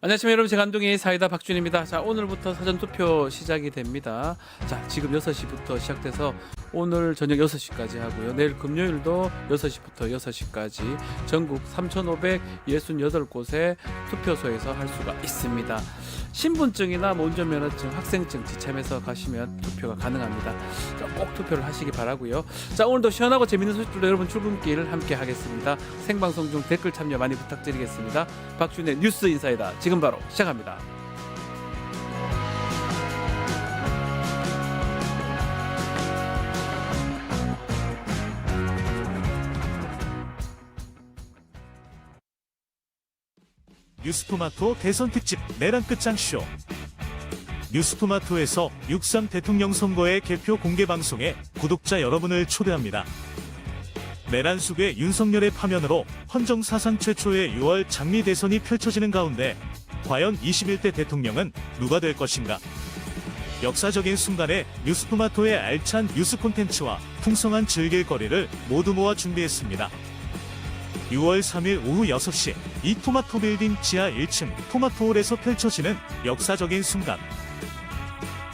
안녕하십니까 여러분, 제가 안동의 사이다 박준입니다. 자, 오늘부터 사전투표 시작이 됩니다. 자, 지금 6시부터 시작돼서 오늘 저녁 6시까지 하고요. 내일 금요일도 6시부터 6시까지 전국 3,568곳의 투표소에서 할 수가 있습니다. 신분증이나 운전면허증, 학생증 지참해서 가시면 투표가 가능합니다. 자, 꼭 투표를 하시기 바라고요. 자, 오늘도 시원하고 재밌는 소식들로 여러분 출근길 함께 하겠습니다. 생방송 중 댓글 참여 많이 부탁드리겠습니다. 박준의 뉴스 인사이다 지금 바로 시작합니다. 뉴스토마토 대선 특집 내란 끝장쇼. 뉴스토마토에서 6.3 대통령 선거의 개표 공개 방송에 구독자 여러분을 초대합니다. 내란 속의 윤석열의 파면으로 헌정 사상 최초의 6월 장미 대선이 펼쳐지는 가운데 과연 21대 대통령은 누가 될 것인가? 역사적인 순간에 뉴스토마토의 알찬 뉴스 콘텐츠와 풍성한 즐길거리를 모두 모아 준비했습니다. 6월 3일 오후 6시 이 토마토 빌딩 지하 1층 토마토홀에서 펼쳐지는 역사적인 순간.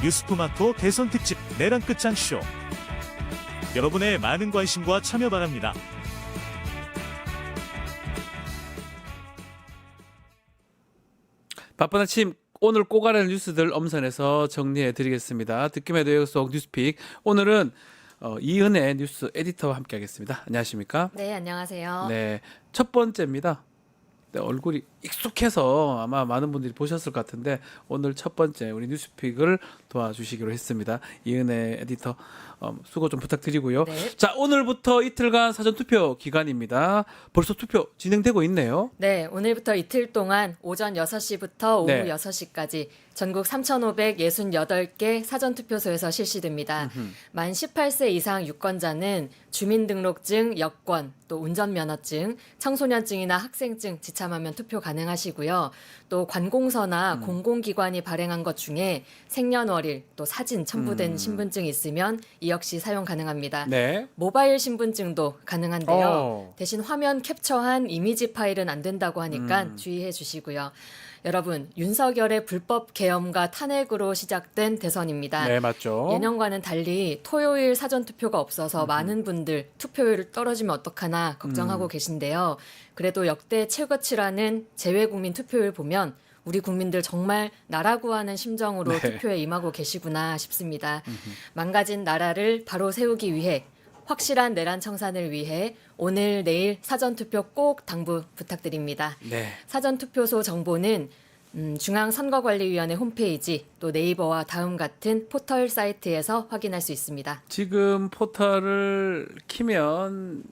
뉴스토마토 대선 특집 내란 끝장쇼. 여러분의 많은 관심과 참여 바랍니다. 바쁜 아침 오늘 꼭 알아야 할 뉴스들 엄선해서 정리해 드리겠습니다. 듣기만 해도 여기서 뉴스픽. 오늘은 이은혜 뉴스 에디터와 함께 하겠습니다. 안녕하십니까? 네, 안녕하세요. 네, 첫 번째입니다. 네, 얼굴이 익숙해서 아마 많은 분들이 보셨을 것 같은데 오늘 첫 번째 우리 뉴스픽을 도와주시기로 했습니다. 이은혜 에디터 수고 좀 부탁드리고요. 네. 자, 오늘부터 이틀간 사전투표 기간입니다. 벌써 투표 진행되고 있네요. 네, 오늘부터 이틀 동안 오전 6시부터 오후 네. 6시까지 전국 3,568개 사전투표소에서 실시됩니다. 만 18세 이상 유권자는 주민등록증, 여권, 또 운전면허증, 청소년증이나 학생증 지참하면 투표 가능하시고요. 또 관공서나 공공기관이 발행한 것 중에 생년월일, 또 사진 첨부된 신분증이 있으면 이 역시 사용 가능합니다. 네. 모바일 신분증도 가능한데요. 어. 대신 화면 캡처한 이미지 파일은 안 된다고 하니까 주의해 주시고요. 여러분, 윤석열의 불법 계엄과 탄핵으로 시작된 대선입니다. 네, 맞죠. 예년과는 달리 토요일 사전투표가 없어서 많은 분들 투표율 떨어지면 어떡하나 걱정하고 계신데요. 그래도 역대 최고치라는 재외국민 투표율 보면 우리 국민들 정말 나라 구하는 심정으로 네. 투표에 임하고 계시구나 싶습니다. 망가진 나라를 바로 세우기 위해 확실한 내란 청산을 위해 오늘 내일 사전투표 꼭 당부 부탁드립니다. 네. 사전투표소 정보는 중앙선거관리위원회 홈페이지 또 네이버와 다음 같은 포털 사이트에서 확인할 수 있습니다. 지금 포털을 키면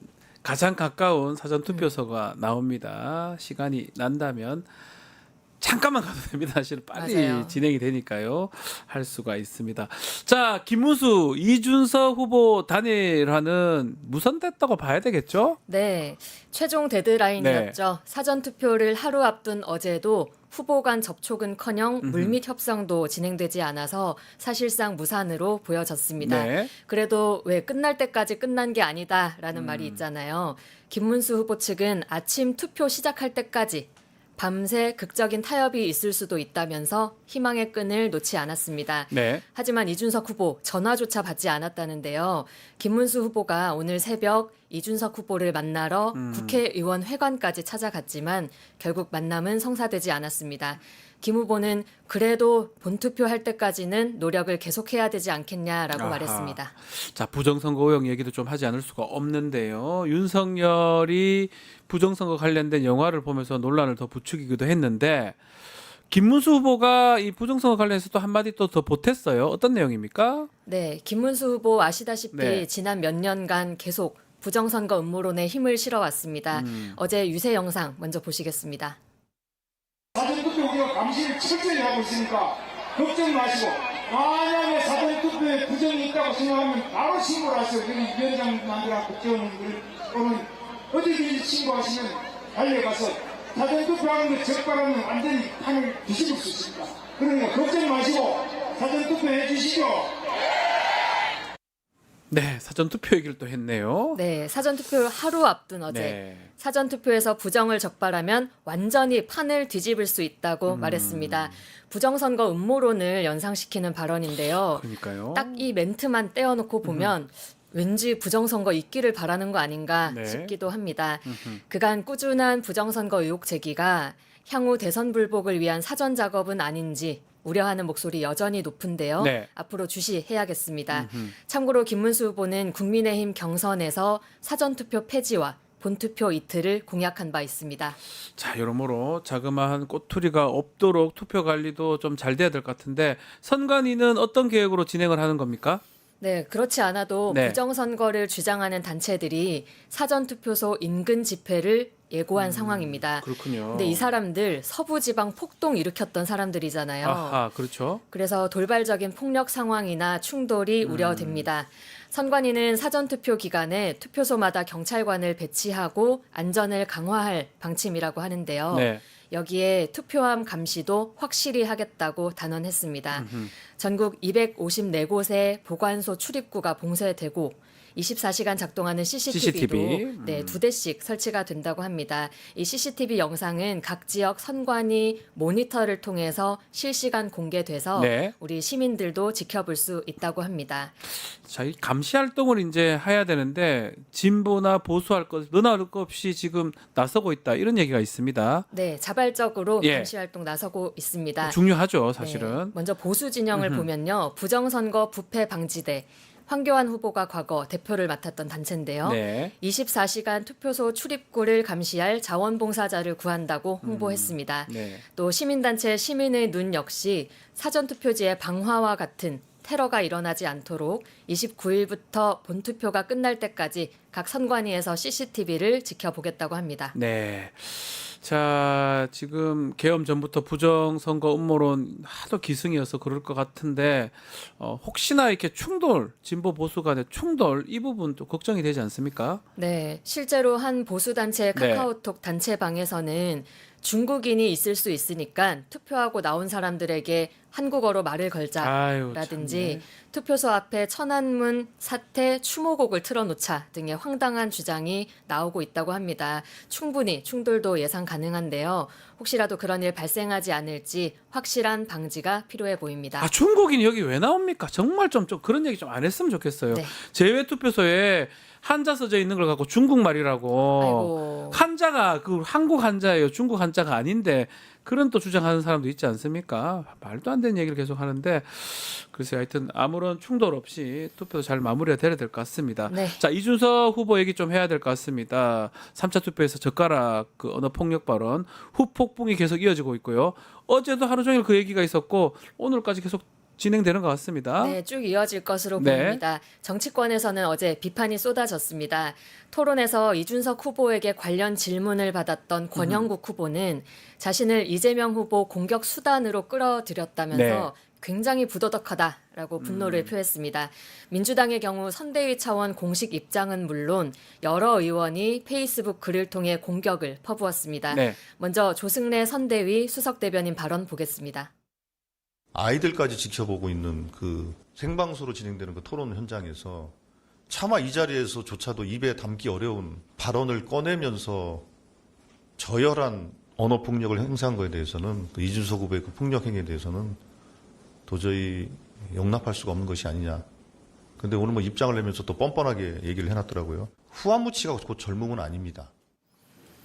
가장 가까운 사전투표소가 나옵니다. 시간이 난다면 잠깐만 가도 됩니다. 사실 빨리 맞아요. 진행이 되니까요. 할 수가 있습니다. 자, 김문수, 이준석 후보 단일화는 무산됐다고 봐야 되겠죠? 네, 최종 데드라인이었죠. 사전투표를 하루 앞둔 어제도 후보 간 접촉은커녕 물밑 협상도 진행되지 않아서 사실상 무산으로 보여졌습니다. 네. 그래도 왜 끝날 때까지 끝난 게 아니다라는 말이 있잖아요. 김문수 후보 측은 아침 투표 시작할 때까지 밤새 극적인 타협이 있을 수도 있다면서 희망의 끈을 놓지 않았습니다. 네. 하지만 이준석 후보 전화조차 받지 않았다는데요. 김문수 후보가 오늘 새벽 이준석 후보를 만나러 국회의원 회관까지 찾아갔지만 결국 만남은 성사되지 않았습니다. 김 후보는 그래도 본투표 할 때까지는 노력을 계속해야 되지 않겠냐라고 아하. 말했습니다. 자, 부정선거 의혹 얘기도 좀 하지 않을 수가 없는데요. 윤석열이 부정선거 관련된 영화를 보면서 논란을 더 부추기기도 했는데 김문수 후보가 이 부정선거 관련해서 또 한마디 또 더 보탰어요. 어떤 내용입니까? 네, 김문수 후보 아시다시피 네. 지난 몇 년간 계속 부정선거 음모론에 힘을 실어왔습니다. 어제 유세 영상 먼저 보시겠습니다. 사전투표 우리가 감시를 철저히 하고 있으니까 걱정 마시고 만약에 사전투표에 부정이 있다고 생각하면 바로 신고를 하세요. 여기 위원장님들하고 국회의원님들 어디든지 신고하시면 달려가서 사전투표하는 게 적발하면 완전히 판을 뒤집을 수 있습니다. 그러니까 걱정 마시고 사전투표 해주시죠. 네, 사전 투표 얘기를 또 했네요. 네, 사전투표를 하루 앞둔 어제 네. 사전투표에서 부정을 적발하면 완전히 판을 뒤집을 수 있다고 말했습니다. 부정선거 음모론을 연상시키는 발언인데요. 그러니까요. 딱 이 멘트만 떼어놓고 보면 왠지 부정선거 있기를 바라는 거 아닌가 네. 싶기도 합니다. 그간 꾸준한 부정선거 의혹 제기가 향후 대선 불복을 위한 사전 작업은 아닌지 우려하는 목소리 여전히 높은데요. 네. 앞으로 주시해야겠습니다. 참고로 김문수 후보는 국민의힘 경선에서 사전투표 폐지와 본투표 이틀을 공약한 바 있습니다. 자, 여러모로 자그마한 꼬투리가 없도록 투표 관리도 좀 잘 돼야 될 것 같은데 선관위는 어떤 계획으로 진행을 하는 겁니까? 네, 그렇지 않아도 네. 부정선거를 주장하는 단체들이 사전투표소 인근 집회를 예고한 상황입니다. 그렇군요. 근데 이 사람들 서부지방 폭동 일으켰던 사람들이잖아요. 아하, 그렇죠. 그래서 돌발적인 폭력 상황이나 충돌이 우려됩니다. 선관위는 사전투표 기간에 투표소마다 경찰관을 배치하고 안전을 강화할 방침이라고 하는데요. 네. 여기에 투표함 감시도 확실히 하겠다고 단언했습니다. 전국 254곳의 보관소 출입구가 봉쇄되고 24시간 작동하는 CCTV도 CCTV. 네, 2대씩 설치가 된다고 합니다. 이 CCTV 영상은 각 지역 선관위 모니터를 통해서 실시간 공개돼서 네. 우리 시민들도 지켜볼 수 있다고 합니다. 자, 이 감시 활동을 이제 해야 되는데 진보나 보수할 것 너나 할 것 없이 지금 나서고 있다 이런 얘기가 있습니다. 네, 자발적으로 예. 감시 활동 나서고 있습니다. 중요하죠, 네, 사실은. 먼저 보수 진영을 보면요. 부정선거 부패 방지대 황교안 후보가 과거 대표를 맡았던 단체인데요. 네. 24시간 투표소 출입구를 감시할 자원봉사자를 구한다고 홍보했습니다. 네. 또 시민단체 시민의 눈 역시 사전투표지의 방화와 같은 테러가 일어나지 않도록 29일부터 본투표가 끝날 때까지 각 선관위에서 CCTV를 지켜보겠다고 합니다. 네. 자, 지금 개엄 전부터 부정선거 음모론 하도 기승이어서 그럴 것 같은데 혹시나 이렇게 충돌, 진보 보수 간의 충돌 이 부분 또 걱정이 되지 않습니까? 네, 실제로 한 보수단체 카카오톡 단체방에서는 중국인이 있을 수 있으니까 투표하고 나온 사람들에게 한국어로 말을 걸자라든지 아유, 투표소 앞에 천안문 사태 추모곡을 틀어놓자 등의 황당한 주장이 나오고 있다고 합니다. 충분히 충돌도 예상 가능한데요. 혹시라도 그런 일 발생하지 않을지 확실한 방지가 필요해 보입니다. 아, 중국인 여기 왜 나옵니까? 정말 좀 그런 얘기 좀 안 했으면 좋겠어요. 네. 제외 투표소에 한자 써져 있는 걸 갖고 중국말이라고. 아이고. 한자가 그 한국 한자예요. 중국 한자가 아닌데 그런 또 주장하는 사람도 있지 않습니까? 말도 안 되는 얘기를 계속 하는데 글쎄요. 하여튼 아무런 충돌 없이 투표도 잘 마무리가 돼야 될 것 같습니다. 네. 자, 이준석 후보 얘기 좀 해야 될 것 같습니다. 3차 투표에서 젓가락 그 언어 폭력 발언 후폭풍이 계속 이어지고 있고요. 어제도 하루 종일 그 얘기가 있었고 오늘까지 계속 진행되는 것 같습니다. 네, 쭉 이어질 것으로 네. 보입니다. 정치권에서는 어제 비판이 쏟아졌습니다. 토론에서 이준석 후보에게 관련 질문을 받았던 권영국 후보는 자신을 이재명 후보 공격 수단으로 끌어들였다면서 네. 굉장히 부도덕하다라고 분노를 표했습니다. 민주당의 경우 선대위 차원 공식 입장은 물론 여러 의원이 페이스북 글을 통해 공격을 퍼부었습니다. 네. 먼저 조승래 선대위 수석 대변인 발언 보겠습니다. 아이들까지 지켜보고 있는 그 생방송으로 진행되는 그 토론 현장에서 차마 이 자리에서조차도 입에 담기 어려운 발언을 꺼내면서 저열한 언어 폭력을 행사한 것에 대해서는 또 이준석 후보의 그 폭력 행위에 대해서는 도저히 용납할 수가 없는 것이 아니냐. 근데 오늘 뭐 입장을 내면서 또 뻔뻔하게 얘기를 해놨더라고요. 후한무치가 곧 젊음은 아닙니다.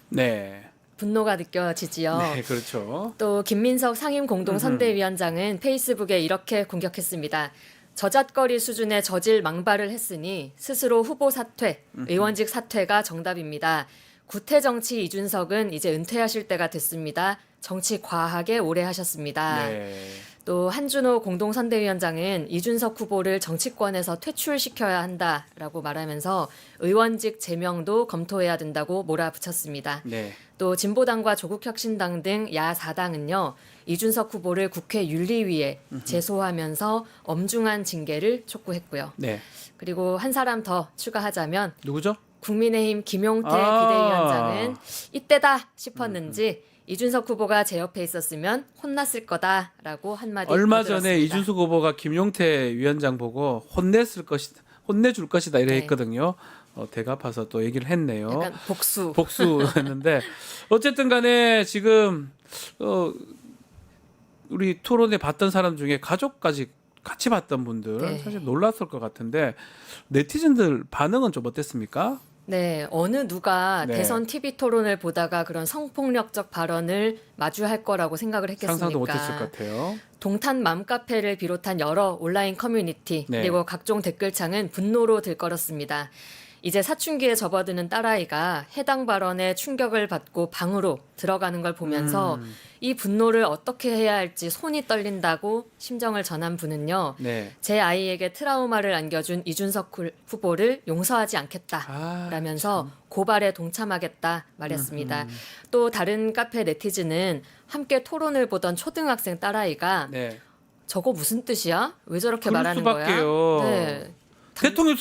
네. 분노가 느껴지지요. 네, 그렇죠. 또 김민석 상임공동선대위원장은 페이스북에 이렇게 공격했습니다. 저잣거리 수준의 저질 망발을 했으니 스스로 후보 사퇴, 의원직 사퇴가 정답입니다. 구태 정치 이준석은 이제 은퇴하실 때가 됐습니다. 정치 과하게 오래 하셨습니다. 네. 또 한준호 공동선대위원장은 이준석 후보를 정치권에서 퇴출시켜야 한다라고 말하면서 의원직 제명도 검토해야 된다고 몰아붙였습니다. 네. 또 진보당과 조국혁신당 등 야 4당은요. 이준석 후보를 국회 윤리위에 제소하면서 엄중한 징계를 촉구했고요. 네. 그리고 한 사람 더 추가하자면 누구죠? 국민의힘 김용태 아. 비대위원장은 이때다 싶었는지 이준석 후보가 제 옆에 있었으면 혼났을 거다라고 한마디 얼마 덧들었습니다. 전에 이준석 후보가 김용태 위원장 보고 혼내줄 것이다 이래 네. 했거든요. 대갚아서 또 얘기를 했네요. 약간 복수. 복수했는데 어쨌든 간에 지금 우리 토론회 봤던 사람 중에 가족까지 같이 봤던 분들 네. 사실 놀랐을 것 같은데 네티즌들 반응은 좀 어땠습니까? 네, 어느 누가 네. 대선 TV 토론을 보다가 그런 성폭력적 발언을 마주할 거라고 생각을 했겠습니까? 상상도 못했을 것 같아요. 동탄 맘카페를 비롯한 여러 온라인 커뮤니티 네. 그리고 각종 댓글창은 분노로 들끓었습니다. 이제 사춘기에 접어드는 딸아이가 해당 발언에 충격을 받고 방으로 들어가는 걸 보면서 이 분노를 어떻게 해야 할지 손이 떨린다고 심정을 전한 분은요. 네. 제 아이에게 트라우마를 안겨준 이준석 후보를 용서하지 않겠다라면서 고발에 동참하겠다 말했습니다. 또 다른 카페 네티즌은 함께 토론을 보던 초등학생 딸아이가 네. 저거 무슨 뜻이야? 왜 저렇게 그럴 말하는 수밖에요. 거야? 네. 대통령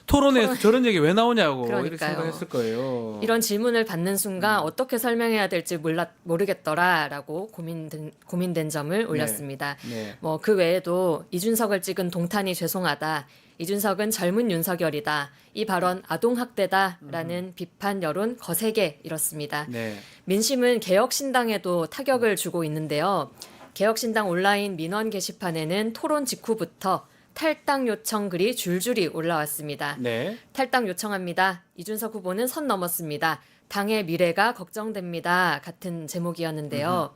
토론회에서 저런 얘기 왜 나오냐고 이렇게 그러니까요. 생각했을 거예요. 이런 질문을 받는 순간 어떻게 설명해야 될지 모르겠더라라고 고민된 점을 올렸습니다. 네. 뭐 그 외에도 이준석을 찍은 동탄이 죄송하다. 이준석은 젊은 윤석열이다. 이 발언 아동학대다라는 비판 여론 거세게 일었습니다. 네. 민심은 개혁신당에도 타격을 주고 있는데요. 개혁신당 온라인 민원 게시판에는 토론 직후부터 탈당 요청 글이 줄줄이 올라왔습니다. 네. 탈당 요청합니다. 이준석 후보는 선 넘었습니다. 당의 미래가 걱정됩니다. 같은 제목이었는데요.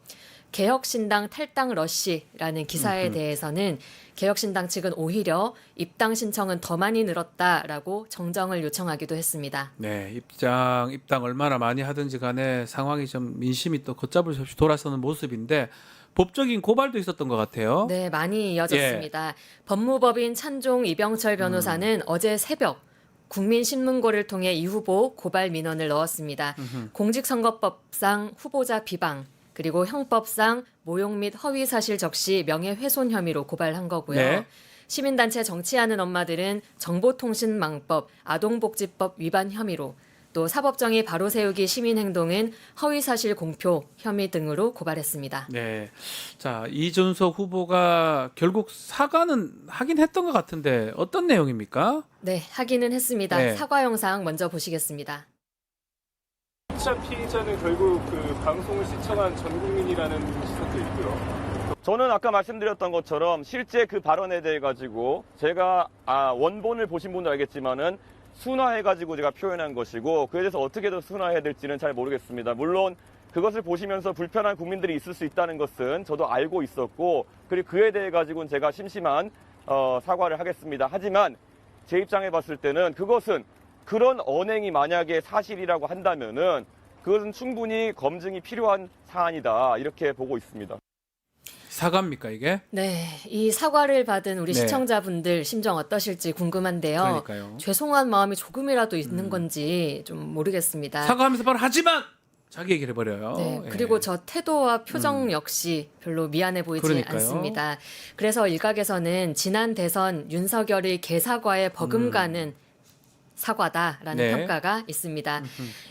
개혁신당 탈당 러시라는 기사에 대해서는 개혁신당 측은 오히려 입당 신청은 더 많이 늘었다라고 정정을 요청하기도 했습니다. 네, 입당 얼마나 많이 하든지 간에 상황이 좀 민심이 또 걷잡을 수 없이 돌아서는 모습인데 법적인 고발도 있었던 것 같아요. 네, 많이 이어졌습니다. 법무법인 찬종 이병철 변호사는 어제 새벽 국민신문고를 통해 이 후보 고발 민원을 넣었습니다. 공직선거법상 후보자 비방 그리고 형법상 모욕 및 허위사실 적시 명예훼손 혐의로 고발한 거고요. 네. 시민단체 정치하는 엄마들은 정보통신망법, 아동복지법 위반 혐의로 또 사법정의 바로 세우기 시민행동은 허위사실 공표 혐의 등으로 고발했습니다. 네. 자, 이준석 후보가 결국 사과는 하긴 했던 것 같은데 어떤 내용입니까? 네, 하기는 했습니다. 네. 사과 영상 먼저 보시겠습니다. 1차 피의자는 결국 그 방송을 시청한 전 국민이라는 시각도 있고요. 저는 아까 말씀드렸던 것처럼 실제 그 발언에 대해 가지고 제가 원본을 보신 분도 알겠지만은 순화해가지고 제가 표현한 것이고 그에 대해서 어떻게 더 순화해야 될지는 잘 모르겠습니다. 물론 그것을 보시면서 불편한 국민들이 있을 수 있다는 것은 저도 알고 있었고 그리고 그에 대해 가지고는 제가 심심한 사과를 하겠습니다. 하지만 제 입장에 봤을 때는 그것은 그런 언행이 만약에 사실이라고 한다면은 그것은 충분히 검증이 필요한 사안이다 이렇게 보고 있습니다. 사과입니까 이게? 네, 이 사과를 받은 우리 네. 시청자분들 심정 어떠실지 궁금한데요. 그러니까요. 죄송한 마음이 조금이라도 있는 건지 좀 모르겠습니다. 사과하면서 바로 하지만 자기 얘기를 해버려요. 네, 예. 그리고 저 태도와 표정 역시 별로 미안해 보이지 그러니까요. 않습니다. 그래서 일각에서는 지난 대선 윤석열의 개사과에 버금가는 사과다라는 네. 평가가 있습니다.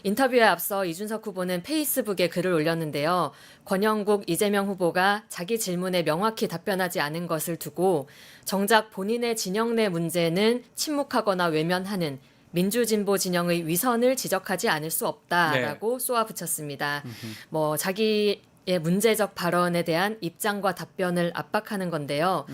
인터뷰에 앞서 이준석 후보는 페이스북에 글을 올렸는데요. 권영국, 이재명 후보가 자기 질문에 명확히 답변하지 않은 것을 두고 정작 본인의 진영 내 문제는 침묵하거나 외면하는 민주진보 진영의 위선을 지적하지 않을 수 없다라고 쏘아붙였습니다. 뭐 자기의 문제적 발언에 대한 입장과 답변을 압박하는 건데요.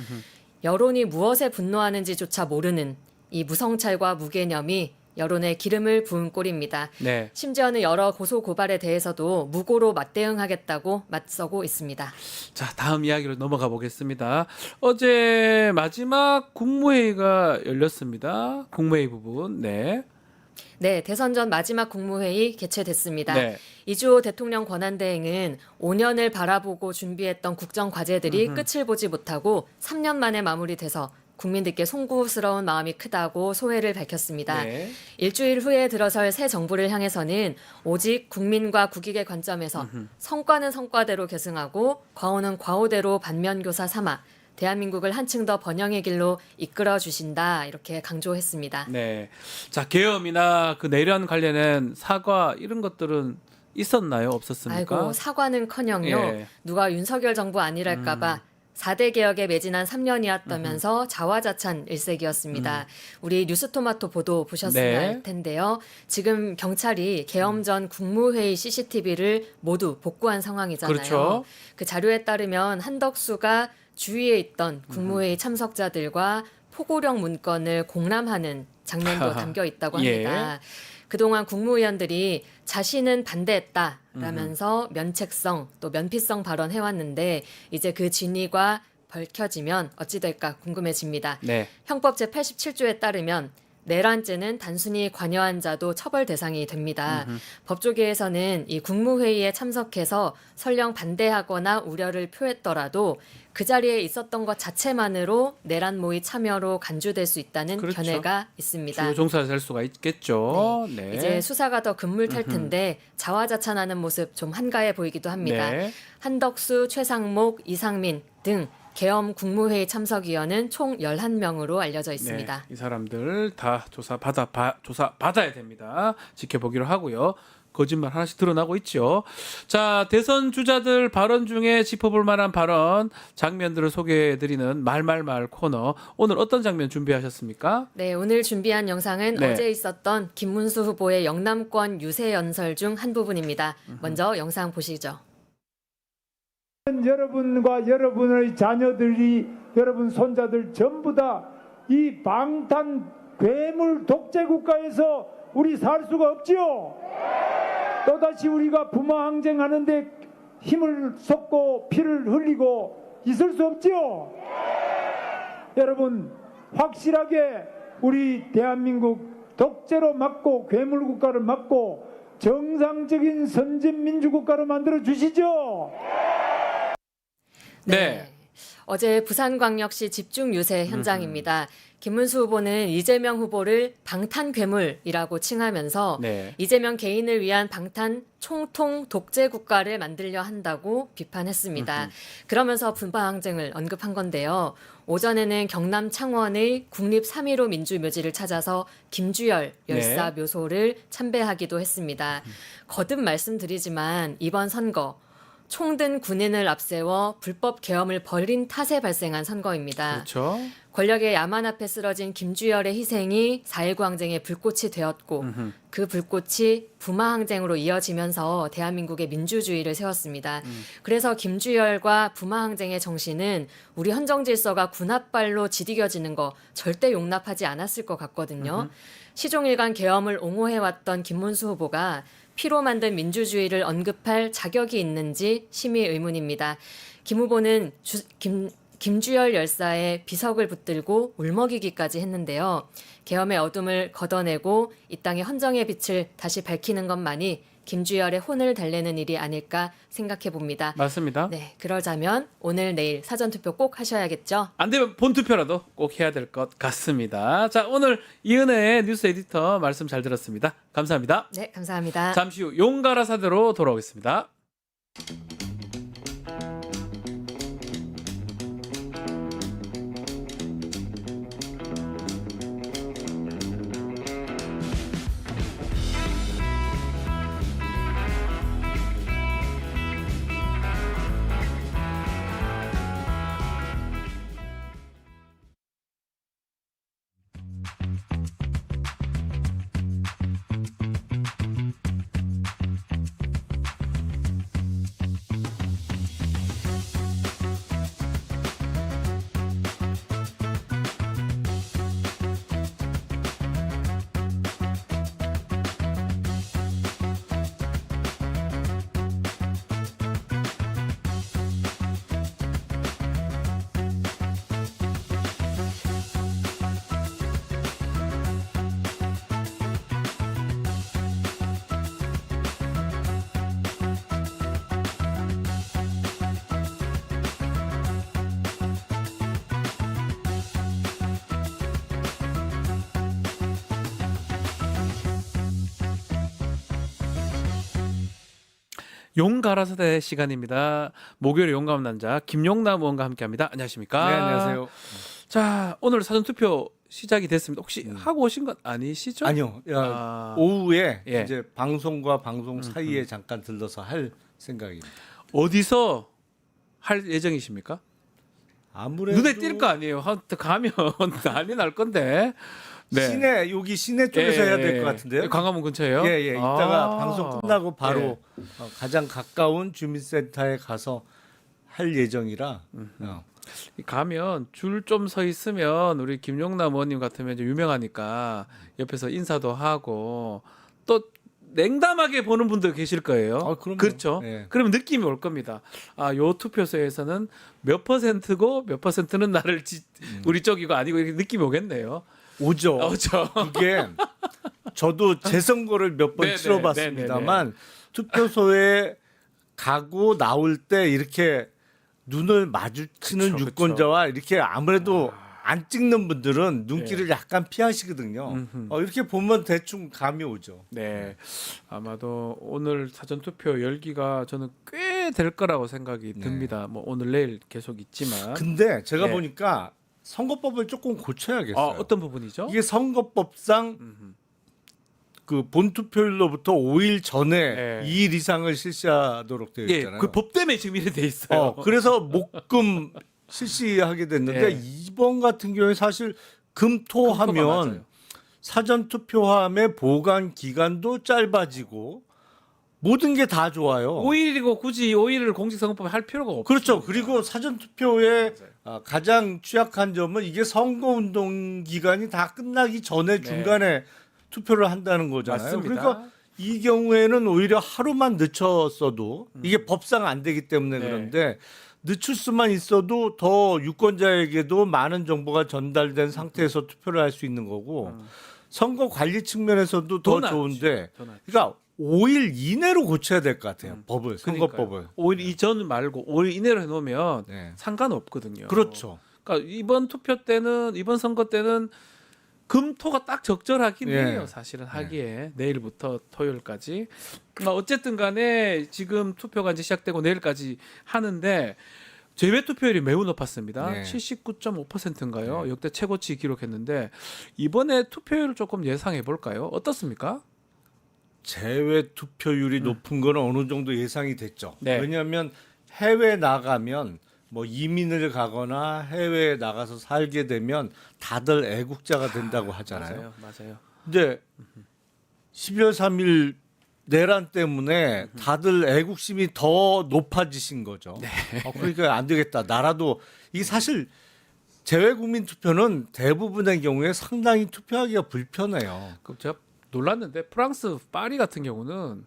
여론이 무엇에 분노하는지조차 모르는 이 무성찰과 무개념이 여론에 기름을 부은 꼴입니다. 네. 심지어는 여러 고소 고발에 대해서도 무고로 맞대응하겠다고 맞서고 있습니다. 자, 다음 이야기로 넘어가 보겠습니다. 어제 마지막 국무회의가 열렸습니다. 국무회의 부분. 네. 네, 대선 전 마지막 국무회의 개최됐습니다. 네. 이주호 대통령 권한대행은 5년을 바라보고 준비했던 국정과제들이 끝을 보지 못하고 3년 만에 마무리돼서 국민들께 송구스러운 마음이 크다고 소회를 밝혔습니다. 네. 일주일 후에 들어설 새 정부를 향해서는 오직 국민과 국익의 관점에서 성과는 성과대로 계승하고 과오는 과오대로 반면교사 삼아 대한민국을 한층 더 번영의 길로 이끌어 주신다 이렇게 강조했습니다. 네. 자, 계엄이나 그 내란 관련된 사과 이런 것들은 있었나요? 없었습니까? 아이고 사과는커녕요. 예. 누가 윤석열 정부 아니랄까봐 4대 개혁에 매진한 3년이었다면서 자화자찬 일색이었습니다. 우리 뉴스토마토 보도 보셨을 네. 텐데요. 지금 경찰이 계엄 전 국무회의 CCTV를 모두 복구한 상황이잖아요. 그렇죠. 그 자료에 따르면 한덕수가 주위에 있던 국무회의 참석자들과 포고령 문건을 공람하는 장면도 담겨 있다고 예. 합니다. 그동안 국무위원들이 자신은 반대했다라면서 면책성 또 면피성 발언해왔는데 이제 그 진위가 밝혀지면 어찌 될까 궁금해집니다. 네. 형법 제87조에 따르면 내란죄는 단순히 관여한 자도 처벌 대상이 됩니다. 법조계에서는 이 국무회의에 참석해서 설령 반대하거나 우려를 표했더라도 그 자리에 있었던 것 자체만으로 내란 모의 참여로 간주될 수 있다는 그렇죠. 견해가 있습니다. 주요 종사자 될 수가 있겠죠. 네. 이제 수사가 더 급물탈 텐데 자화자찬하는 모습 좀 한가해 보이기도 합니다. 네. 한덕수, 최상목, 이상민 등 계엄 국무회의 참석위원은 총 11명으로 알려져 있습니다. 네, 이 사람들 다 조사 받아야 됩니다. 지켜보기로 하고요. 거짓말 하나씩 드러나고 있죠. 자, 대선 주자들 발언 중에 짚어볼 만한 발언 장면들을 소개해드리는 말말말 코너. 오늘 어떤 장면 준비하셨습니까? 네, 오늘 준비한 영상은 네. 어제 있었던 김문수 후보의 영남권 유세 연설 중 한 부분입니다. 먼저 영상 보시죠. 여러분과 여러분의 자녀들이 여러분 손자들 전부 다 이 방탄 괴물 독재 국가에서 우리 살 수가 없지요. 또다시 우리가 부마 항쟁하는데 힘을 쏟고 피를 흘리고 있을 수 없지요. 여러분 확실하게 우리 대한민국 독재로 막고 괴물 국가를 막고 정상적인 선진 민주 국가로 만들어 주시죠. 네. 어제 부산광역시 집중 유세 현장입니다. 김문수 후보는 이재명 후보를 방탄 괴물이라고 칭하면서 네. 이재명 개인을 위한 방탄 총통 독재 국가를 만들려 한다고 비판했습니다. 그러면서 분파 항쟁을 언급한 건데요. 오전에는 경남 창원의 국립 3.15 민주묘지를 찾아서 김주열 열사 네. 묘소를 참배하기도 했습니다. 거듭 말씀드리지만 이번 선거 총든 군인을 앞세워 불법 계엄을 벌인 탓에 발생한 선거입니다. 그렇죠. 권력의 야만 앞에 쓰러진 김주열의 희생이 4.19 항쟁의 불꽃이 되었고 그 불꽃이 부마 항쟁으로 이어지면서 대한민국의 민주주의를 세웠습니다. 그래서 김주열과 부마 항쟁의 정신은 우리 헌정 질서가 군합발로 지디겨지는 거 절대 용납하지 않았을 것 같거든요. 시종일관 계엄을 옹호해왔던 김문수 후보가 피로 만든 민주주의를 언급할 자격이 있는지 심히 의문입니다. 김 후보는 김주열 열사의 비석을 붙들고 울먹이기까지 했는데요. 계엄의 어둠을 걷어내고 이 땅의 헌정의 빛을 다시 밝히는 것만이 김주열의 혼을 달래는 일이 아닐까 생각해 봅니다. 맞습니다. 네, 그러자면 오늘 내일 사전투표 꼭 하셔야겠죠? 안 되면 본투표라도 꼭 해야 될 것 같습니다. 자, 오늘 이은혜 뉴스 에디터 말씀 잘 들었습니다. 감사합니다. 네, 감사합니다. 잠시 후 용가라 사대로 돌아오겠습니다. 용가라사대 시간입니다. 목요일 용감 남자 김용남 의원과 함께합니다. 안녕하십니까? 네, 안녕하세요. 자, 오늘 사전 투표 시작이 됐습니다. 혹시 하고 오신 건 아니시죠? 아니요. 아. 오후에 예. 이제 방송과 방송 사이에 잠깐 들러서 할 생각입니다. 어디서 할 예정이십니까? 아무래도 눈에 띌 거 아니에요. 가면 난리 날 건데. 네. 시내 여기 시내 쪽에서 해야 될 것 같은데요. 광화문 근처에요? 예. 이따가 아. 방송 끝나고 바로 예. 가장 가까운 주민센터에 가서 할 예정이라. 가면 줄 좀 서 있으면 우리 김용남 의원님 같으면 이제 유명하니까 옆에서 인사도 하고 또 냉담하게 보는 분들 계실 거예요. 그럼요. 그렇죠. 예. 그러면 느낌이 올 겁니다. 요 투표소에서는 몇 퍼센트고 몇 퍼센트는 나를 우리 쪽이고 아니고 이렇게 느낌이 오겠네요. 오죠. 그렇죠. 이게 저도 재선거를 몇 번 네네, 치러봤습니다만 투표소에 가고 나올 때 이렇게 눈을 마주치는 그쵸, 유권자와 이렇게 아무래도 안 찍는 분들은 눈길을 약간 피하시거든요. 이렇게 보면 대충 감이 오죠. 네. 아마도 오늘 사전 투표 열기가 저는 꽤 될 거라고 생각이 듭니다. 뭐 오늘 내일 계속 있지만. 근데 제가 네. 보니까 선거법을 조금 고쳐야겠어요. 어떤 부분이죠? 이게 선거법상 그 본투표일로부터 5일 전에 네. 2일 이상을 실시하도록 되어 있잖아요. 그 법 때문에 지금 이래 돼 있어요. 그래서 목금 실시하게 됐는데 네. 이번 같은 경우에 사실 금토하면 맞아요. 사전 투표함의 보관 기간도 짧아지고 모든 게 다 좋아요. 5일이고 굳이 5일을 공직선거법에 할 필요가 없죠. 그렇죠. 그리고 사전 투표의 가장 취약한 점은 이게 선거운동 기간이 다 끝나기 전에 중간에 투표를 한다는 거잖아요. 맞습니다. 그러니까 이 경우에는 오히려 하루만 늦췄어도 이게 법상 안 되기 때문에 네. 그런데 늦출 수만 있어도 더 유권자에게도 많은 정보가 전달된 상태에서 투표를 할 수 있는 거고 선거 관리 측면에서도 더 낫죠. 좋은데 더 낫죠. 그러니까 5일 이내로 고쳐야 될 것 같아요. 법을 선거법을. 5일 이전 말고 5일 이내로 해놓으면 네. 상관없거든요. 그렇죠. 그러니까 이번 선거 때는 금토가 딱 적절하긴 예. 해요. 사실은 하기에 내일부터 토요일까지. 어쨌든 간에 지금 투표가 이제 시작되고 내일까지 하는데 제외 투표율이 매우 높았습니다. 네. 79.5%인가요? 역대 최고치 기록했는데 이번에 투표율을 조금 예상해 볼까요? 어떻습니까? 제외 투표율이 높은 거는 어느 정도 예상이 됐죠. 네. 왜냐하면 해외 나가면 뭐 이민을 가거나 해외에 나가서 살게 되면 다들 애국자가 된다고 하잖아요. 맞아요. 근데 12월 3일 내란 때문에 다들 애국심이 더 높아지신 거죠. 그러니까 안 되겠다. 나라도 이 사실 재외국민 투표는 대부분의 경우에 상당히 투표하기가 불편해요. 그 제가 놀랐는데 프랑스 파리 같은 경우는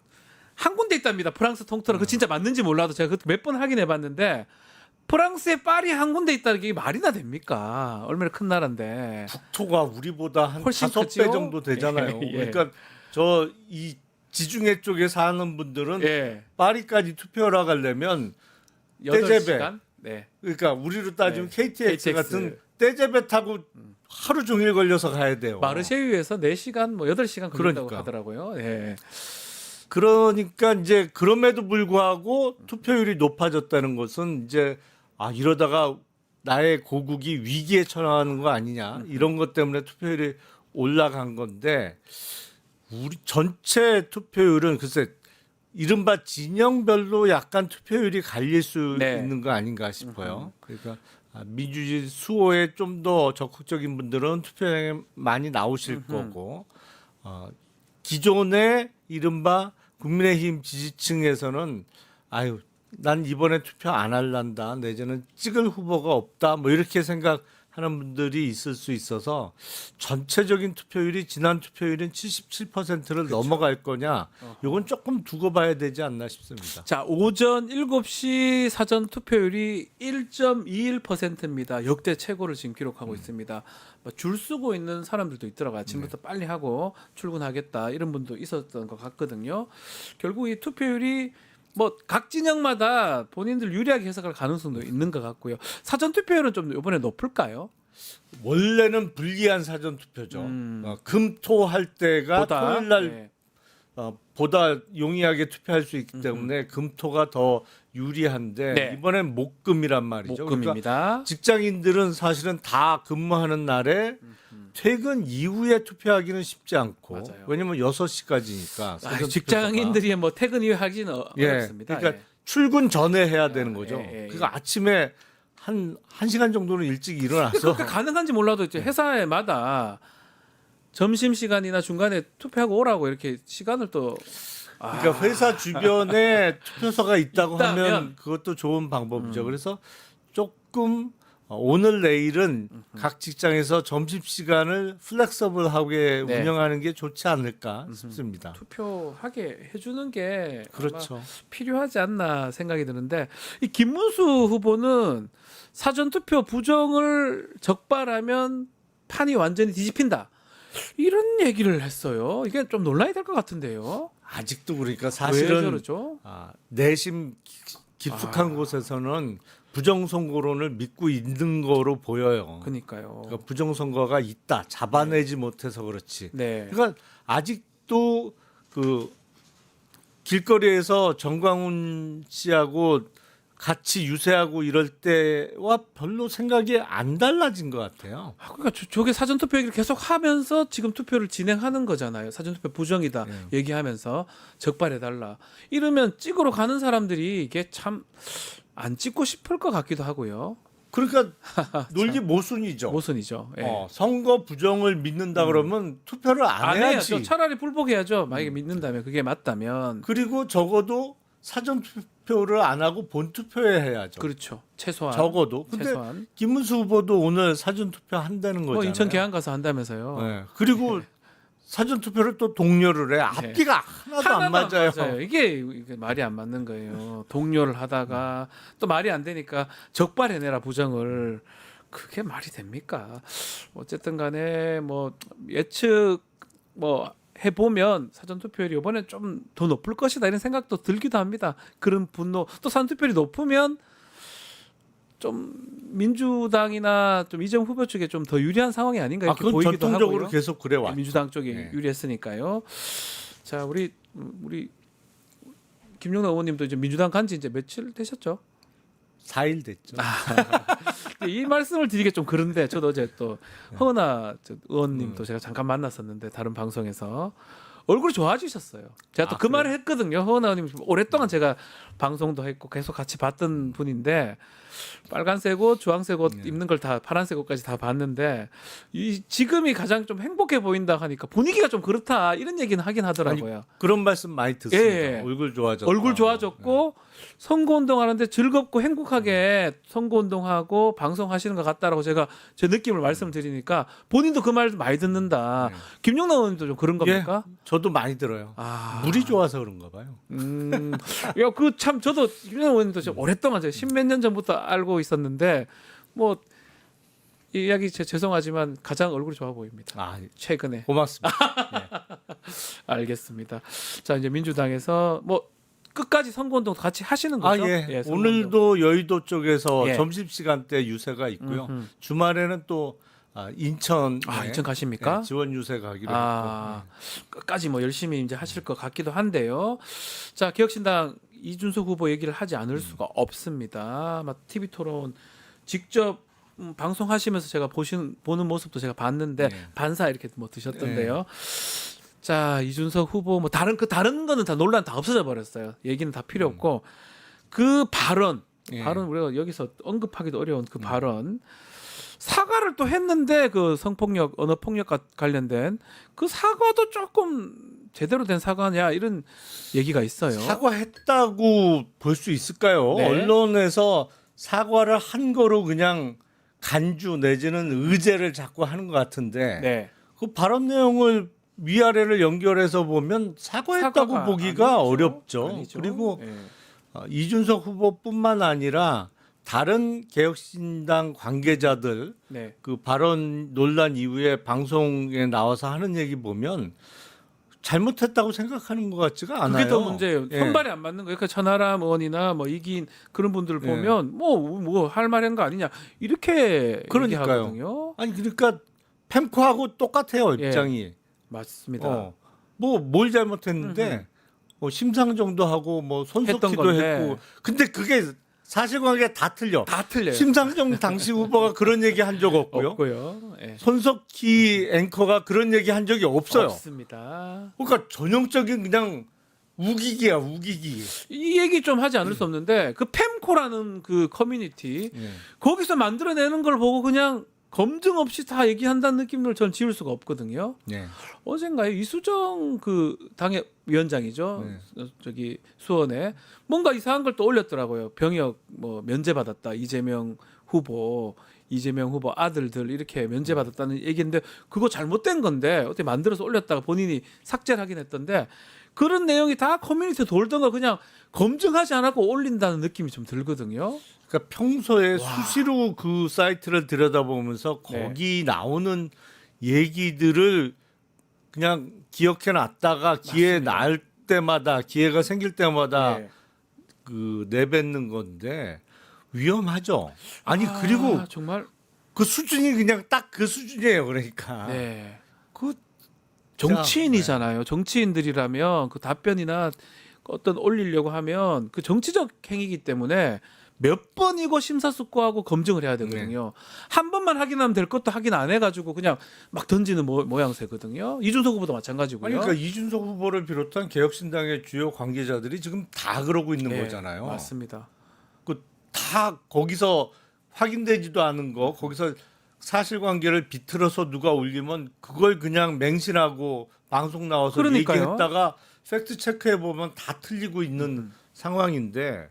한 군데 있답니다. 프랑스 통틀어. 그 진짜 맞는지 몰라도 제가 그것도 몇 번 확인해 봤는데 프랑스의 파리 한 군데 있다는 게 말이나 됩니까? 얼마나 큰 나라인데. 국토가 우리보다 한 훨씬 5배 크죠? 정도 되잖아요. 예. 그러니까 저 이 지중해 쪽에 사는 분들은 예. 파리까지 투표하러 가려면 8시간? 네. 그러니까 우리로 따지면 네. KTX 같은 떼제배 타고 하루 종일 걸려서 가야 돼요. 마르쉐유에서 4시간 뭐 8시간 걸린다고 그러니까. 하더라고요. 예. 그러니까 이제 그럼에도 불구하고 투표율이 높아졌다는 것은 이제 이러다가 나의 고국이 위기에 처하는 거 아니냐 이런 것 때문에 투표율이 올라간 건데 우리 전체 투표율은 글쎄 이른바 진영별로 약간 투표율이 갈릴 수 네. 있는 거 아닌가 싶어요. 그러니까 민주주의 수호에 좀 더 적극적인 분들은 투표에 많이 나오실 거고 기존의 이른바 국민의힘 지지층에서는 난 이번에 투표 안 할란다. 내지는 찍을 후보가 없다. 뭐 이렇게 생각하는 분들이 있을 수 있어서 전체적인 투표율이 지난 투표율인 77%를 넘어갈 거냐. 이건 조금 두고 봐야 되지 않나 싶습니다. 자, 오전 7시 사전 투표율이 1.21%입니다. 역대 최고를 지금 기록하고 있습니다. 줄 서고 있는 사람들도 있더라고요. 아침부터 빨리 하고 출근하겠다 이런 분도 있었던 것 같거든요. 결국 이 투표율이 각 진영마다 본인들 유리하게 해석할 가능성도 있는 것 같고요. 사전 투표율은 좀 이번에 높을까요? 원래는 불리한 사전 투표죠. 금토할 때가 토요일날 네. 보다 용이하게 투표할 수 있기 때문에 금토가 더 유리한데 네. 이번엔 목금이란 말이죠. 목금입니다. 그러니까 직장인들은 사실은 다 근무하는 날에 퇴근 이후에 투표하기는 쉽지 않고 맞아요. 왜냐면 6시까지니까 직장인들이 퇴근 이후 하기는 어렵습니다. 그러니까 예. 출근 전에 해야 되는 거죠. 예. 그러니까 아침에 한 1시간 정도는 일찍 일어나서 그게 가능한지 몰라도 이제 회사마다 점심 시간이나 중간에 투표하고 오라고 이렇게 시간을 또 그러니까 회사 주변에 투표소가 있다고 있다면. 하면 그것도 좋은 방법이죠. 그래서 조금 오늘 내일은 각 직장에서 점심 시간을 플렉서블하게 네. 운영하는 게 좋지 않을까 싶습니다. 투표하게 해주는 게 그렇죠. 아마 필요하지 않나 생각이 드는데 이 김문수 후보는 사전 투표 부정을 적발하면 판이 완전히 뒤집힌다. 이런 얘기를 했어요. 이게 좀 논란이 될 것 같은데요. 아직도 그러니까 왜 사실은 저러죠? 내심 깊숙한 곳에서는 부정선거론을 믿고 있는 거로 보여요. 그러니까요. 그러니까 부정선거가 있다. 잡아내지 못해서 그렇지. 네. 그러니까 아직도 그 길거리에서 정광훈 씨하고 같이 유세하고 이럴 때와 별로 생각이 안 달라진 것 같아요. 그러니까 저게 사전 투표 얘기를 계속 하면서 지금 투표를 진행하는 거잖아요. 사전 투표 부정이다 얘기하면서 적발해 달라. 이러면 찍으러 가는 사람들이 이게 참 안 찍고 싶을 것 같기도 하고요. 그러니까 논리 모순이죠. 모순이죠. 예. 선거 부정을 믿는다 그러면 투표를 안 안 해야지. 해야죠. 차라리 불복해야죠. 만약에 믿는다면 그게 맞다면. 그리고 적어도 사전 투표를 안 하고 본 투표에 해야죠. 그렇죠. 최소한. 적어도. 근데 최소한. 김문수 후보도 오늘 사전 투표 한다는 거잖아요. 뭐 인천 계양 가서 한다면서요. 네. 그리고 사전 투표를 또 동료를 해. 앞뒤가 하나도 안 맞아요. 이게 말이 안 맞는 거예요. 동료를 하다가 또 말이 안 되니까 적발해내라 부정을. 그게 말이 됩니까? 어쨌든 간에 뭐 예측 뭐 해보면 사전 투표율이 이번에 좀 더 높을 것이다 이런 생각도 들기도 합니다. 그런 분노 또 사전 투표율이 높으면 좀 민주당이나 좀 이재명 후보 쪽에 좀 더 유리한 상황이 아닌가 이렇게 그건 보이기도 전통적으로 하고요. 계속 그래 왔죠. 민주당 쪽이 네. 유리했으니까요. 자 우리 김용남 의원님도 이제 민주당 간지 이제 며칠 되셨죠? 4일 됐죠. 이 말씀을 드리기 좀 그런데 저도 어제 또 허은하 의원님도 제가 잠깐 만났었는데 다른 방송에서 얼굴이 좋아지셨어요. 제가 또 그 말을 했거든요. 허은하 의원님 오랫동안 제가 방송도 했고 계속 같이 봤던 분인데 빨간색 옷, 주황색 옷 입는 걸 다 파란색 옷까지 다 봤는데 이 지금이 가장 좀 행복해 보인다 하니까 분위기가 좀 그렇다 이런 얘기는 하긴 하더라고요. 그런 말씀 많이 듣습니다. 예. 얼굴 좋아졌다. 얼굴 좋아졌고 선거운동하는데 즐겁고 행복하게 선거운동하고 방송하시는 것 같다라고 제가 제 느낌을 말씀드리니까 본인도 그 말 많이 듣는다. 김용남 의원님도 좀 그런 겁니까? 예, 저도 많이 들어요. 아, 물이 좋아서 그런가 봐요. 야, 그 참 저도 김용남 의원님도 좀 오랫동안 제가 십몇 년 전부터 알고 있었는데 뭐 이 이야기 죄송하지만 가장 얼굴이 좋아 보입니다. 최근에. 고맙습니다. 알겠습니다. 자 이제 민주당에서 뭐 끝까지 선거운동 같이 하시는 거죠? 예. 선거운동. 오늘도 여의도 쪽에서 예. 점심시간대 유세가 있고요. 주말에는 또 인천 인천 가십니까? 지원 유세 가기로 했고. 끝까지 뭐 열심히 이제 하실 것 같기도 한데요. 자, 개혁신당 이준석 후보 얘기를 하지 않을 수가 없습니다. 아마 TV 토론 직접 방송하시면서 제가 보는 모습도 제가 봤는데 반사 이렇게 뭐 드셨던데요. 자, 이준석 후보 뭐 다른 거는 다 논란 다 없어져 버렸어요. 얘기는 다 필요 없고 그 발언 우리가 여기서 언급하기도 어려운 그 발언 사과를 또 했는데 그 성폭력 언어 폭력과 관련된 그 사과도 조금 제대로 된 사과냐 이런 얘기가 있어요. 사과했다고 볼 수 있을까요? 네. 언론에서 사과를 한 거로 그냥 간주 내지는 의제를 자꾸 하는 것 같은데 네. 그 발언 내용을 위아래를 연결해서 보면 사과했다고 사과가 보기가 아니죠. 어렵죠. 아니죠. 그리고 네. 이준석 후보뿐만 아니라 다른 개혁신당 관계자들 네. 그 발언 논란 이후에 방송에 나와서 하는 얘기 보면 잘못했다고 생각하는 것 같지가 않아요. 그게 더 문제예요. 예. 손발이 안 맞는 거예요. 그러니까 천하람 의원이나 뭐 이긴 그런 분들을 보면 뭐 할 말인 거 아니냐 이렇게 그러니까요. 얘기하거든요. 아니 그러니까 펜코하고 똑같아요 예. 입장이. 맞습니다. 뭐 뭘 잘못했는데 뭐 심상정도 하고 뭐 했던 손석희도 건데. 했고 근데 그게 사실관계 다 틀려. 다 틀려요. 심상정 당시 후보가 그런 얘기 한 적 없고요. 없고요. 예. 손석희 앵커가 그런 얘기 한 적이 없어요. 없습니다. 그러니까 전형적인 그냥 우기기야 우기기. 이 얘기 좀 하지 않을 수 없는데 그 팸코라는 그 커뮤니티 예. 거기서 만들어내는 걸 보고 그냥 검증 없이 다 얘기한다는 느낌을 전 지울 수가 없거든요. 네. 어젠가요 이수정 그 당의 위원장이죠. 저기 수원에 뭔가 이상한 걸 또 올렸더라고요. 병역 뭐 면제받았다 이재명 후보 아들들 이렇게 면제받았다는 얘기인데 그거 잘못된 건데 어떻게 만들어서 올렸다가 본인이 삭제를 하긴 했던데 그런 내용이 다 커뮤니티에 돌던 걸 그냥 검증하지 않았고 올린다는 느낌이 좀 들거든요. 그러니까 평소에 수시로 그 사이트를 들여다보면서 네. 거기 나오는 얘기들을 그냥 기억해 놨다가 기회 날 때마다 기회가 생길 때마다 네. 그 내뱉는 건데 위험하죠. 아니 그리고 정말 그 수준이 그냥 딱 그 수준이에요. 그러니까 네. 그 정치인이잖아요. 정치인들이라면 그 답변이나 어떤 올리려고 하면 그 정치적 행위이기 때문에 몇 번이고 심사숙고하고 검증을 해야 되거든요. 한 번만 확인하면 될 것도 확인 안 해가지고 그냥 막 던지는 모양새거든요. 이준석 후보도 마찬가지고요. 아니, 그러니까 이준석 후보를 비롯한 개혁신당의 주요 관계자들이 지금 다 그러고 있는 네, 거잖아요. 맞습니다. 그 다 거기서 확인되지도 않은 거 거기서 사실관계를 비틀어서 누가 올리면 그걸 그냥 맹신하고 방송 나와서 그러니까요. 얘기했다가 팩트 체크해 보면 다 틀리고 있는 상황인데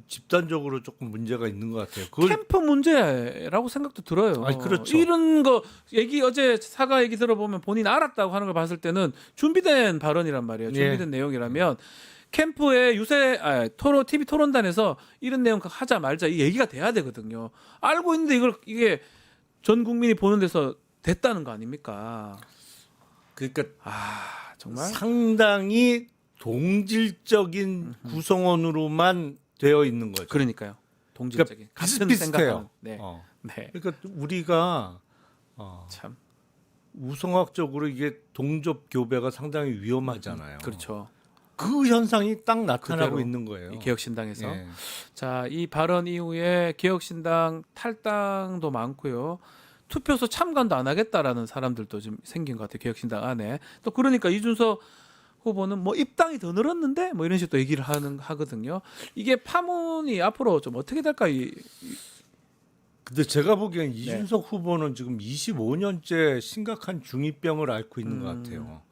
집단적으로 조금 문제가 있는 것 같아요. 그걸 캠프 문제라고 생각도 들어요. 아니, 그렇죠. 이런 거 얘기 어제 사과 얘기 들어보면 본인 알았다고 하는 걸 봤을 때는 준비된 발언이란 말이에요. 준비된 내용이라면 캠프의 유세 TV 토론단에서 이런 내용 하자 말자 이 얘기가 돼야 되거든요. 알고 있는데 이게 전 국민이 보는 데서 됐다는 거 아닙니까? 그러니까 정말 상당히 동질적인 구성원으로만 되어 있는 거죠. 그러니까요. 동질적인 그러니까 같은 비슷비슷해요. 생각하는. 네. 네. 그러니까 우리가 참 우성학적으로 이게 동접 교배가 상당히 위험하잖아요. 그렇죠. 그 현상이 딱 나타나고 그대로 있는 거예요. 이 개혁신당에서. 예. 자, 이 발언 이후에 개혁신당 탈당도 많고요. 투표소 참관도 안 하겠다라는 사람들도 좀 생긴 것 같아요. 개혁신당 안에. 또 그러니까 이준석 후보는 뭐 입당이 더 늘었는데 뭐 이런 식으로 얘기를 하거든요. 이게 파문이 앞으로 좀 어떻게 될까? 근데 제가 보기엔 이준석 후보는 지금 25년째 심각한 중이병을 앓고 있는 것 같아요.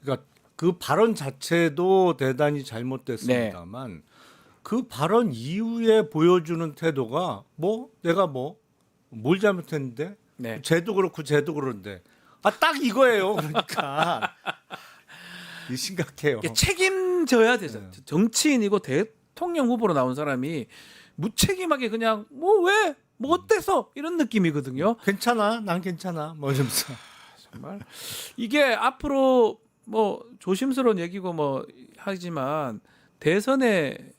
그러니까 그 발언 자체도 대단히 잘못됐습니다만 그 발언 이후에 보여주는 태도가 내가 뭘 잘못했는데 네. 쟤도 그렇고 쟤도 그런데 딱 이거예요. 그러니까 심각해요. 이게 책임져야 되죠. 정치인이고 대통령 후보로 나온 사람이 무책임하게 그냥 왜 어때서 이런 느낌이거든요. 괜찮아, 난 괜찮아. 뭐 이러면서 정말 이게 앞으로 뭐 조심스러운 얘기고 하지만 대선의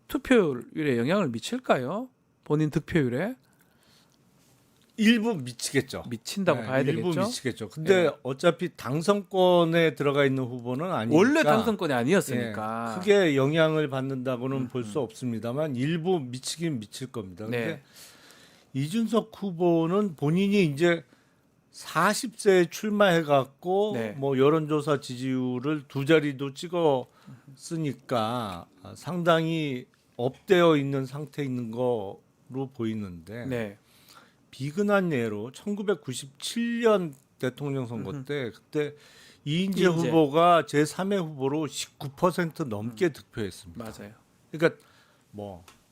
투표율에 영향을 미칠까요? 본인 득표율에 일부 미치겠죠. 미친다고 봐야 일부 되겠죠. 미치겠죠. 근데 어차피 당선권에 들어가 있는 후보는 아니니까 원래 당선권이 아니었으니까 크게 영향을 받는다고는 볼 수 없습니다만 일부 미치긴 미칠 겁니다. 근데 네. 이준석 후보는 본인이 이제 40세에 출마해 갖고 네. 여론조사 지지율을 두 자리도 찍었으니까 상당히 업되어 있는 상태에 있는 거로 보이는데 네. 비근한 예로 1997년 대통령 선거 때 그때 이인재 후보가 제3의 후보로 19% 넘게 득표했습니다. 맞아요. 그러니까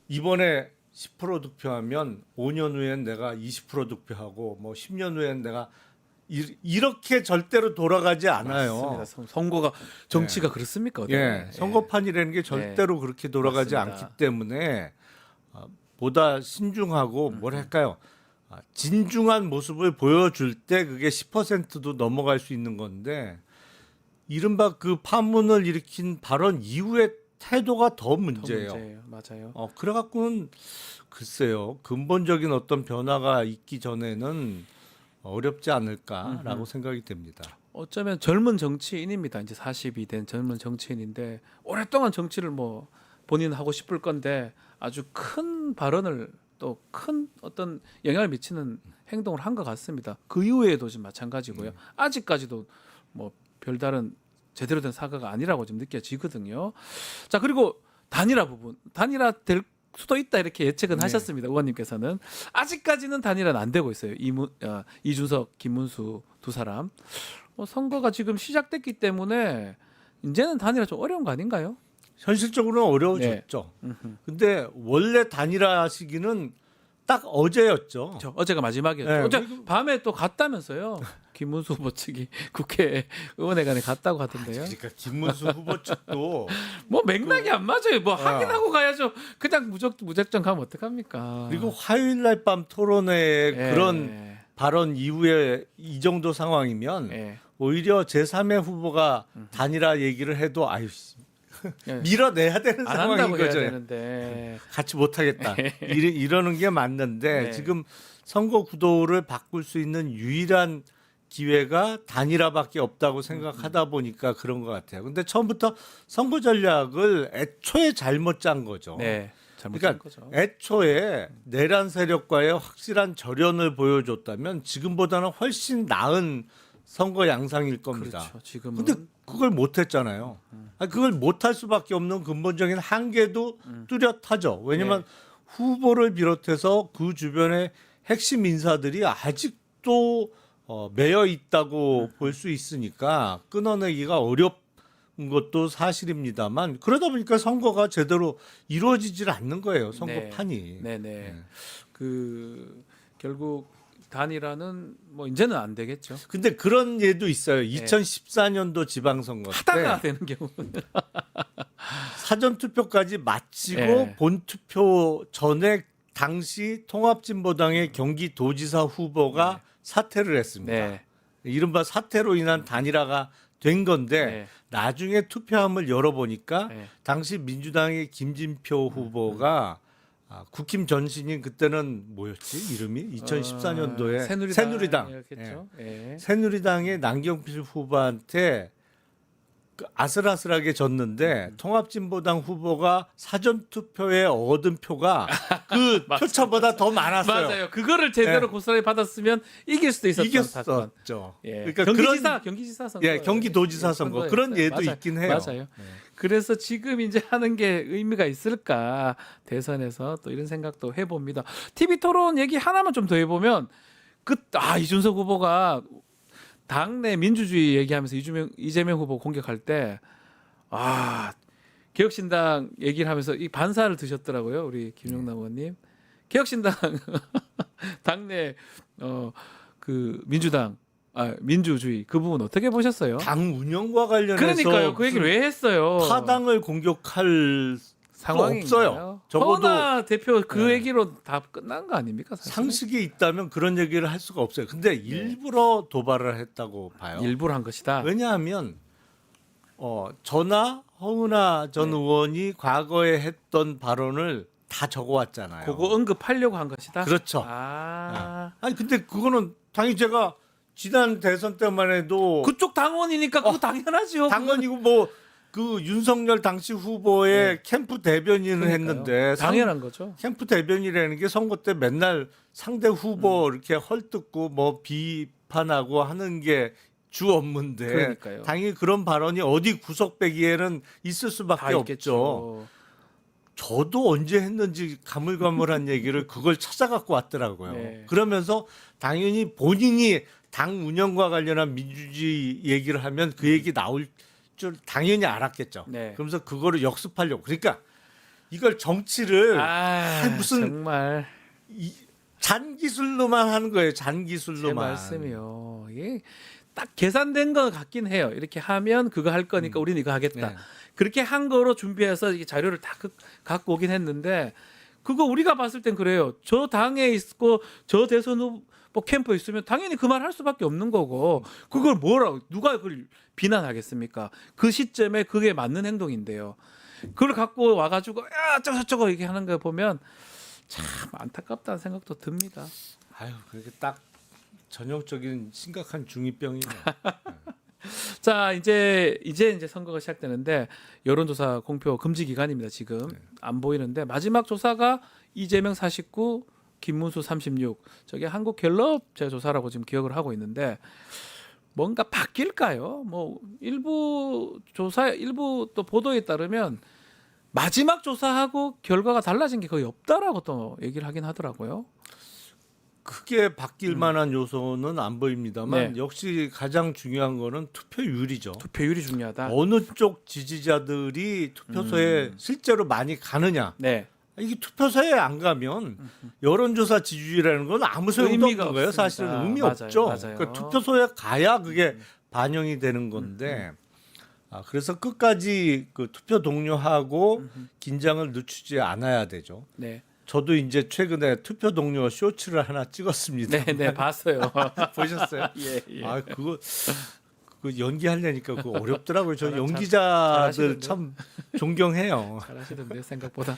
이번에 10% 득표하면 5년 후엔 내가 20% 득표하고 10년 후엔 내가 이렇게 절대로 돌아가지 않아요. 맞습니다. 선거가 정치가 그렇습니까? 예, 선거판이라는 게 절대로 그렇게 돌아가지 맞습니다. 않기 때문에 보다 신중하고 뭐랄까요? 진중한 모습을 보여줄 때 그게 10%도 넘어갈 수 있는 건데 이른바 그 파문을 일으킨 발언 이후의 태도가 더 문제예요. 맞아요. 그래갖고는 글쎄요 근본적인 어떤 변화가 있기 전에는 어렵지 않을까라고 생각이 됩니다. 어쩌면 젊은 정치인입니다. 이제 40이 된 젊은 정치인인데 오랫동안 정치를 본인은 하고 싶을 건데 아주 큰 발언을 또 큰 어떤 영향을 미치는 행동을 한 것 같습니다. 그 이후에도 지금 마찬가지고요. 아직까지도 별다른 제대로 된 사과가 아니라고 좀 느껴지거든요. 자, 그리고 단일화 부분, 단일화 될 수도 있다 이렇게 예측은 네. 하셨습니다. 의원님께서는 아직까지는 단일화는 안 되고 있어요. 이준석, 김문수 두 사람. 선거가 지금 시작됐기 때문에 이제는 단일화 좀 어려운 거 아닌가요? 현실적으로는 어려워졌죠. 근데 원래 단일화 시기는 딱 어제였죠. 어제가 마지막이었죠. 네. 어제 밤에 또 갔다면서요. 김문수 후보 측이 국회 의원회관에 갔다고 하던데요. 그러니까 김문수 후보 측도 뭐 맥락이 안 맞아요. 뭐 확인하고 가야죠. 그냥 무작정 가면 어떡합니까? 그리고 화요일 날 밤 토론회 예. 그런 발언 이후에 이 정도 상황이면 예. 오히려 제3의 후보가 단일화 얘기를 해도 아유 예. 밀어내야 되는 안 상황인 한다고 해야 거죠. 되는데. 같이 못하겠다. 이러는 게 맞는데 네. 지금 선거 구도를 바꿀 수 있는 유일한 기회가 단일화밖에 없다고 생각하다 보니까 그런 것 같아요. 근데 처음부터 선거 전략을 애초에 잘못 짠 거죠. 네. 잘못한 그러니까 거죠. 애초에 내란 세력과의 확실한 절연을 보여줬다면 지금보다는 훨씬 나은 선거 양상일 겁니다. 그렇죠. 지금은 근데 그걸 못했잖아요. 그걸 못할 수밖에 없는 근본적인 한계도 뚜렷하죠. 왜냐하면 네. 후보를 비롯해서 그 주변의 핵심 인사들이 아직도 매여 있다고 볼 수 있으니까 끊어내기가 어렵은 것도 사실입니다만 그러다 보니까 선거가 제대로 이루어지질 않는 거예요. 선거판이. 네네. 결국 단일화는 뭐 이제는 안 되겠죠. 근데 그런 예도 있어요. 2014년도 지방선거 하다가 때 되는 경우는 사전 투표까지 마치고 네. 본 투표 전에 당시 통합진보당의 경기도지사 후보가 사퇴를 했습니다. 네. 이른바 사퇴로 인한 단일화가 된 건데 네. 나중에 투표함을 열어보니까 네. 당시 민주당의 김진표 후보가 국힘 전신인 그때는 뭐였지 이름이 2014년도에 새누리당 이었겠죠. 예. 새누리당의 남경필 후보한테 아슬아슬하게 졌는데 통합진보당 후보가 사전 투표에 얻은 표가 그 표차보다 더 많았어요. 맞아요. 그거를 제대로 네. 고스란히 받았으면 이길 수도 있었던 사건. 이겼었죠. 예. 그러니까 경기지사 선거. 예, 경기도지사 선거 그런 예도 맞아요. 있긴 해요. 맞아요. 그래서 지금 이제 하는 게 의미가 있을까 대선에서 또 이런 생각도 해봅니다. TV 토론 얘기 하나만 좀 더 해보면 이준석 후보가 당내 민주주의 얘기하면서 이재명 후보 공격할 때 개혁신당 얘기를 하면서 이 반사를 드셨더라고요. 우리 김용남 의원님. 개혁신당 당내 그 민주당 민주주의 그 부분 어떻게 보셨어요? 당 운영과 관련해서 그러니까요. 그 얘기를 왜 했어요? 타당을 공격할 상황이 없어요. 적어도 허은하 대표 그 네. 얘기로 다 끝난 거 아닙니까? 사실? 상식이 있다면 그런 얘기를 할 수가 없어요. 근데 일부러 도발을 했다고 봐요. 일부러 한 것이다. 왜냐하면 저나 허은하 전 네. 의원이 과거에 했던 발언을 다 적어왔잖아요. 그거 언급하려고 한 것이다. 그렇죠. 아니 근데 그거는 당연히 제가 지난 대선 때만 해도 그쪽 당원이니까 그거 당연하죠. 당연히고 뭐 그 윤석열 당시 후보의 캠프 대변인을 그러니까요. 했는데 당연한 거죠. 캠프 대변이라는 게 선거 때 맨날 상대 후보 이렇게 헐뜯고 뭐 비판하고 하는 게 주 업무인데 그러니까요. 당연히 그런 발언이 어디 구석배기에는 있을 다 수밖에 없죠. 있겠죠. 저도 언제 했는지 가물가물한 얘기를 그걸 찾아갖고 왔더라고요. 네. 그러면서 당연히 본인이 당 운영과 관련한 민주주의 얘기를 하면 그 얘기 나올 줄 당연히 알았겠죠. 네. 그러면서 그거를 역습하려고. 그러니까 이걸 정치를 무슨 정말 잔기술로만 하는 거예요. 제 잔기술로만. 말씀이요. 이게 딱 계산된 것 같긴 해요. 이렇게 하면 그거 할 거니까 우리는 이거 하겠다. 네. 그렇게 한 거로 준비해서 이게 자료를 다 갖고 오긴 했는데 그거 우리가 봤을 땐 그래요. 저 당에 있고 저 대선 후보 캠프에 있으면 당연히 그 말 할 수밖에 없는 거고 그걸 뭐라고 누가 그걸 비난하겠습니까? 그 시점에 그게 맞는 행동인데요. 그걸 갖고 와가지고 야 저거 이렇게 하는 거 보면 참 안타깝다는 생각도 듭니다. 아유, 그게 딱 전형적인 심각한 중2병이네요. 자 이제 선거가 시작되는데 여론조사 공표 금지 기간입니다. 지금 안 보이는데 마지막 조사가 이재명 49, 김문수 36. 저게 한국갤럽 제 조사라고 지금 기억을 하고 있는데 뭔가 바뀔까요? 뭐 일부 또 보도에 따르면 마지막 조사하고 결과가 달라진 게 거의 없다라고 또 얘기를 하긴 하더라고요. 크게 바뀔 만한 요소는 안 보입니다만 네. 역시 가장 중요한 거는 투표율이죠. 투표율이 중요하다. 어느 쪽 지지자들이 투표소에 실제로 많이 가느냐. 네. 이게 투표소에 안 가면 여론조사 지지율이라는 건 아무 소용도 의미가 없는 거예요. 없습니다. 사실은 의미 맞아요, 없죠. 맞아요. 그러니까 투표소에 가야 그게 반영이 되는 건데 그래서 끝까지 그 투표 동료하고 긴장을 늦추지 않아야 되죠. 네. 저도 이제 최근에 투표 동료 쇼츠를 하나 찍었습니다. 네, 네, 봤어요. 보셨어요? 예, 예. 아 그거 그 연기하려니까 그거 어렵더라고요. 저 잘- 연기자들 잘하시던데요? 참 존경해요. 잘하시던데요, 생각보다.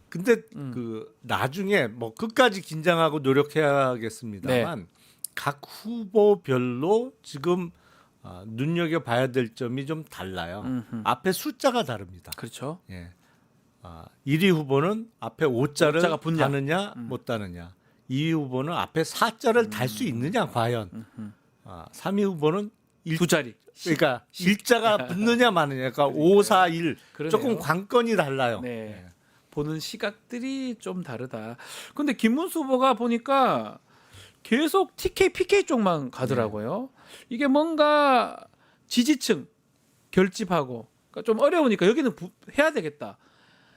근데 그 나중에 뭐 끝까지 긴장하고 노력해야겠습니다만 네. 각 후보별로 지금 눈여겨 봐야 될 점이 좀 달라요. 앞에 숫자가 다릅니다. 그렇죠. 예. 1위 후보는 앞에 5자를 오자가 붙냐? 다느냐 못 다느냐. 2위 후보는 앞에 4자를 달 수 있느냐 과연. 3위 후보는 두 자리. 그러니까 일자가 붙느냐 마느냐. 그러니까 5, 4, 1 그러네요. 조금 관건이 달라요. 네. 보는 시각들이 좀 다르다. 근데 김문수 후보가 보니까 계속 TK, PK 쪽만 가더라고요. 이게 뭔가 지지층 결집하고 그러니까 좀 어려우니까 여기는 해야 되겠다.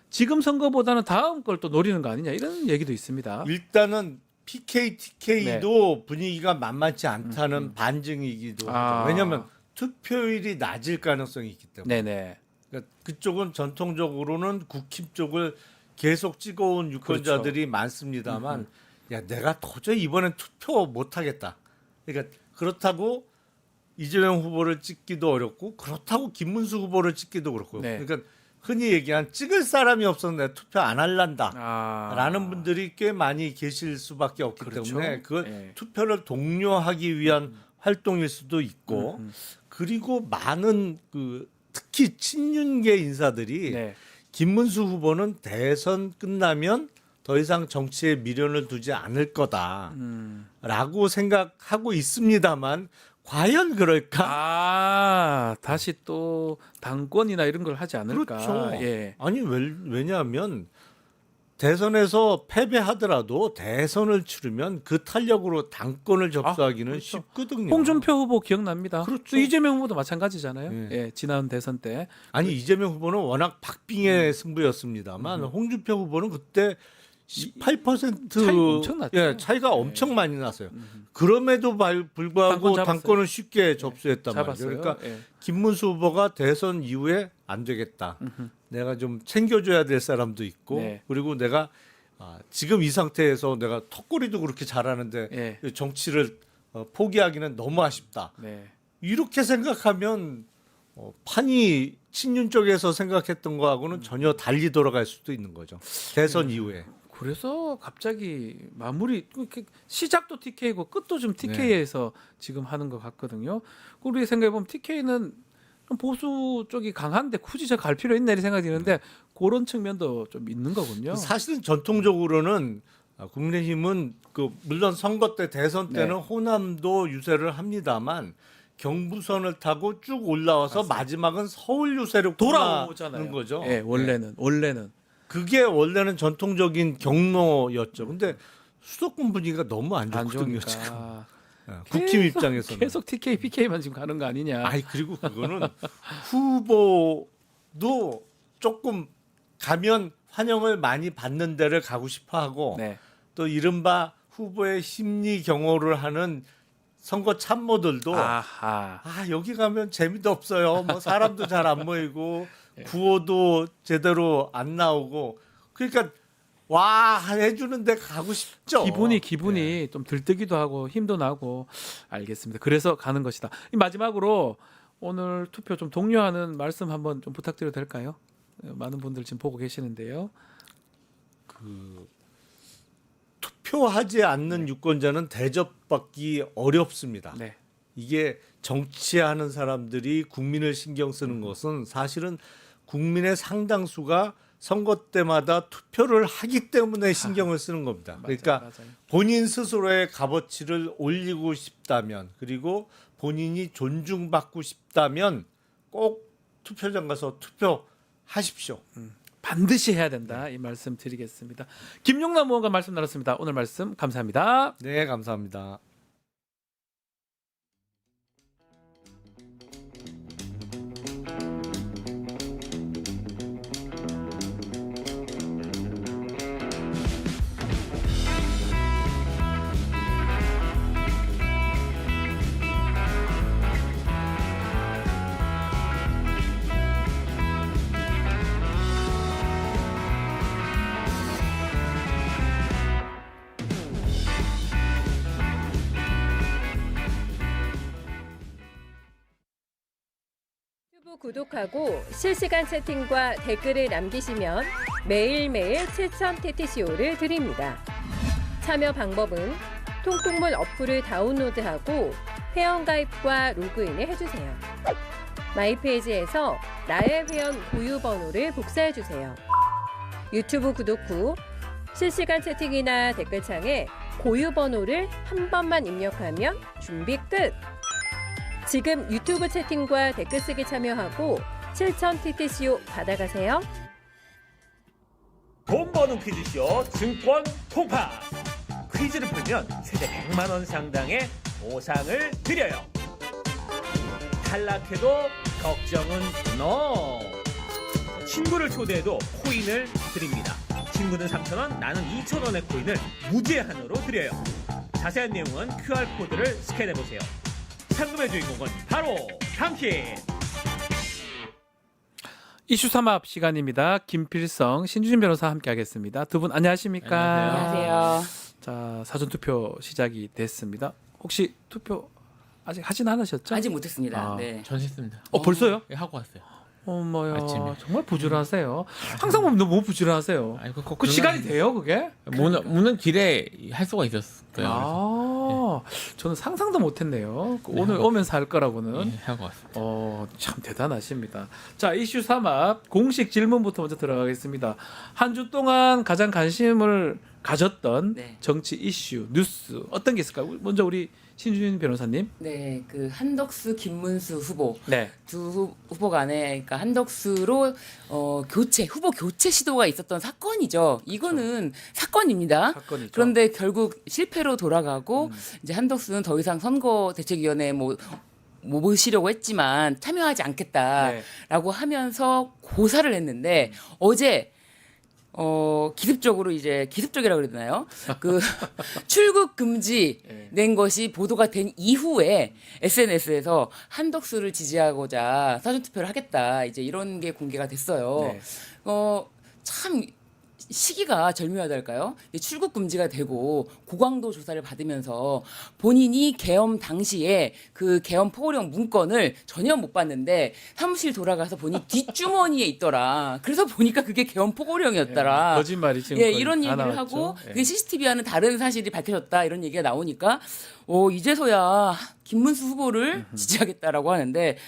지금 선거보다는 다음 걸 또 노리는 거 아니냐 이런 얘기도 있습니다. 일단은 PK, TK도 분위기가 만만치 않다는 반증이기도 아. 하죠. 왜냐하면 투표율이 낮을 가능성이 있기 때문에. 네네. 그러니까 그쪽은 전통적으로는 국힘 쪽을 계속 찍어온 유권자들이 많습니다만, 야 내가 도저히 이번엔 투표 못하겠다. 그러니까 그렇다고 이재명 후보를 찍기도 어렵고, 그렇다고 김문수 후보를 찍기도 그렇고. 네. 그러니까 흔히 얘기한 찍을 사람이 없어서 내가 투표 안 할란다. 아. 라는 분들이 꽤 많이 계실 수밖에 없기 그렇죠. 때문에 그걸 네. 투표를 독려하기 위한 활동일 수도 있고 그리고 많은 그 특히 친윤계 인사들이 네. 김문수 후보는 대선 끝나면 더 이상 정치에 미련을 두지 않을 거다라고 생각하고 있습니다만 과연 그럴까? 다시 또 당권이나 이런 걸 하지 않을까. 그렇죠. 예. 아니 왜냐하면 대선에서 패배하더라도 대선을 치르면 그 탄력으로 당권을 접수하기는 그렇죠. 쉽거든요. 홍준표 후보 기억납니다. 그렇죠. 또 이재명 후보도 마찬가지잖아요. 예. 예, 지난 대선 때. 아니 이재명 후보는 워낙 박빙의 승부였습니다만 홍준표 후보는 그때 18% 차이 엄청 났죠. 예, 차이가 엄청 많이 났어요. 그럼에도 불구하고 당권 잡았어요. 당권을 쉽게 접수했단 말이에요. 잡았어요. 그러니까 예. 김문수 후보가 대선 이후에 안 되겠다. 내가 좀 챙겨줘야 될 사람도 있고 네. 그리고 내가 지금 이 상태에서 내가 턱걸이도 그렇게 잘하는데 예. 정치를 포기하기는 너무 아쉽다. 네. 이렇게 생각하면 판이 친윤 쪽에서 생각했던 거하고는 전혀 달리 돌아갈 수도 있는 거죠. 대선 이후에. 그래서 갑자기 마무리 시작도 TK고 끝도 좀 TK에서 지금 하는 것 같거든요. 우리 생각해 보면 TK는 좀 보수 쪽이 강한데 굳이 저 갈 필요 있나 이런 생각이 드는데 그런 측면도 좀 있는 거군요. 사실은 전통적으로는 국민의힘은 그 물론 선거 때 대선 때는 네. 호남도 유세를 합니다만 경부선을 타고 쭉 올라와서 마지막은 서울 유세로 돌아오잖아요. 끝나는 거죠. 예, 원래는. 그게 원래는 전통적인 경로였죠. 근데 수도권 분위기가 너무 안 안 좋거든요. 좋으니까 지금. 국힘 입장에서는. 계속 TK, PK만 지금 가는 거 아니냐. 아니 그리고 그거는 후보도 조금 가면 환영을 많이 받는 데를 가고 싶어하고 네. 또 이른바 후보의 심리 경호를 하는 선거 참모들도 아하. 여기 가면 재미도 없어요. 뭐 사람도 잘 안 모이고 구호도 제대로 안 나오고 그러니까 와 해주는데 가고 싶죠. 기분이 좀 들뜨기도 하고 힘도 나고 알겠습니다. 그래서 가는 것이다. 마지막으로 오늘 투표 좀 독려하는 말씀 한번 좀 부탁드려도 될까요? 많은 분들 지금 보고 계시는데요. 투표하지 않는 유권자는 대접받기 어렵습니다. 네. 이게 정치하는 사람들이 국민을 신경 쓰는 것은 사실은 국민의 상당수가 선거 때마다 투표를 하기 때문에 신경을 쓰는 겁니다. 그러니까 맞아요. 본인 스스로의 값어치를 올리고 싶다면 그리고 본인이 존중받고 싶다면 꼭 투표장 가서 투표하십시오. 반드시 해야 된다 이 말씀 드리겠습니다. 김용남 의원과 말씀 나눴습니다. 오늘 말씀 감사합니다. 네, 감사합니다. 유튜브 구독하고 실시간 채팅과 댓글을 남기시면 매일매일 실천 TTCO를 드립니다. 참여 방법은 통통문 어플을 다운로드하고 회원가입과 로그인을 해주세요. 마이페이지에서 나의 회원 고유 번호를 복사해주세요. 유튜브 구독 후 실시간 채팅이나 댓글창에 고유 번호를 한 번만 입력하면 준비 끝! 지금 유튜브 채팅과 댓글 쓰기 참여하고 실천 TTCO 받아가세요. 돈 버는 퀴즈쇼 증권 통파. 퀴즈를 풀면 최대 100만 원 상당의 보상을 드려요. 탈락해도 걱정은 NO. 친구를 초대해도 코인을 드립니다. 친구는 3,000원, 나는 2,000원의 코인을 무제한으로 드려요. 자세한 내용은 QR코드를 스캔해보세요. 상금의 주인공은 바로 당신. 이슈 삼합 시간입니다. 김필성, 신주진 변호사 함께하겠습니다. 두 분 안녕하십니까? 안녕하세요. 자, 사전 투표 시작이 됐습니다. 혹시 투표 아직 하진 않으셨죠? 아직 못했습니다. 아. 네. 전했습니다. 벌써요? 예, 하고 왔어요. 어머야, 아침에. 정말 부지런하세요. 항상 보면 너무 부지런하세요. 아니, 그 시간이 돼요, 그게? 무는 길에 할 수가 있었어요. 아, 저는 상상도 못했네요. 네, 오늘 하고 오면서 할 거라고는. 예, 하고 왔습니다. 참 대단하십니다. 자, 이슈 3합 공식 질문부터 먼저 들어가겠습니다. 한 주 동안 가장 관심을 가졌던 네. 정치 이슈, 뉴스 어떤 게 있을까요? 먼저 우리 신주진 변호사님. 네, 그 한덕수, 김문수 후보 네. 두 후보 간에 그러니까 한덕수로 후보 교체 시도가 있었던 사건이죠. 이거는 사건입니다. 사건이죠. 그런데 결국 실패로 돌아가고 이제 한덕수는 더 이상 선거대책위원회에 뭐 모시려고 했지만 참여하지 않겠다라고 하면서 고사를 했는데 어제 기습적이라고 그래야 되나요? 그 출국 금지 낸 것이 보도가 된 이후에 SNS에서 한덕수를 지지하고자 사전투표를 하겠다. 이제 이런 게 공개가 됐어요. 네. 참 시기가 절묘하달까요? 출국 금지가 되고 고강도 조사를 받으면서 본인이 계엄 당시에 그 계엄 포고령 문건을 전혀 못 봤는데 사무실 돌아가서 보니 뒷주머니에 있더라. 그래서 보니까 그게 계엄 포고령이었더라. 거짓말이 지금 예, 거의 이런 다 얘기를 나왔죠. 하고 예. 그게 CCTV와는 다른 사실이 밝혀졌다. 이런 얘기가 나오니까 이제서야 김문수 후보를 지지하겠다라고 하는데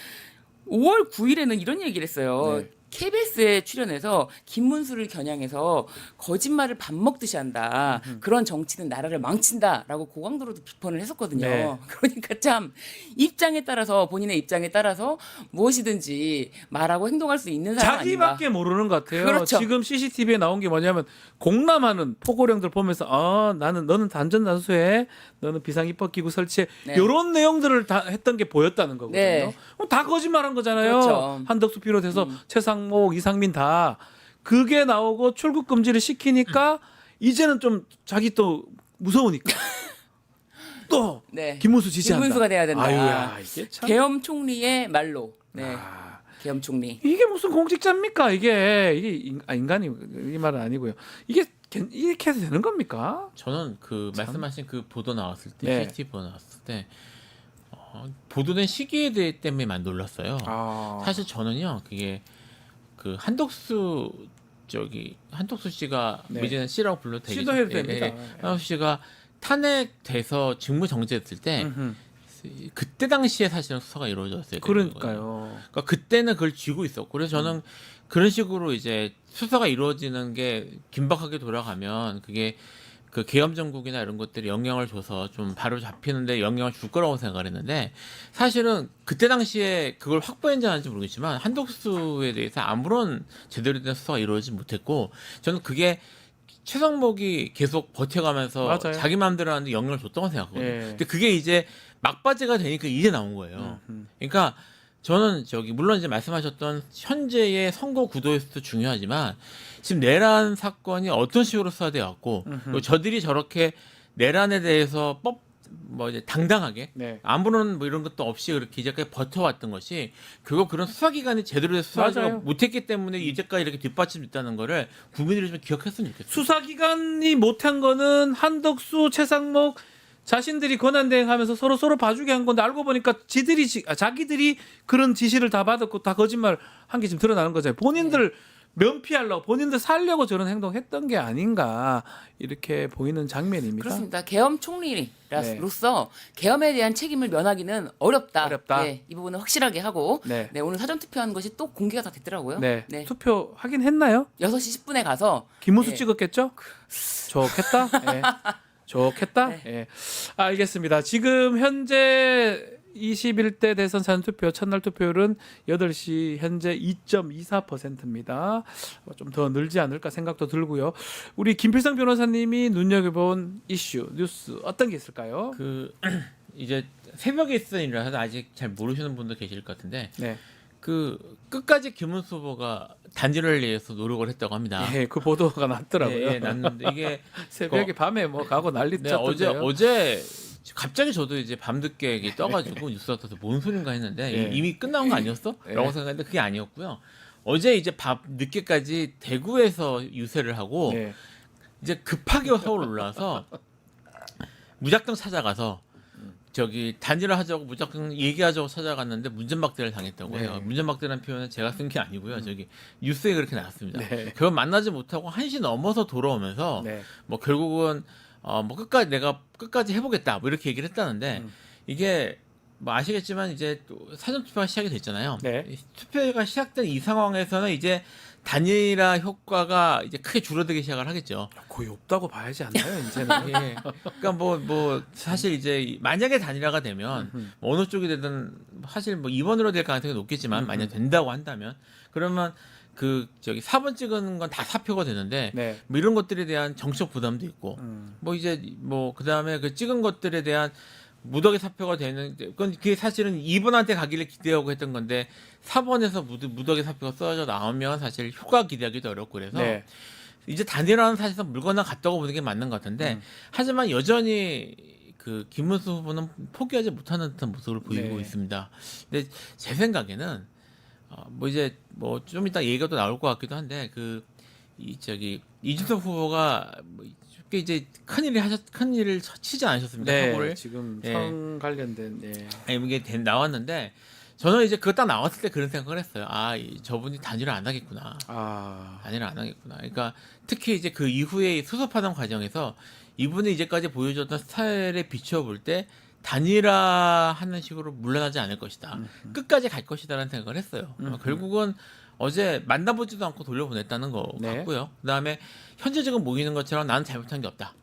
5월 9일에는 이런 얘기를 했어요. 네. KBS에 출연해서 김문수를 겨냥해서 거짓말을 밥 먹듯이 한다. 그런 정치는 나라를 망친다라고 고강도로도 비판을 했었거든요. 네. 그러니까 참 본인의 입장에 따라서 무엇이든지 말하고 행동할 수 있는 사람 아닌가. 자기밖에 모르는 것 같아요. 그렇죠. 지금 CCTV에 나온 게 뭐냐면 공람하는 포고령들 보면서 너는 단전 단수해, 너는 비상입법기구 설치해, 네. 이런 내용들을 다 했던 게 보였다는 거거든요. 네. 다 거짓말한 거잖아요. 그렇죠. 한덕수 비롯해서 최상목, 이상민 다 그게 나오고 출국 금지를 시키니까 이제는 좀 자기 또 무서우니까 또 네. 김문수 지지한다. 김문수가 돼야 된다. 아유야, 이게 참. 계엄 총리의 말로. 네. 계엄 총리. 이게 무슨 공직자입니까? 이게 인간이 이 말은 아니고요. 이게 이렇게 해도 되는 겁니까? 저는 그 참. 말씀하신 그 보도 나왔을 때, 네. CCTV 보도 나왔을 때 보도된 시기에 대해 때문에만 놀랐어요. 사실 저는요, 그게 그 한덕수 씨가 네. 이제는 씨라고 불러도 되겠죠. 시도해도 됩니다. 한덕수 씨가 탄핵돼서 직무 정지했을 때 그때 당시에 사실은 수사가 이루어졌어요. 그러니까요. 그러니까 그때는 그걸 쥐고 있었고 그래서 저는 그런 식으로 이제 수사가 이루어지는 게 긴박하게 돌아가면 그게 그 계엄 정국이나 이런 것들이 영향을 줘서 좀 바로 잡히는데 영향을 줄 거라고 생각을 했는데 사실은 그때 당시에 그걸 확보했는지 안 했는지 모르겠지만 한덕수에 대해서 아무런 제대로 된 수사가 이루어지지 못했고 저는 그게 최성목이 계속 버텨가면서 맞아요. 자기 마음대로 하는데 영향을 줬다고 생각하거든요. 예. 근데 그게 이제 막바지가 되니까 이제 나온 거예요. 그러니까 저는 물론 이제 말씀하셨던 현재의 선거 구도에서도 중요하지만 지금 내란 사건이 어떤 식으로 수사돼 왔고 그리고 저들이 저렇게 내란에 대해서 이제 당당하게 네. 아무런 뭐 이런 것도 없이 그렇게 이제까지 버텨왔던 것이 결국 그런 수사기관이 제대로 된 수사를 맞아요. 못했기 때문에 이제까지 이렇게 뒷받침됐다는 거를 국민들이 좀 기억했으면 좋겠어요. 수사기관이 못한 거는 한덕수, 최상목 자신들이 권한대행하면서 서로 봐주게 한 건데 알고 보니까 자기들이 그런 지시를 다 받았고 다 거짓말 한 게 지금 드러나는 거잖아요. 본인들 면피하려고 본인들 살려고 저런 행동했던 게 아닌가 이렇게 보이는 장면입니다. 그렇습니다. 계엄 총리로서 계엄에 대한 책임을 면하기는 어렵다. 네, 이 부분은 확실하게 하고 네. 네, 오늘 사전 투표한 것이 또 공개가 다 됐더라고요. 네. 네. 투표 하긴 했나요? 6시 10분에 가서 김문수 네. 찍었겠죠? 좋겠다. 예. 좋겠다. 네. 예. 알겠습니다. 지금 현재 21대 대선 사전투표 첫날 투표율은 8시 현재 2.24%입니다. 좀 더 늘지 않을까 생각도 들고요. 우리 김필성 변호사님이 눈여겨본 이슈, 뉴스 어떤 게 있을까요? 이제 새벽에 있었던 일이라서 아직 잘 모르시는 분도 계실 것 같은데 네. 끝까지 김문수 후보가 단일화를 위해서 노력을 했다고 합니다. 예, 그 보도가 났더라고요. 예, 났는데 이게 새벽에 밤에 뭐 가고 난리 네, 쳤던데요. 어제 갑자기 저도 이제 밤늦게 이게 떠가지고 뉴스가 떠서 뭔 소린가 했는데 예. 이미 끝난 거 아니었어? 예. 라고 생각했는데 그게 아니었고요. 어제 이제 밤 늦게까지 대구에서 유세를 하고 예. 이제 급하게 서울 올라와서 무작정 찾아가서 단일화 하자고 무작정 얘기하자고 찾아갔는데 문전박대를 당했다고 해요. 네. 문전박대라는 표현은 제가 쓴 게 아니고요. 뉴스에 그렇게 나왔습니다. 네. 결국 만나지 못하고 1시 넘어서 돌아오면서 네. 뭐 결국은 내가 끝까지 해보겠다 뭐 이렇게 얘기를 했다는데 이게 뭐 아시겠지만 이제 또 사전 투표가 시작이 됐잖아요. 네. 이 투표가 시작된 이 상황에서는 이제 단일화 효과가 이제 크게 줄어들기 시작을 하겠죠. 거의 없다고 봐야지 않나요, 이제는? 예. 그러니까 뭐 사실 이제 만약에 단일화가 되면 뭐 어느 쪽이 되든 사실 뭐 2번으로 될 가능성이 높겠지만 만약 된다고 한다면 그러면 4번 찍은 건 다 사표가 되는데 네. 뭐 이런 것들에 대한 정치적 부담도 있고 뭐 이제 뭐 그다음에 그 찍은 것들에 대한 무더기 사표가 되는 그건 그게 사실은 2번한테 가기를 기대하고 했던 건데 4번에서 무더기 사표가 써져 나오면 사실 효과 기대하기도 어렵고 그래서 네. 이제 단일화는 사실상 물건을 갔다고 보는 게 맞는 것 같은데 하지만 여전히 김문수 후보는 포기하지 못하는 듯한 모습을 보이고 네. 있습니다. 근데 제 생각에는 뭐 이제 뭐 좀 이따 얘기가 또 나올 것 같기도 한데 이준석 후보가 꽤 이제 큰 일을 치지 않으셨습니까? 네, 사고를 지금 예. 성 관련된 이게 나왔는데 저는 이제 그거 딱 나왔을 때 그런 생각을 했어요. 저분이 단일화 안 하겠구나. 단일화 안 하겠구나. 그러니까 특히 이제 그 이후에 수습하는 과정에서 이분이 이제까지 보여줬던 스타일에 비춰볼 때 단일화하는 식으로 물러나지 않을 것이다. 끝까지 갈 것이다라는 생각을 했어요. 결국은 어제 만나보지도 않고 돌려보냈다는 거 네. 같고요. 그다음에 현재 지금 모이는 것처럼 나는 잘못한 게 없다.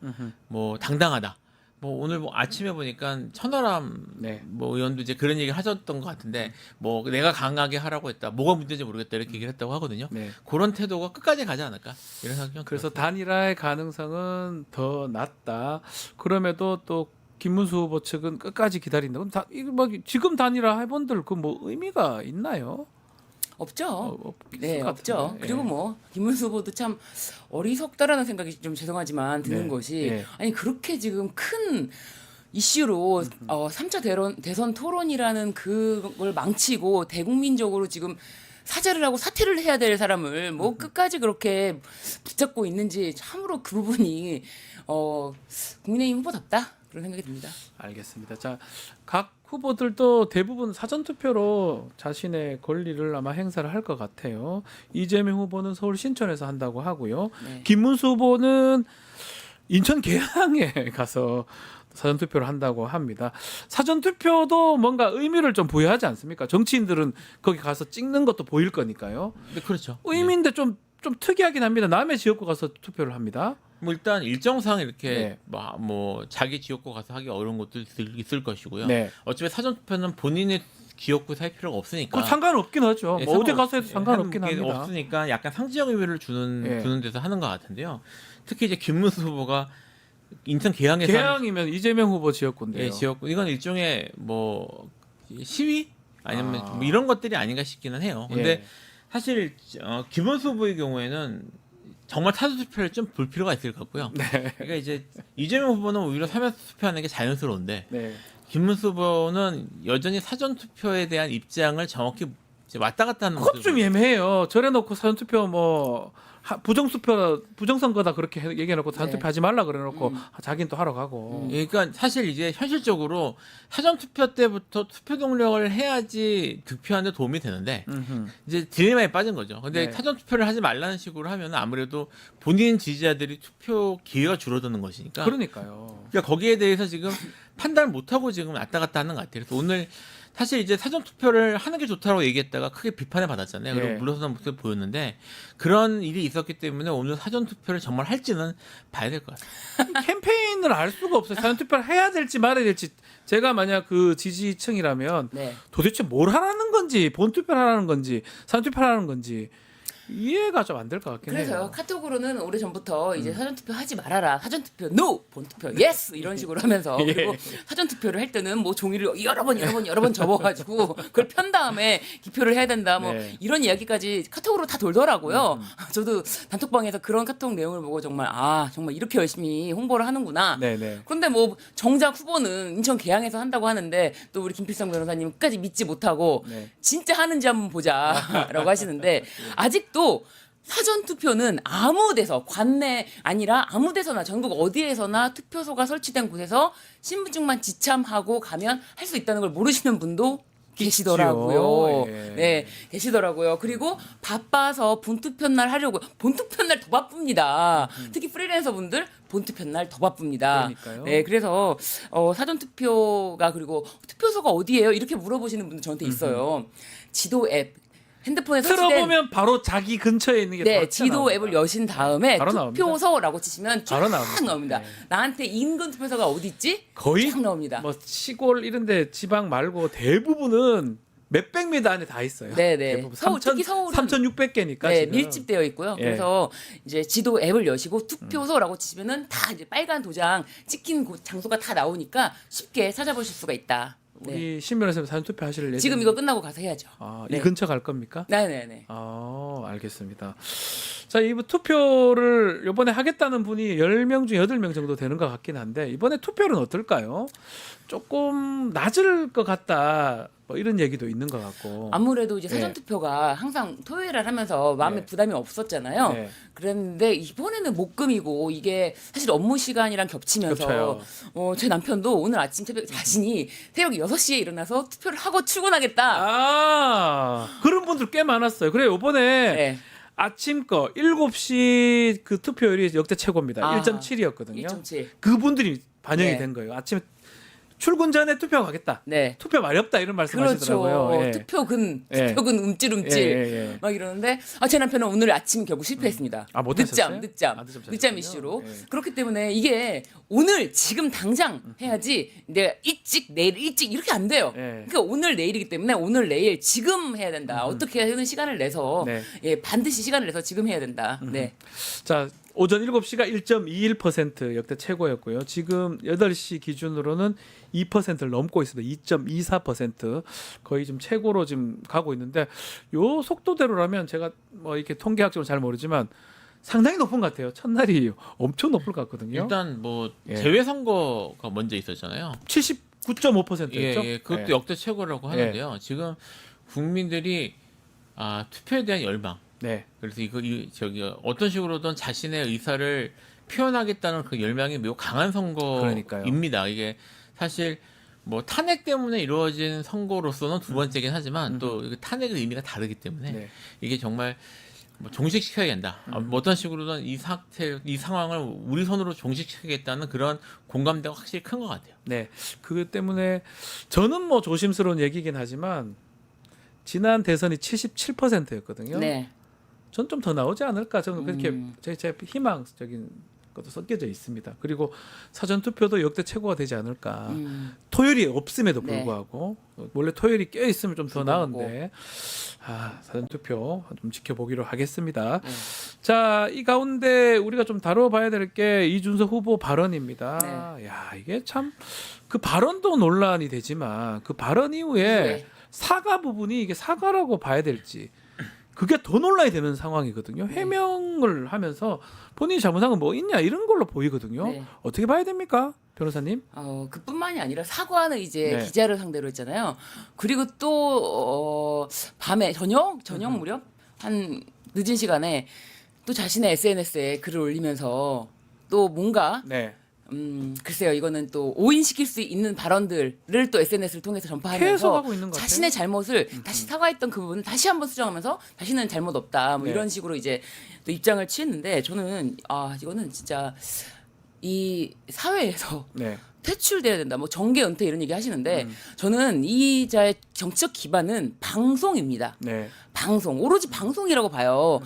뭐 당당하다. 뭐 오늘 뭐 아침에 보니까 천하람 네. 뭐 의원도 이제 그런 얘기를 하셨던 것 같은데 뭐 내가 강하게 하라고 했다. 뭐가 문제인지 모르겠다 이렇게 얘기를 했다고 하거든요. 네. 그런 태도가 끝까지 가지 않을까 이런 생각이 좀 그래서 들었어요. 단일화의 가능성은 더 낮다. 그럼에도 또 김문수 후보 측은 끝까지 기다린다. 그럼 지금 단일화 해본들 뭐 의미가 있나요? 없죠. 네, 없죠. 그리고 뭐 김문수 후보도 참 어리석다라는 생각이 좀 죄송하지만 드는 네. 것이 네. 아니 그렇게 지금 큰 이슈로 3차 대선 토론이라는 그걸 망치고 대국민적으로 지금 사죄를 하고 사퇴를 해야 될 사람을 뭐 끝까지 그렇게 붙잡고 있는지 참으로 그 부분이 국민의힘 후보답다 그런 생각이 듭니다. 알겠습니다. 자, 각 후보들도 대부분 사전투표로 자신의 권리를 아마 행사를 할 것 같아요. 이재명 후보는 서울 신천에서 한다고 하고요. 네. 김문수 후보는 인천 계양에 가서 사전 투표를 한다고 합니다. 사전 투표도 뭔가 의미를 좀 부여하지 않습니까? 정치인들은 거기 가서 찍는 것도 보일 거니까요. 네, 그렇죠. 의미인데 좀 특이하긴 합니다. 남의 지역구 가서 투표를 합니다. 뭐 일단 일정상 이렇게 네. 뭐 자기 지역구 가서 하기 어려운 것도 있을 것이고요. 네. 어차피 사전 투표는 본인의 지역구 살 필요가 없으니까. 그 상관없긴 하죠. 예, 뭐 어디 가서 해도 상관없긴 하는 게 합니다. 없으니까 약간 상징적 의미를 예. 주는 데서 하는 것 같은데요. 특히 이제 김문수 후보가 인천 계양에서 계양이면 이재명 후보 지역구인데요. 예, 지역구 이건 일종의 뭐 시위 아니면 아. 뭐 이런 것들이 아닌가 싶기는 해요. 근데 예. 사실 김문수 후보의 경우에는 정말 사전 투표를 좀 볼 필요가 있을 것 같고요. 네. 그러니까 이제 이재명 후보는 오히려 사전 투표하는 게 자연스러운데 네. 김문수 후보는 여전히 사전 투표에 대한 입장을 정확히 이제 왔다 갔다 하는 그것 좀 애매해요. 저래놓고 사전 투표 뭐 부정선거다 그렇게 얘기해놓고 사전 네. 투표하지 말라 그래놓고 자기는 또 하러 가고. 그러니까 사실 이제 현실적으로 사전 투표 때부터 투표 동력을 해야지 득표하는 데 도움이 되는데 음흠. 이제 딜레마에 빠진 거죠. 근데 네. 사전 투표를 하지 말라는 식으로 하면 아무래도 본인 지지자들이 투표 기회가 줄어드는 것이니까. 그러니까요. 그러니까 거기에 대해서 지금 판단을 못 하고 지금 왔다 갔다 하는 것 같아요. 그래서 오늘 사실 이제 사전 투표를 하는 게 좋다고 얘기했다가 크게 비판을 받았잖아요. 그리고 예. 물러서는 모습을 보였는데 그런 일이 있었기 때문에 오늘 사전 투표를 정말 할지는 봐야 될 것 같아요. 캠페인을 알 수가 없어요. 사전 투표를 해야 될지 말아야 될지. 제가 만약 그 지지층이라면 네. 도대체 뭘 하라는 건지, 본 투표를 하라는 건지, 사전 투표를 하라는 건지 이해가 좀 안 될 것 같긴 그래서요. 해요. 카톡으로는 오래 전부터 이제 사전 투표 하지 말아라. 사전 투표 NO, 본 투표 yes 이런 식으로 하면서 예. 그리고 사전 투표를 할 때는 뭐 종이를 여러 번 접어가지고 그걸 편 다음에 기표를 해야 된다. 뭐 네. 이런 이야기까지 카톡으로 다 돌더라고요. 저도 단톡방에서 그런 카톡 내용을 보고 정말 정말 이렇게 열심히 홍보를 하는구나. 네네. 그런데 뭐 정작 후보는 인천 계양에서 한다고 하는데 또 우리 김필성 변호사님 끝까지 믿지 못하고 네. 진짜 하는지 한번 보자라고 하시는데 아직도 사전 투표는 아무 데서 관내 아니라 아무 데서나 전국 어디에서나 투표소가 설치된 곳에서 신분증만 지참하고 가면 할 수 있다는 걸 모르시는 분도 계시더라고요. 예. 네, 계시더라고요. 그리고 바빠서 본투표 날 하려고 본투표 날 더 바쁩니다. 특히 프리랜서 분들 본투표 날 더 바쁩니다. 그러니까요. 네, 그래서 사전 투표가 그리고 투표소가 어디예요? 이렇게 물어보시는 분들 저한테 있어요. 지도 앱 핸드폰에 설치된 틀어보면 바로 자기 근처에 있는 게 네, 다 지도 나옵니다. 앱을 여신 다음에 바로 나옵니다. 투표소라고 치시면 쫙 바로 나옵니다. 나옵니다. 네. 나한테 인근 투표소가 어디 있지? 거의 쫙 나옵니다. 뭐 시골 이런데 지방 말고 대부분은 몇백 미터 안에 다 있어요. 네네. 대부분 서울, 특히 서울은 3,600개니까 네, 지금. 밀집되어 있고요. 예. 그래서 이제 지도 앱을 여시고 투표소라고 치시면은 다 이제 빨간 도장 찍힌 장소가 다 나오니까 쉽게 찾아보실 수가 있다. 네. 우리 신변호사님 사전 투표 하실 예정. 지금 이거 끝나고 가서 해야죠. 이 네. 근처 갈 겁니까? 네네네. 알겠습니다. 자, 이 투표를 이번에 하겠다는 분이 10명 중 8명 정도 되는 것 같긴 한데 이번에 투표는 어떨까요? 조금 낮을 것 같다. 뭐 이런 얘기도 있는 것 같고. 아무래도 이제 사전 네. 투표가 항상 토요일을 하면서 마음에 네. 부담이 없었잖아요. 네. 그랬는데 이번에는 목금이고 이게 사실 업무 시간이랑 겹치면서 겹쳐요. 제 남편도 오늘 아침 자신이 새벽 6시에 일어나서 투표를 하고 출근하겠다. 그런 분들 꽤 많았어요. 그래 요번에 네. 아침 거 7시 그 투표율이 역대 최고입니다. 1.7이었거든요. 1.7. 그분들이 반영이 네. 된 거예요. 아침에 출근 전에 투표하겠다. 네. 투표 말이 없다 이런 말씀하시더라고요. 그렇죠. 예. 투표근 예. 움찔움찔 예. 막 이러는데 제 남편은 오늘 아침 결국 실패했습니다. 못하셨어요? 늦잠 늦잠 이슈로. 예. 그렇기 때문에 이게 오늘 지금 당장 해야지 내가 일찍 내일 일찍 이렇게 안 돼요. 예. 그러니까 오늘 내일이기 때문에 오늘 내일 지금 해야 된다. 어떻게든 시간을 내서 네. 반드시 시간을 내서 지금 해야 된다. 네. 자, 오전 7시가 1.21% 역대 최고였고요. 지금 8시 기준으로는 2%를 넘고 있습니다. 2.24% 거의 좀 최고로 지금 가고 있는데 요 속도대로라면 제가 뭐 이렇게 통계학적으로 잘 모르지만 상당히 높은 것 같아요. 첫날이 엄청 높을 것 같거든요. 일단 뭐 예. 재외 선거가 먼저 있었잖아요. 79.5%였죠. 예, 그것도 예. 역대 최고라고 하는데요. 지금 국민들이 투표에 대한 열망. 네. 그래서 저기 어떤 식으로든 자신의 의사를 표현하겠다는 그 열망이 매우 강한 선거입니다. 이게 사실 뭐 탄핵 때문에 이루어진 선거로서는 두 번째긴 하지만 또 탄핵의 의미가 다르기 때문에 네. 이게 정말 뭐 종식시켜야 된다. 뭐 어떤 식으로든 이 상황을 우리 손으로 종식시키겠다는 그런 공감대가 확실히 큰 것 같아요. 네, 그것 때문에 저는 뭐 조심스러운 얘기긴 하지만 지난 대선이 77%였거든요. 네. 전 좀 더 나오지 않을까 저는 그렇게 제 희망적인 것도 섞여져 있습니다. 그리고 사전 투표도 역대 최고가 되지 않을까. 토요일이 없음에도 네. 불구하고 원래 토요일이 껴 있으면 좀 더 불구하고. 나은데 사전 투표 좀 지켜보기로 하겠습니다. 자, 이 가운데 우리가 좀 다뤄봐야 될 게 이준석 후보 발언입니다. 야, 이게 참 그 발언도 논란이 되지만 그 발언 이후에 사과 부분이 이게 사과라고 봐야 될지 그게 더 논란이 되는 상황이거든요. 해명을 하면서 본인이 잘못한 건 뭐 있냐 이런 걸로 보이거든요. 네. 어떻게 봐야 됩니까, 변호사님? 그뿐만이 아니라 사과는 이제 네. 기자를 상대로 했잖아요. 그리고 또 밤에 저녁 무렵 한 늦은 시간에 또 자신의 SNS에 글을 올리면서 또 뭔가 네. 글쎄요, 이거는 또 오인시킬 수 있는 발언들을 또 SNS를 통해서 전파하면서 해석하고 있는 것 같아요. 자신의 잘못을 다시 사과했던 그 부분을 다시 한번 수정하면서 자신은 잘못 없다 뭐 네. 이런 식으로 이제 또 입장을 취했는데 저는 이거는 진짜 이 사회에서 네. 퇴출돼야 된다. 뭐 정계 은퇴 이런 얘기 하시는데 저는 이자의 정치적 기반은 방송입니다. 네. 방송 오로지 방송이라고 봐요.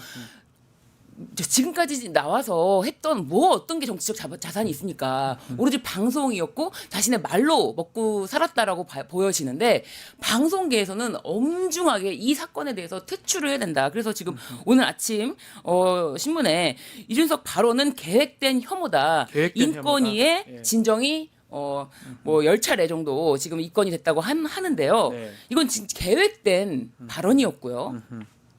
지금까지 나와서 했던 뭐 어떤 게 정치적 자산이 있습니까? 오로지 방송이었고 자신의 말로 먹고 살았다라고 보여지는데 방송계에서는 엄중하게 이 사건에 대해서 퇴출을 해야 된다. 그래서 지금 오늘 아침 신문에 이준석 발언은 계획된 혐오다. 계획된 인권위의 혐오다. 예. 진정이 뭐 10차례 정도 지금 입건이 됐다고 하는데요. 네. 이건 진짜 계획된 발언이었고요.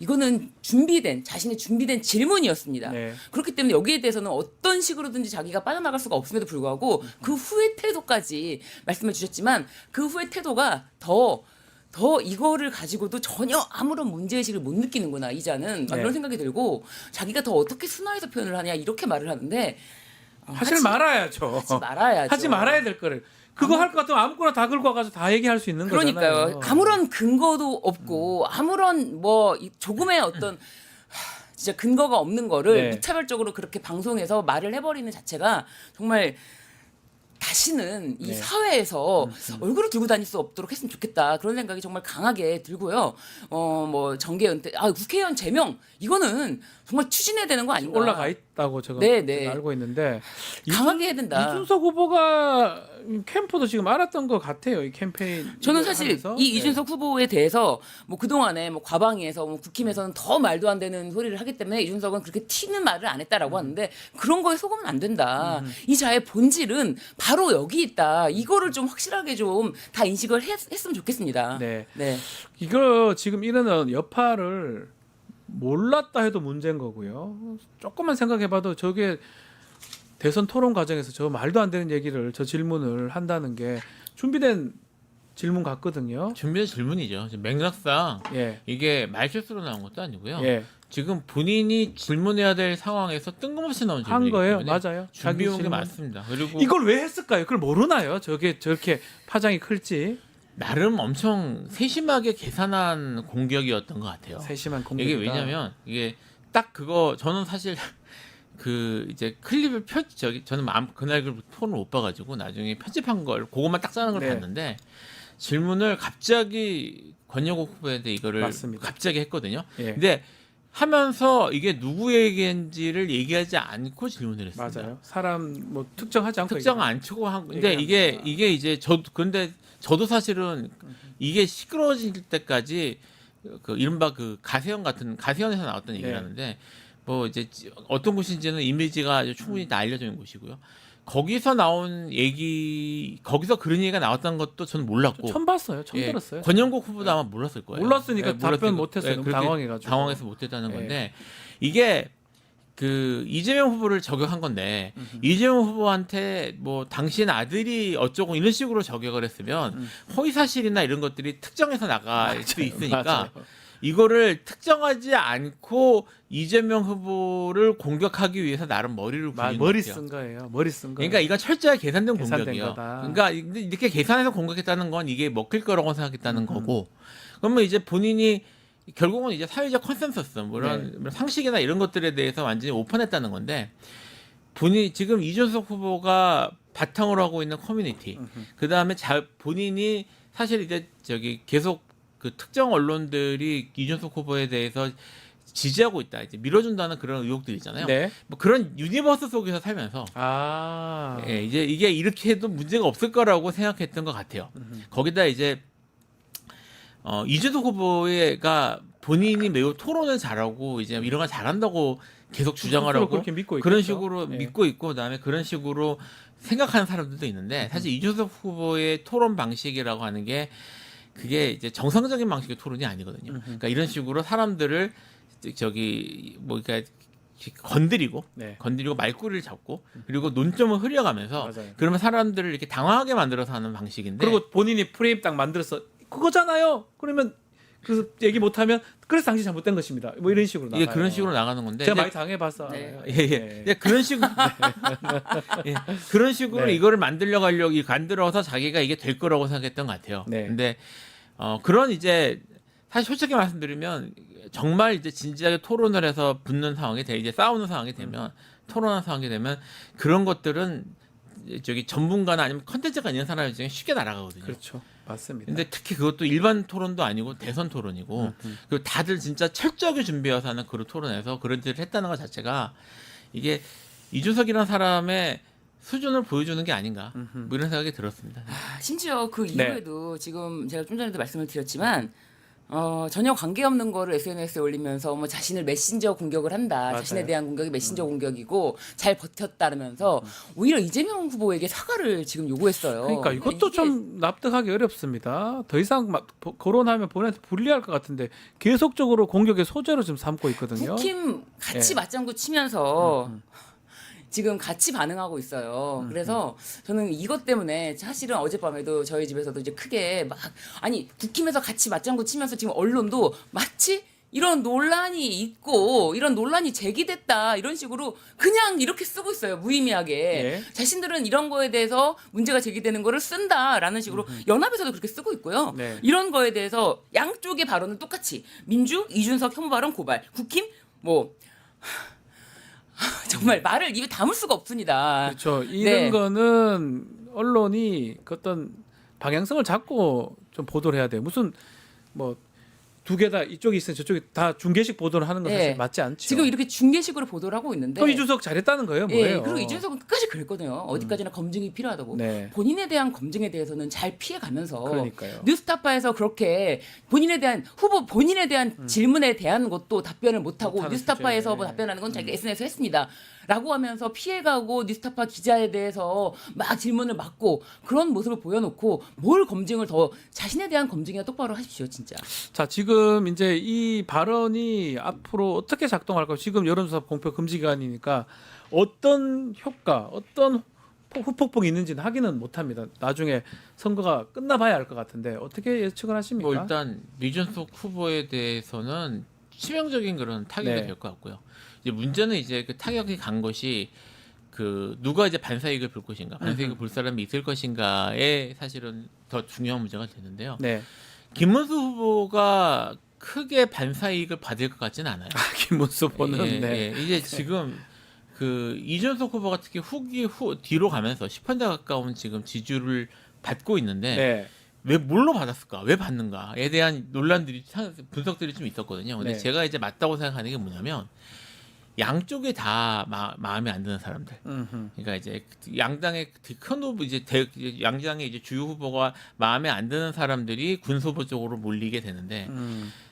이거는 자신의 준비된 질문이었습니다. 네. 그렇기 때문에 여기에 대해서는 어떤 식으로든지 자기가 빠져나갈 수가 없음에도 불구하고 그 후의 태도까지 말씀해 주셨지만 그 후의 태도가 더 이거를 가지고도 전혀 아무런 문제의식을 못 느끼는구나 이자는 막 네. 이런 생각이 들고 자기가 더 어떻게 순화해서 표현을 하냐 이렇게 말을 하는데 하지 말아야죠. 하지 말아야죠. 하지 말아야 될 거를. 그거 할 것 같으면 아무거나 다 긁고 와가지고 다 얘기할 수 있는 그러니까요. 거잖아요. 아무런 근거도 없고 아무런 뭐 조금의 어떤 진짜 근거가 없는 거를 네. 무차별적으로 그렇게 방송에서 말을 해버리는 자체가 정말 다시는 이 네. 사회에서 얼굴을 들고 다닐 수 없도록 했으면 좋겠다. 그런 생각이 정말 강하게 들고요. 뭐 정계 은퇴, 국회의원 제명 이거는 정말 추진해야 되는 거 아닌가? 올라가 있다고 제가 네. 알고 있는데 강하게 해야 된다. 이준석 후보가 캠프도 지금 알았던 것 같아요. 이 캠페인. 저는 사실 하면서. 이 이준석 후보에 대해서 뭐 그동안에 뭐 과방위에서 뭐 국힘에서는 더 말도 안 되는 소리를 하기 때문에 이준석은 그렇게 튀는 말을 안 했다라고 하는데 그런 거에 속으면 안 된다. 이 자의 본질은 바로 여기 있다. 이거를 좀 확실하게 좀 다 인식을 했으면 좋겠습니다. 네. 네. 이거 지금 이런 여파를 몰랐다 해도 문제인 거고요. 조금만 생각해봐도 저게 대선 토론 과정에서 저 말도 안 되는 얘기를 저 질문을 한다는 게 준비된 질문 같거든요. 준비된 질문이죠. 지금 맥락상 예. 이게 말실수로 나온 것도 아니고요. 예. 지금 본인이 질문해야 될 상황에서 뜬금없이 나온 한 질문이기 거예요. 때문에 맞아요. 준비해 온 게 질문. 맞습니다. 그리고 이걸 왜 했을까요? 그걸 모르나요? 저렇게 파장이 클지. 나름 엄청 세심하게 계산한 공격이었던 것 같아요. 세심한 공격이다. 이게 왜냐면 이게 딱 그거 저는 사실 그 이제 클립을 저는 그날 그 폰을 못 봐가지고 나중에 편집한 걸 그것만 딱 짜는 걸 네. 봤는데 질문을 갑자기 권영국 후보한테 이거를 맞습니다. 갑자기 했거든요. 예. 근데 하면서 이게 누구 얘기인지를 얘기하지 않고 질문을 했습니다. 맞아요. 사람 뭐 특정하지 않고 특정 안 치고 한 근데 얘기합니다. 이게 이제 저도 사실은 이게 시끄러워질 때까지 그 이른바 그 가세현에서 나왔던 얘기를 네. 하는데 뭐 이제 어떤 곳인지는 이미지가 충분히 다 알려져 있는 곳이고요. 거기서 나온 거기서 그런 얘기가 나왔던 것도 저는 몰랐고 처음 봤어요. 처음 들었어요. 권영국 후보도 아마 몰랐을 거예요. 몰랐으니까 답변 못했어요. 너무 그렇게 당황해가지고. 당황해서 못했다는 예. 건데 이게 그 이재명 후보를 저격한 건데 이재명 후보한테 뭐 당신 아들이 어쩌고 이런 식으로 저격을 했으면 허위 사실이나 이런 것들이 특정해서 나갈 수 있으니까 맞아요. 이거를 특정하지 않고 이재명 후보를 공격하기 위해서 나름 머리를 굴린 머리 거죠. 쓴 거예요. 머리 쓴 거. 그러니까 이건 철저하게 계산된 계산된 공격이에요. 거다. 그러니까 이렇게 계산해서 공격했다는 건 이게 먹힐 거라고 생각했다는 거고 그러면 이제 본인이 결국은 이제 사회적 컨센서스 물론 상식이나 이런 것들에 대해서 완전히 오픈했다는 건데 지금 이준석 후보가 바탕으로 하고 있는 커뮤니티 그 다음에 본인이 사실 이제 계속 그 특정 언론들이 이준석 후보에 대해서 지지하고 있다, 이제 밀어준다는 그런 의혹들이 있잖아요. 네. 뭐 그런 유니버스 속에서 살면서 예, 이제 이게 이렇게 해도 문제가 없을 거라고 생각했던 것 같아요. 거기다 이제 이준석 후보가 본인이 매우 토론을 잘하고 이제 이런 걸 잘한다고 계속 주장을 하고 그렇게 믿고 그런 있겠죠. 식으로 예. 믿고 있고 그다음에 그런 식으로 생각하는 사람들도 있는데 사실 이준석 후보의 토론 방식이라고 하는 게 그게 이제 정상적인 방식의 토론이 아니거든요. 그러니까 이런 식으로 사람들을 그러니까 건드리고 말꼬리를 잡고 그리고 논점을 흐려가면서 맞아요. 그러면 사람들을 이렇게 당황하게 만들어서 하는 방식인데 그리고 본인이 프레임 딱 만들어서 그거잖아요. 그러면 그 얘기 못하면 그래서 당신 잘못된 것입니다. 뭐 이런 식으로 나가요. 이게 그런 식으로 나가는 건데 제가 이제- 많이 당해봐서 예. 그런 식으로 예, 그런 식으로 네. 이거를 만들어서 자기가 이게 될 거라고 생각했던 것 같아요. 네. 근데 그런 이제 사실 솔직히 말씀드리면 정말 이제 진지하게 토론을 해서 붙는 상황이 이제 싸우는 상황이 되면 토론하는 상황이 되면 그런 것들은 전문가나 아니면 컨텐츠가 있는 사람 중에 쉽게 날아가거든요. 그렇죠. 맞습니다. 근데 특히 그것도 일반 토론도 아니고 대선 토론이고 그리고 다들 진짜 철저하게 준비해서 하는 그런 토론에서 그런 일을 했다는 것 자체가 이게 이준석이라는 사람의 수준을 보여주는 게 아닌가 뭐 이런 생각이 들었습니다. 심지어 그 네. 이후에도 지금 제가 좀 전에도 말씀을 드렸지만 전혀 관계없는 거를 SNS에 올리면서 뭐 자신을 메신저 공격을 한다. 맞아요. 자신에 대한 공격이 메신저 공격이고 잘 버텼다면서 오히려 이재명 후보에게 사과를 지금 요구했어요. 그러니까 이것도 이게 좀 납득하기 어렵습니다. 더 이상 거론하면 본인한테 불리할 것 같은데 계속적으로 공격의 소재로 지금 삼고 있거든요. 국힘 같이 예. 맞장구 치면서 지금 같이 반응하고 있어요. 그래서 저는 이것 때문에 사실은 어젯밤에도 저희 집에서도 이제 크게 아니 국힘에서 같이 맞장구 치면서 지금 언론도 마치 이런 논란이 있고 이런 논란이 제기됐다 이런 식으로 그냥 이렇게 쓰고 있어요. 무의미하게. 예. 자신들은 이런 거에 대해서 문제가 제기되는 거를 쓴다라는 식으로 연합에서도 그렇게 쓰고 있고요. 네. 이런 거에 대해서 양쪽의 발언은 똑같이 민주, 이준석 혐오 발언 고발, 국힘 뭐 정말 말을 입에 담을 수가 없습니다. 그렇죠. 이런 거는 언론이 그 어떤 방향성을 잡고 좀 보도를 해야 돼요. 무슨 뭐 두 개 다 이쪽이 있으면 저쪽이 다 중계식 보도를 하는 건 사실 맞지 않죠. 지금 이렇게 중계식으로 보도를 하고 있는데 또 이준석 잘했다는 거예요, 뭐예요? 예, 그리고 이준석은 끝까지 그랬거든요. 어디까지나 검증이 필요하다고. 네. 본인에 대한 검증에 대해서는 잘 피해가면서 그러니까요. 뉴스타파에서 그렇게 본인에 대한 질문에 대한 것도 답변을 못하고 못하는 뉴스타파에서 주제에. 뭐 답변하는 건 자기가 SNS에 했습니다. 라고 하면서 피해가고 뉴스타파 기자에 대해서 막 질문을 막고 그런 모습을 보여놓고 뭘 검증을 더 자신에 대한 검증이나 똑바로 하십시오, 진짜. 자, 지금 이제 이 발언이 앞으로 어떻게 작동할까? 지금 여론조사 공표 금지 기간이니까 어떤 효과, 어떤 후폭풍이 있는지는 확인은 못합니다. 나중에 선거가 끝나봐야 알 것 같은데 어떻게 예측을 하십니까? 뭐 일단 이준석 후보에 대해서는 치명적인 그런 타격이 네. 될 것 같고요. 이제 문제는 이제 그 타격이 간 것이 그 누가 이제 반사이익을 볼 것인가, 반사이익을 볼 사람이 있을 것인가에 사실은 더 중요한 문제가 되는데요. 네. 김문수 후보가 크게 반사이익을 받을 것 같지는 않아요. 김문수 후보는 네. 이제 지금 그 이준석 후보가 특히 뒤로 가면서 10% 가까운 지금 지지율을 받고 있는데 네. 왜 뭘로 받았을까? 왜 받는가에 대한 논란들이 분석들이 좀 있었거든요. 근데 네. 제가 이제 맞다고 생각하는 게 뭐냐면 양쪽이 다 마음에 안 드는 사람들. 그러니까 이제 양당의 큰 후보 양당의 이제 주요 후보가 마음에 안 드는 사람들이 군 후보 쪽으로 몰리게 되는데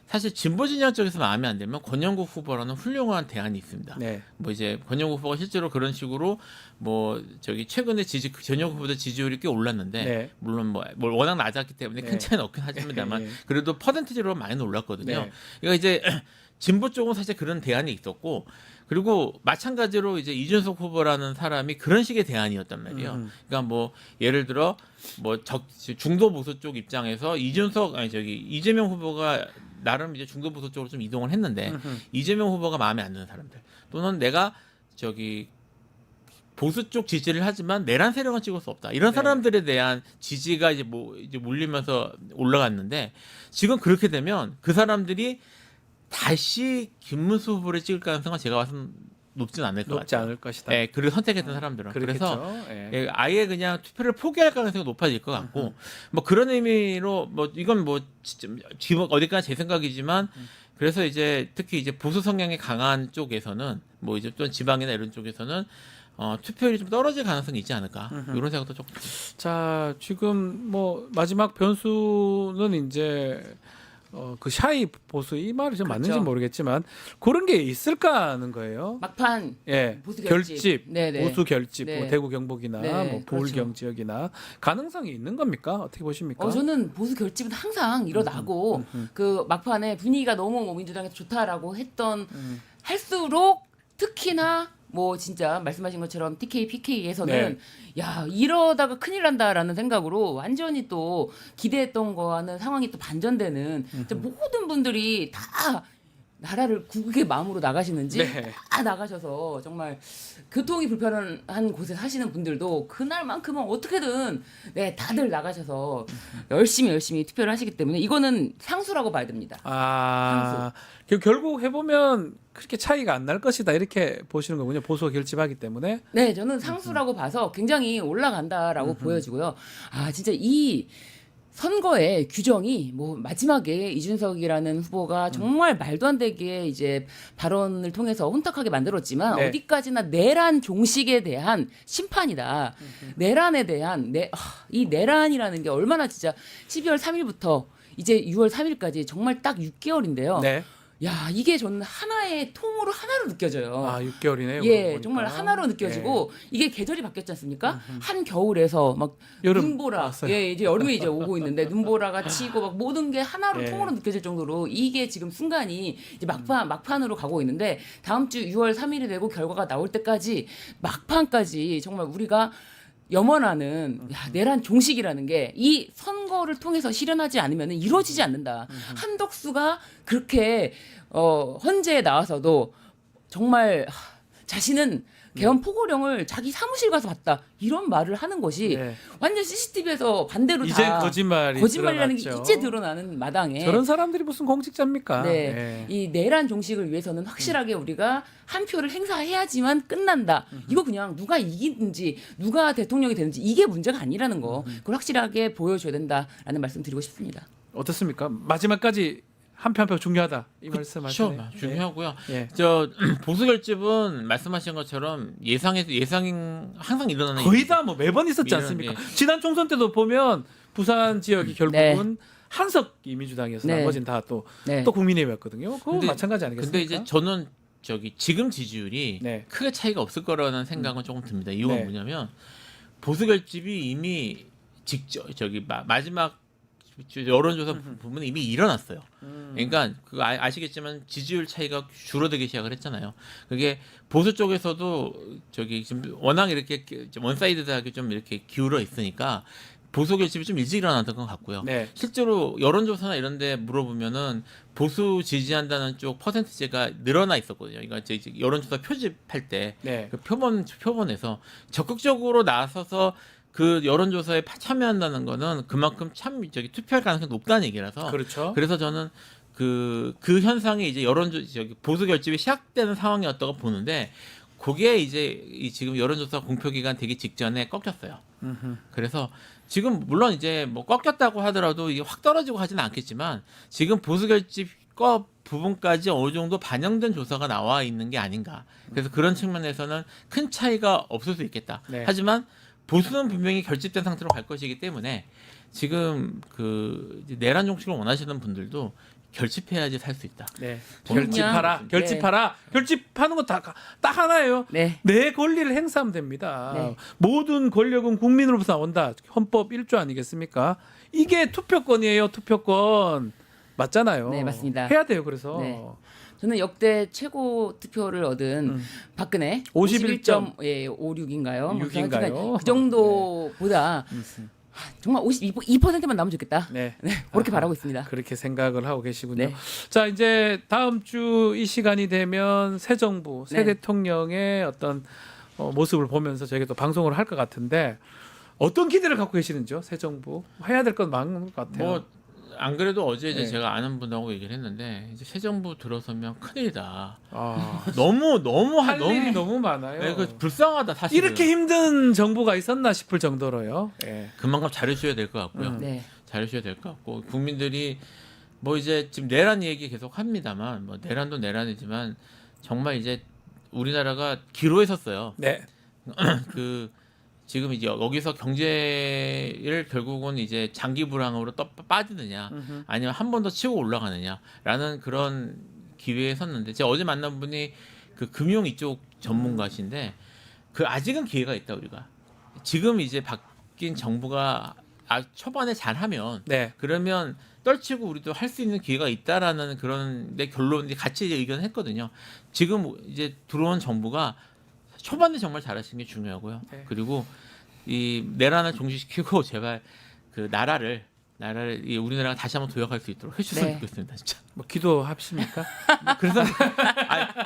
사실 진보 진영 쪽에서 마음에 안 들면 권영국 후보라는 훌륭한 대안이 있습니다. 네. 뭐 이제 권영국 후보가 실제로 그런 식으로 뭐 최근에 전역 후보들 지지율이 꽤 올랐는데 네. 물론 뭐 워낙 낮았기 때문에 네. 큰 차이는 없긴 하지만다만 네. 그래도 퍼센티지로 많이 올랐거든요. 네. 그러니까 이제 진보 쪽은 사실 그런 대안이 있었고 그리고 마찬가지로 이제 이준석 후보라는 사람이 그런 식의 대안이었단 말이에요. 그러니까 뭐 예를 들어 뭐 중도 보수 쪽 입장에서 이재명 후보가 나름 이제 중도 보수 쪽으로 좀 이동을 했는데 이재명 후보가 마음에 안 드는 사람들 또는 내가 보수 쪽 지지를 하지만 내란 세력은 찍을 수 없다. 이런 사람들에 대한 지지가 이제 몰리면서 올라갔는데 지금 그렇게 되면 그 사람들이 다시 김문수 후보를 찍을 가능성은 제가 봐서는 높진 않을 것 높지 같아요. 않을 것이다. 예, 그리고 선택했던 사람들은 그렇겠죠. 그래서 예. 예, 아예 그냥 투표를 포기할 가능성이 높아질 것 같고 뭐 그런 의미로 뭐 이건 뭐 진짜 어디까지 제 생각이지만 그래서 이제 특히 이제 보수 성향이 강한 쪽에서는 뭐 이제 또 지방이나 이런 쪽에서는 투표율이 좀 떨어질 가능성이 있지 않을까 이런 생각도 조금. 자, 지금 뭐 마지막 변수는 이제 그 샤이 보수 이 말이 좀 맞는지 그렇죠. 모르겠지만 그런 게 있을까 하는 거예요. 막판 예, 보수 결집, 네네. 보수 결집, 네. 뭐 대구 경북이나 네, 뭐 부울경 그렇죠. 지역이나 가능성이 있는 겁니까? 어떻게 보십니까? 저는 보수 결집은 항상 일어나고 그 막판에 분위기가 너무 뭐 민주당에서 좋다라고 했던 할수록 특히나 뭐 진짜 말씀하신 것처럼 TK, PK에서는 야 이러다가 큰일 난다라는 생각으로 완전히 또 기대했던 거와는 상황이 또 반전되는 진짜 모든 분들이 다 나라를 국의 마음으로 나가시는지 네. 다 나가셔서 정말 교통이 불편한 곳에 사시는 분들도 그날만큼은 어떻게든 다들 나가셔서 열심히 투표를 하시기 때문에 이거는 상수라고 봐야 됩니다. 아, 결국 해보면 그렇게 차이가 안 날 것이다 이렇게 보시는 거군요. 보수가 결집하기 때문에. 네, 저는 상수라고 봐서 굉장히 올라간다라고 보여지고요. 아, 진짜 이 선거의 규정이 뭐 마지막에 이준석이라는 후보가 정말 말도 안 되게 이제 발언을 통해서 혼탁하게 만들었지만 네. 어디까지나 내란 종식에 대한 심판이다. 내란에 대한 이 내란이라는 게 얼마나 진짜 12월 3일부터 이제 6월 3일까지 정말 딱 6개월인데요. 네. 야, 이게 저는 하나의 통으로 하나로 느껴져요. 아, 6개월이네요. 예, 정말 하나로 느껴지고 이게 계절이 바뀌었지 않습니까? 한 겨울에서 막 여름 눈보라, 왔어요. 예, 이제 여름이 이제 오고 있는데 눈보라가 치고 막 모든 게 하나로 예. 통으로 느껴질 정도로 이게 지금 순간이 이제 막판으로 가고 있는데 다음 주 6월 3일이 되고 결과가 나올 때까지 막판까지 정말 우리가 염원하는 내란 종식이라는 게 이 선거를 통해서 실현하지 않으면 이루어지지 않는다. 한덕수가 그렇게 헌재에 나와서도 정말 자신은 개헌 포고령을 자기 사무실 가서 봤다 이런 말을 하는 것이 네. 완전 CCTV에서 반대로 이제 다 드러났죠. 거짓말이라는 게 이제 드러나는 마당에 저런 사람들이 무슨 공직자입니까? 네. 이 내란 종식을 위해서는 확실하게 우리가 한 표를 행사해야지만 끝난다. 이거 그냥 누가 이기든지 누가 대통령이 되든지 이게 문제가 아니라는 거. 그걸 확실하게 보여줘야 된다라는 말씀 드리고 싶습니다. 어떻습니까? 마지막까지 한 표 한 표 중요하다 이 그렇죠. 말씀하시네요. 중요하고요. 예. 저 보수 결집은 말씀하신 것처럼 예상이 항상 일어나는 거의 다 뭐 매번 있었지 이런, 않습니까? 예. 지난 총선 때도 보면 부산 지역이 결국은 한석이 민주당이어서 네. 나머지는 다 또 네. 국민의힘이었거든요. 그거 근데- 마찬가지 아니겠습니까? 근데 이제 저는 지금 지지율이 네. 크게 차이가 없을 거라는 생각은 조금 듭니다. 이유가 네. 뭐냐면 보수 결집이 이미 마지막 여론조사 부분은 이미 일어났어요. 그러니까 그거 아시겠지만 지지율 차이가 줄어들기 시작을 했잖아요. 그게 보수 쪽에서도 지금 워낙 이렇게 원사이드하게 좀 이렇게 기울어 있으니까 보수 결집이 좀 일찍 일어났던 것 같고요. 네. 실제로 여론조사나 이런 데 물어보면은 보수 지지한다는 쪽 퍼센티지가 늘어나 있었거든요. 그러니까 이제 여론조사 표집할 때 네. 그 표본에서 적극적으로 나서서 그 여론조사에 참여한다는 거는 그만큼 투표할 가능성이 높다는 얘기라서 그렇죠. 그래서 저는 그 현상이 이제 보수 결집이 시작되는 상황이었다고 보는데 그게 이제 지금 여론조사 공표 기간 되기 직전에 꺾였어요. 그래서 지금 물론 이제 뭐 꺾였다고 하더라도 이게 확 떨어지고 하지는 않겠지만 지금 보수 결집 부분까지 어느 정도 반영된 조사가 나와 있는 게 아닌가. 그래서 그런 측면에서는 큰 차이가 없을 수 있겠다. 네. 하지만 보수는 분명히 결집된 상태로 갈 것이기 때문에 지금 내란 종식을 원하시는 분들도 결집해야지 살 수 있다. 네. 저는 결집하라. 그냥- 결집하라. 결집하는 거 딱 하나예요. 네. 내 권리를 행사하면 됩니다. 네. 모든 권력은 국민으로부터 나온다. 헌법 1조 아니겠습니까? 이게 투표권이에요. 투표권. 맞잖아요. 네, 맞습니다. 해야 돼요. 그래서. 네. 저는 역대 최고 투표를 얻은 박근혜 51.56인가요? 51.56인가요? 그 정도보다 정말 52%만 나오면 좋겠다. 네. 그렇게 바라고 있습니다. 그렇게 생각을 하고 계시군요. 네. 자, 이제 다음 주 이 시간이 되면 새 정부, 새 네. 대통령의 어떤 모습을 보면서 저희가 또 방송을 할 것 같은데 어떤 기대를 갖고 계시는지요? 새 정부 해야 될 건 많은 것 같아요. 뭐 안 그래도 어제 이제 네. 제가 아는 분하고 얘기를 했는데 이제 새 정부 들어서면 큰일이다. 아, 너무 할 일이 너무 많아요. 네, 그 불쌍하다 사실. 이렇게 힘든 정부가 있었나 싶을 정도로요. 예. 그만큼 잘해주셔야 될 것 같고요. 네. 잘해주셔야 될 것 같고 국민들이 뭐 이제 지금 내란 얘기 계속 합니다만 뭐 내란도 내란이지만 정말 이제 우리나라가 기로에 섰어요. 네. 그 지금 이제 여기서 경제를 결국은 이제 장기 불황으로 또 빠지느냐 아니면 한 번 더 치고 올라가느냐라는 그런 기회에 섰는데 제가 어제 만난 분이 그 금융 이쪽 전문가신데 그 아직은 기회가 있다 우리가 지금 이제 바뀐 정부가 초반에 잘하면 네. 그러면 떨치고 우리도 할 수 있는 기회가 있다라는 그런 내 결론이 같이 이제 의견했거든요. 지금 이제 들어온 정부가 초반에 정말 잘하시는 게 중요하고요. 네. 그리고 이 내란을 종식시키고 제발 그 나라를 이 우리나라가 다시 한번 도약할 수 있도록 해주셨으면 네. 좋겠습니다. 진짜. 뭐 기도합십니까? 그래서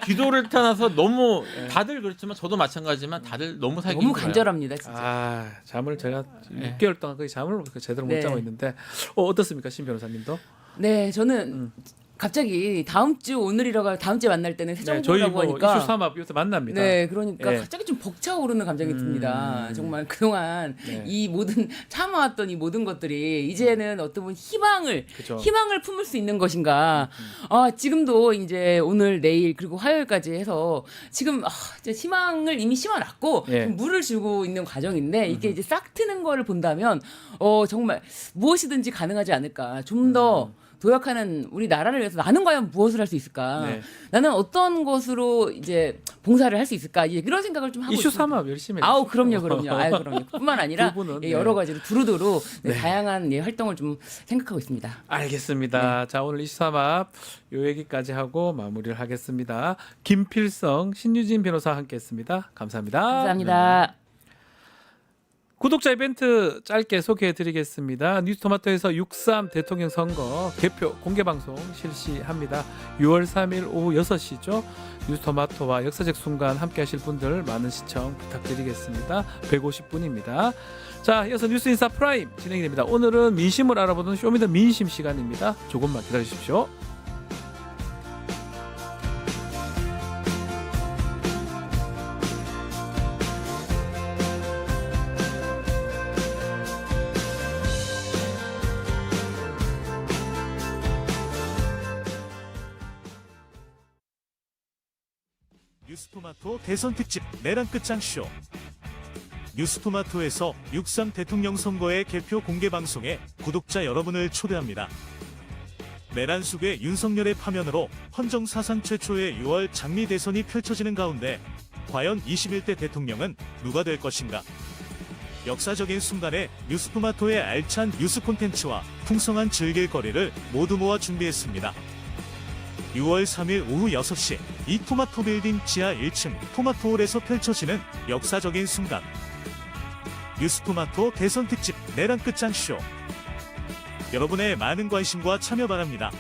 기도를 떠나서 너무 다들 그렇지만 저도 마찬가지지만 다들 너무 살기 너무 힘들어요. 간절합니다, 진짜. 아, 잠을 제가 네. 6개월 동안 거의 잠을 제대로 못 네. 자고 있는데 어떻습니까, 신 변호사님도? 네, 저는 갑자기 다음 주 오늘이라가 다음 주에 만날 때는 새 네, 저희 정부라고 뭐 하니까 이슈 삼합 요새 만납니다. 네, 그러니까 예. 갑자기 좀 벅차오르는 감정이 듭니다. 정말 그동안 네. 이 모든 참아왔던 이 모든 것들이 이제는 어떤 보면 희망을 그죠. 품을 수 있는 것인가. 지금도 이제 오늘 내일 그리고 화요일까지 해서 지금 이제 희망을 이미 심어놨고 예. 좀 물을 주고 있는 과정인데 이게 이제 싹 트는 거를 본다면 정말 무엇이든지 가능하지 않을까. 좀 더 도약하는 우리 나라를 위해서 나는 과연 무엇을 할 수 있을까? 네. 나는 어떤 것으로 이제 봉사를 할 수 있을까? 이런 생각을 좀 하고 이슈 있습니다. 삼합 열심히 아우 해주십시오. 그럼요. 뿐만 아니라 두 분은, 여러 네. 가지로 두루두루 네. 다양한 활동을 좀 생각하고 있습니다. 알겠습니다. 자, 오늘 이슈 삼합 요 얘기까지 하고 마무리를 하겠습니다. 김필성, 신유진 변호사와 함께했습니다. 감사합니다. 감사합니다. 구독자 이벤트 짧게 소개해드리겠습니다. 뉴스토마토에서 6.3 대통령 선거 개표 공개방송 실시합니다. 6월 3일 오후 6시죠. 뉴스토마토와 역사적 순간 함께하실 분들 많은 시청 부탁드리겠습니다. 150분입니다. 자, 이어서 뉴스인사 프라임 진행이 됩니다. 오늘은 민심을 알아보는 쇼미더 민심 시간입니다. 조금만 기다리십시오. 뉴스토마토 대선 특집 내란 끝장쇼. 뉴스토마토에서 6.3 대통령 선거의 개표 공개 방송에 구독자 여러분을 초대합니다. 내란 속의 윤석열의 파면으로 헌정 사상 최초의 6월 장미 대선이 펼쳐지는 가운데 과연 21대 대통령은 누가 될 것인가? 역사적인 순간에 뉴스토마토의 알찬 뉴스 콘텐츠와 풍성한 즐길거리를 모두 모아 준비했습니다. 6월 3일 오후 6시 이 토마토 빌딩 지하 1층 토마토홀에서 펼쳐지는 역사적인 순간. 뉴스토마토 대선 특집 내란 끝장쇼. 여러분의 많은 관심과 참여 바랍니다.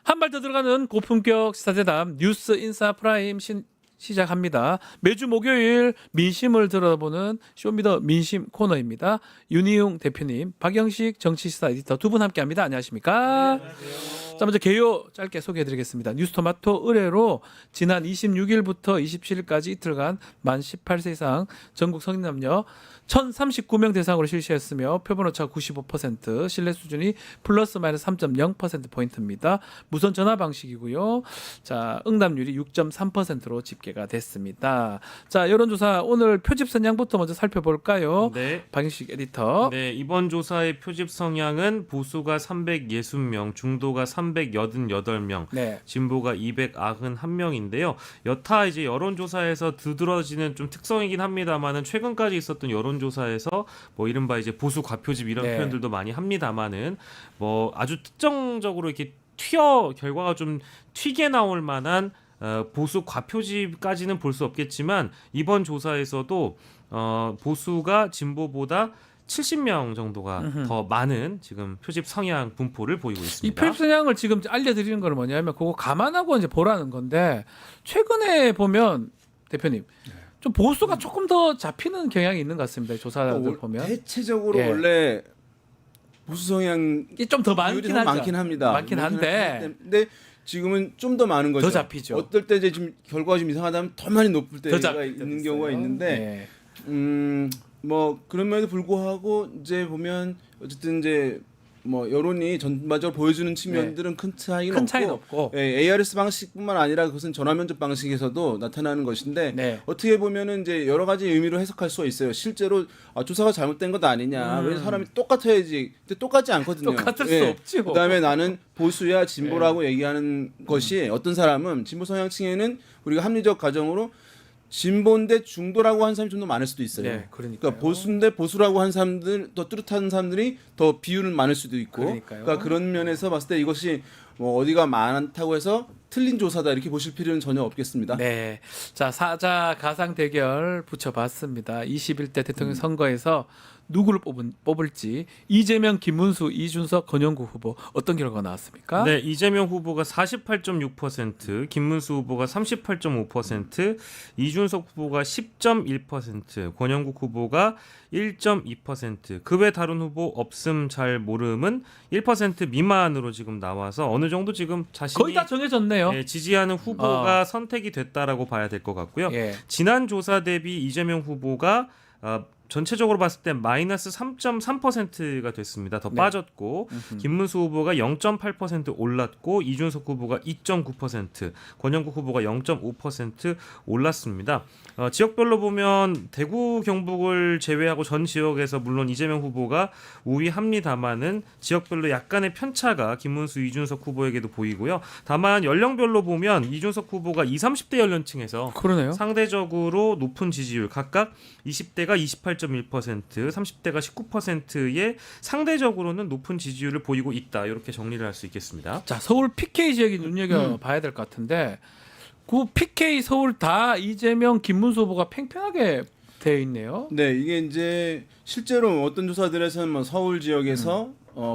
한 발 더 들어가는 고품격 시사대담 뉴스 인사 프라임 시작합니다. 매주 목요일 민심을 들어보는 쇼미더 민심 코너입니다. 윤희웅 대표님, 박영식 정치시사 에디터 두 분 함께합니다. 안녕하십니까? 자, 먼저 개요 짧게 소개해드리겠습니다. 뉴스토마토 의뢰로 지난 26일부터 27일까지 이틀간 만 18세 이상 전국 성인 남녀 1,039명 대상으로 실시했으며 표본 오차 95%, 신뢰 수준이 플러스 마이너스 3.0%포인트입니다. 무선 전화 방식이고요. 자, 응답률이 6.3%로 집계가 됐습니다. 자, 여론조사 오늘 표집 선양부터 먼저 살펴볼까요? 네. 박영식 에디터. 네, 이번 조사의 표집 성향은 보수가 360명, 중도가 388명, 네. 진보가 291명인데요. 여타 이제 여론조사에서 두드러지는 좀 특성이긴 합니다만은 최근까지 있었던 여론조사에서 뭐 이른바 이제 보수 과표집 이런 네. 표현들도 많이 합니다만은 뭐 아주 특정적으로 이렇게 결과가 좀 튀게 나올 만한 보수 과표집까지는 볼 수 없겠지만 이번 조사에서도 보수가 진보보다 70명 정도가 더 많은 지금 표집 성향 분포를 보이고 이 있습니다. 표집 성향을 지금 알려드리는 건 뭐냐면 그거 감안하고 이제 보라는 건데 최근에 보면 대표님 좀 보수가 조금 더 잡히는 경향이 있는 것 같습니다. 이 조사들 보면 대체적으로 예. 원래 보수 성향이 좀 더 많긴 하죠. 많긴 합니다. 많긴 한데 근데 지금은 좀 더 많은 거죠. 더 잡히죠. 어떨 때 이제 좀 결과가 좀 이상하다면 더 많이 높을 때가 잡힐 때도 있는 있어요. 경우가 있는데 예. 뭐 그럼에도 불구하고 이제 보면 어쨌든 이제 뭐 여론이 전반적으로 보여주는 측면들은 큰 차이는 큰 차이는 없고. 예, ARS 방식뿐만 아니라 그것은 전화 면접 방식에서도 나타나는 것인데 네. 어떻게 보면은 이제 여러 가지 의미로 해석할 수가 있어요. 실제로 조사가 잘못된 것 아니냐. 왜 사람이 똑같아야지. 근데 똑같지 않거든요. 똑같을 수 없지 뭐. 그다음에 나는 보수야 진보라고 얘기하는 것이 어떤 사람은 진보 성향층에는 우리가 합리적 가정으로 진보인데 중도라고 한 사람이 좀 더 많을 수도 있어요. 네, 그러니까요. 보수인데 보수라고 한 사람들, 더 뚜렷한 사람들이 더 비율은 많을 수도 있고, 그러니까요. 그러니까 그런 면에서 봤을 때 이것이 뭐 어디가 많다고 해서 틀린 조사다 이렇게 보실 필요는 전혀 없겠습니다. 네. 자, 사자 가상 대결 붙여봤습니다. 21대 대통령 선거에서 누구를 뽑을지 이재명, 김문수, 이준석, 권영구 후보 어떤 결과가 나왔습니까? 네, 이재명 후보가 48.6%, 김문수 후보가 38.5%, 이준석 후보가 10.1%, 권영국 후보가 1.2%, 그 외 다른 후보 없음 잘 모름은 1% 미만으로 지금 나와서 어느 정도 지금 자신이 거의 다 정해졌네요. 예, 지지하는 후보가 선택이 됐다라고 봐야 될 것 같고요. 예. 지난 조사 대비 이재명 후보가 전체적으로 봤을 때 마이너스 3.3%가 됐습니다. 더 네. 빠졌고 김문수 후보가 0.8% 올랐고 이준석 후보가 2.9%, 권영국 후보가 0.5% 올랐습니다. 지역별로 보면 대구 경북을 제외하고 전 지역에서 물론 이재명 후보가 우위합니다마는 지역별로 약간의 편차가 김문수, 이준석 후보에게도 보이고요. 다만 연령별로 보면 이준석 후보가 20, 30대 연령층에서 그러네요. 상대적으로 높은 지지율, 각각 20대가 28.1%, 30대가 19%의 상대적으로는 높은 지지율을 보이고 있다. 이렇게 정리를 할 수 있겠습니다. 자, 서울 PK 지역이 눈여겨봐야 될 것 같은데 그 PK 서울 다 이재명, 김문수 후보가 팽팽하게 되어 있네요. 네, 이게 이제 실제로 어떤 조사들에서는 뭐 서울 지역에서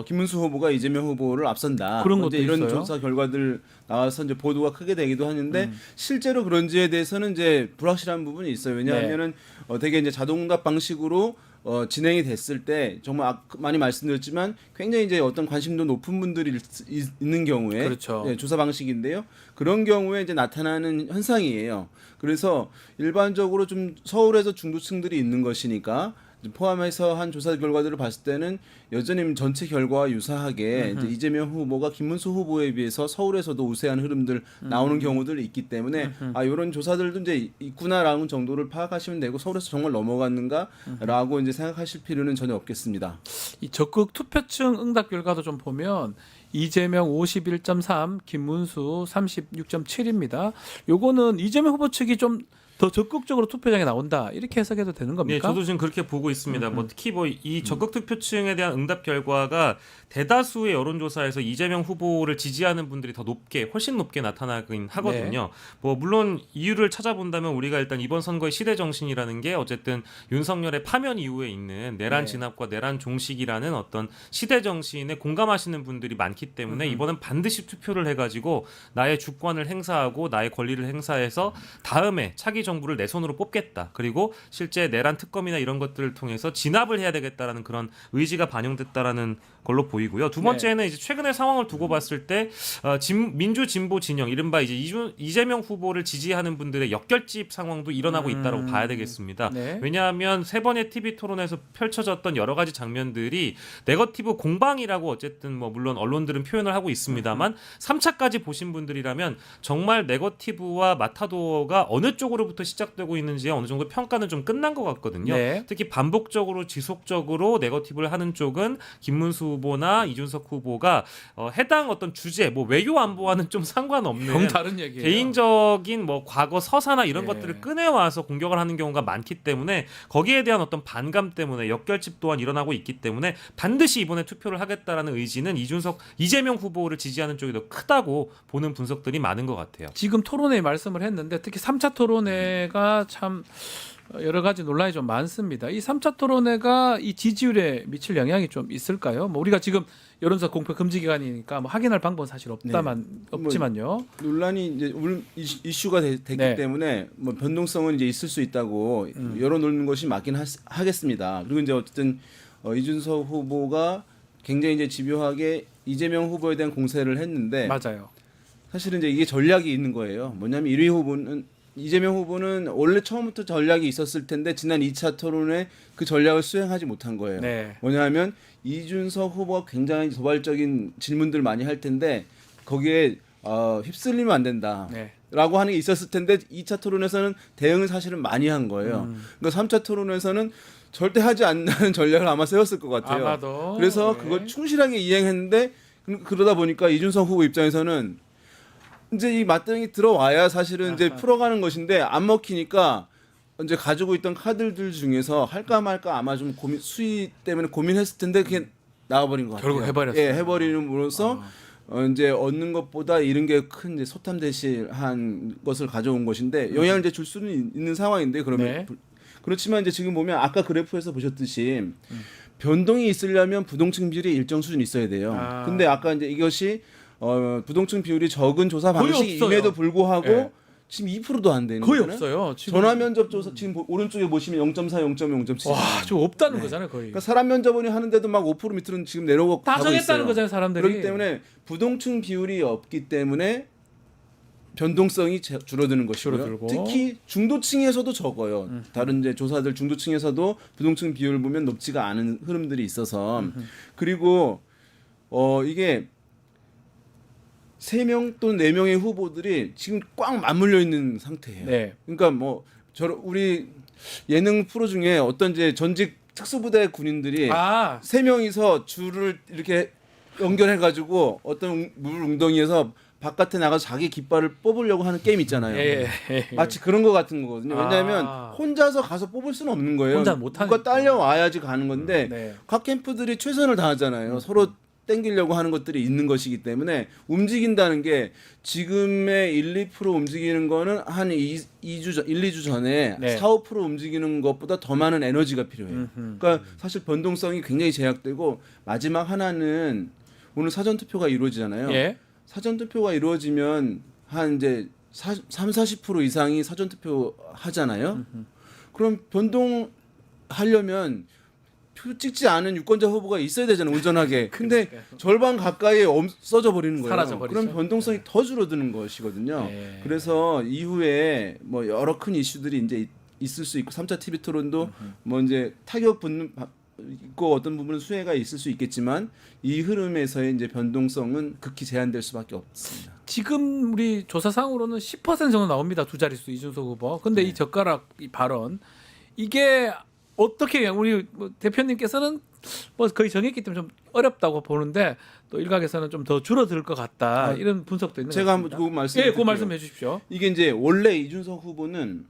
김문수 후보가 이재명 후보를 앞선다. 그런 이제 것도 이런 있어요? 조사 결과들 나와서 이제 보도가 크게 되기도 하는데 실제로 그런지에 대해서는 이제 불확실한 부분이 있어요. 왜냐하면은 되게 이제 자동응답 방식으로 진행이 됐을 때 정말 많이 말씀드렸지만 굉장히 이제 어떤 관심도 높은 분들이 있는 경우에 그렇죠. 네, 조사 방식인데요. 그런 경우에 이제 나타나는 현상이에요. 그래서 일반적으로 좀 서울에서 중도층들이 있는 것이니까 포함해서 한 조사 결과들을 봤을 때는 여전히 전체 결과와 유사하게 이제 이재명 후보가 김문수 후보에 비해서 서울에서도 우세한 흐름들 나오는 경우들이 있기 때문에 이런 조사들도 이제 있구나라는 정도를 파악하시면 되고 서울에서 정말 넘어갔는가라고 이제 생각하실 필요는 전혀 없겠습니다. 이 적극 투표층 응답 결과도 좀 보면 이재명 51.3, 김문수 36.7입니다. 요거는 이재명 후보 측이 좀 더 적극적으로 투표장에 나온다 이렇게 해석해도 되는 겁니까? 네, 저도 지금 그렇게 보고 있습니다. 뭐 특히 뭐 이 적극 투표층에 대한 응답 결과가 대다수의 여론조사에서 이재명 후보를 지지하는 분들이 더 높게, 훨씬 높게 나타나긴 하거든요. 뭐 물론 이유를 찾아본다면 우리가 일단 이번 선거의 시대 정신이라는 게 어쨌든 윤석열의 파면 이후에 있는 내란 진압과 내란 종식이라는 어떤 시대 정신에 공감하시는 분들이 많기 때문에 이번엔 반드시 투표를 해가지고 나의 주권을 행사하고 나의 권리를 행사해서 다음에 차기 정부를 내 손으로 뽑겠다. 그리고 실제 내란 특검이나 이런 것들을 통해서 진압을 해야 되겠다라는 그런 의지가 반영됐다라는 걸로 보이고요. 두 번째는 이제 최근의 상황을 두고 봤을 때 민주 진보 진영, 이른바 이제 이재명 후보를 지지하는 분들의 역결집 상황도 일어나고 있다고 봐야 되겠습니다. 네. 왜냐하면 세 번의 TV 토론에서 펼쳐졌던 여러 가지 장면들이 네거티브 공방이라고 어쨌든 뭐 물론 언론들은 표현을 하고 있습니다만 3차까지 보신 분들이라면 정말 네거티브와 마타도어가 어느 쪽으로부터 시작되고 있는지 어느 정도 평가는 좀 끝난 것 같거든요. 네. 특히 반복적으로 지속적으로 네거티브를 하는 쪽은 김문수 후보나 이준석 후보가 해당 어떤 주제, 뭐 외교 안보와는 좀 상관없는 좀 다른 얘기예요. 개인적인 뭐 과거 서사나 이런 것들을 꺼내와서 공격을 하는 경우가 많기 때문에 거기에 대한 어떤 반감 때문에 역결집 또한 일어나고 있기 때문에 반드시 이번에 투표를 하겠다라는 의지는 이재명 후보를 지지하는 쪽이 더 크다고 보는 분석들이 많은 것 같아요. 지금 토론회에 말씀을 했는데 특히 3차 토론회 토론회가 참 여러 가지 논란이 좀 많습니다. 이 3차 토론회가 이 지지율에 미칠 영향이 좀 있을까요? 뭐 우리가 지금 여론조사 공표 금지 기간이니까 뭐 확인할 방법은 사실 없지만요. 논란이 이제 이슈가 됐기 네. 때문에 뭐 변동성은 이제 있을 수 있다고 열어놓는 것이 맞긴 하겠습니다. 그리고 이제 어쨌든 이준석 후보가 굉장히 이제 집요하게 이재명 후보에 대한 공세를 했는데 맞아요. 사실은 이제 이게 전략이 있는 거예요. 뭐냐면 1위 후보는 이재명 후보는 원래 처음부터 전략이 있었을 텐데 지난 2차 토론에 그 전략을 수행하지 못한 거예요. 네. 뭐냐면 이준석 후보가 굉장히 도발적인 질문들 많이 할 텐데 거기에 휩쓸리면 안 된다. 네. 라고 하는 게 있었을 텐데 2차 토론에서는 대응을 사실은 많이 한 거예요. 그러니까 3차 토론에서는 절대 하지 않는 전략을 아마 세웠을 것 같아요. 아마도. 그래서 네. 그걸 충실하게 이행했는데 그러다 보니까 이준석 후보 입장에서는 이제 이 맞대응이 들어와야 사실은 이제 풀어가는 것인데 안 먹히니까 이제 가지고 있던 카드들 중에서 할까 말까 아마 좀 수위 때문에 고민했을 텐데 그게 나와버린 것 같아요. 결국 해버렸어요. 예, 해버림으로써 이제 얻는 것보다 잃은 게 큰 이제 소탐대실한 것을 가져온 것인데 영향을 이제 줄 수는 있는 상황인데 그러면 네. 그렇지만 이제 지금 보면 아까 그래프에서 보셨듯이 변동이 있으려면 부동층 비율이 일정 수준 있어야 돼요. 근데 아까 이제 이것이 부동층 비율이 적은 조사 거의 방식임에도 없어요. 불구하고 네. 지금 2%도 안 되는 거의 거잖아요. 없어요. 지금. 전화 면접 조사 지금 오른쪽에 보시면 0.4, 0.5, 0.7. 와, 저 없다는 거잖아요, 거의. 그러니까 사람 면접원이 하는데도 막 5% 밑으로는 지금 내려오고 다 가고 정했다는 있어요. 거잖아요, 사람들이. 그렇기 때문에 부동층 비율이 없기 때문에 변동성이 줄어드는 것이고요. 줄어들고. 특히 중도층에서도 적어요. 다른 이제 조사들 중도층에서도 부동층 비율 보면 높지가 않은 흐름들이 있어서 그리고 이게 3명 또는 4명의 후보들이 지금 꽉 맞물려 있는 상태예요. 네. 그러니까 뭐 우리 예능 프로 중에 어떤 이제 전직 특수부대 군인들이 3명이서 줄을 이렇게 연결해 가지고 어떤 물 웅덩이에서 바깥에 나가서 자기 깃발을 뽑으려고 하는 게임 있잖아요. 예. 마치 그런 거 같은 거거든요. 왜냐하면 혼자서 가서 뽑을 수는 없는 거예요. 혼자 못 하니까. 누가 딸려와야지 가는 건데 네. 각 캠프들이 최선을 다하잖아요. 서로 땡기려고 하는 것들이 있는 것이기 때문에 움직인다는 게 지금의 1, 2% 움직이는 거는 한 2주 전, 1, 2주 전에 네. 4, 5% 움직이는 것보다 더 많은 에너지가 필요해요. 그러니까 사실 변동성이 굉장히 제약되고 마지막 하나는 오늘 사전 투표가 이루어지잖아요. 예. 사전 투표가 이루어지면 한 이제 30-40% 이상이 사전 투표 하잖아요. 그럼 변동하려면 표 찍지 않은 유권자 후보가 있어야 되잖아요. 온전하게. 근데 절반 가까이 없어져 버리는 거예요. 사라져버리죠. 그럼 변동성이 더 줄어드는 것이거든요. 네. 그래서 이후에 뭐 여러 큰 이슈들이 이제 있을 수 있고 3차 TV 토론도 뭐 이제 타격 있고 어떤 부분은 수혜가 있을 수 있겠지만 이 흐름에서의 이제 변동성은 극히 제한될 수밖에 없습니다. 지금 우리 조사상으로는 10% 정도 나옵니다. 두 자릿수 이준석 후보. 근데 이 젓가락 이 발언 이게 어떻게 우리 뭐 대표님께서는 뭐 거의 정했기 때문에 좀 어렵다고 보는데 또 일각에서는 좀 더 줄어들 것 같다 이런 분석도 있는 것 제가 같습니다. 한번 그 말씀 예, 그 말씀해 주십시오. 이게 이제 원래 이준석 후보는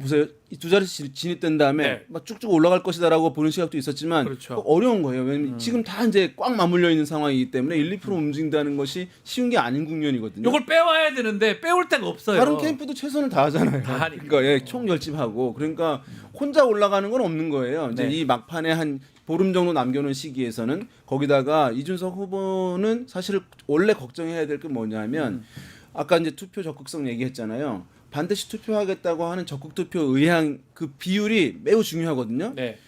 보세요. 이 두 자리 진입된 다음에 네. 막 쭉쭉 올라갈 것이다라고 보는 시각도 있었지만 그렇죠. 어려운 거예요. 왜냐면 지금 다 이제 꽉 맞물려 있는 상황이기 때문에 1, 2% 움직인다는 것이 쉬운 게 아닌 국면이거든요. 이걸 빼와야 되는데 빼올 데가 없어요. 다른 캠프도 최선을 다하잖아요. 다 하니까. 그러니까 예, 총 결집하고 그러니까 혼자 올라가는 건 없는 거예요. 이제 네. 이 막판에 한 보름 정도 남겨놓은 시기에서는 거기다가 이준석 후보는 사실 원래 걱정해야 될 게 뭐냐면 아까 이제 투표 적극성 얘기했잖아요. 반드시 투표하겠다고 하는 적극 투표 의향 그 비율이 매우 중요하거든요. 네.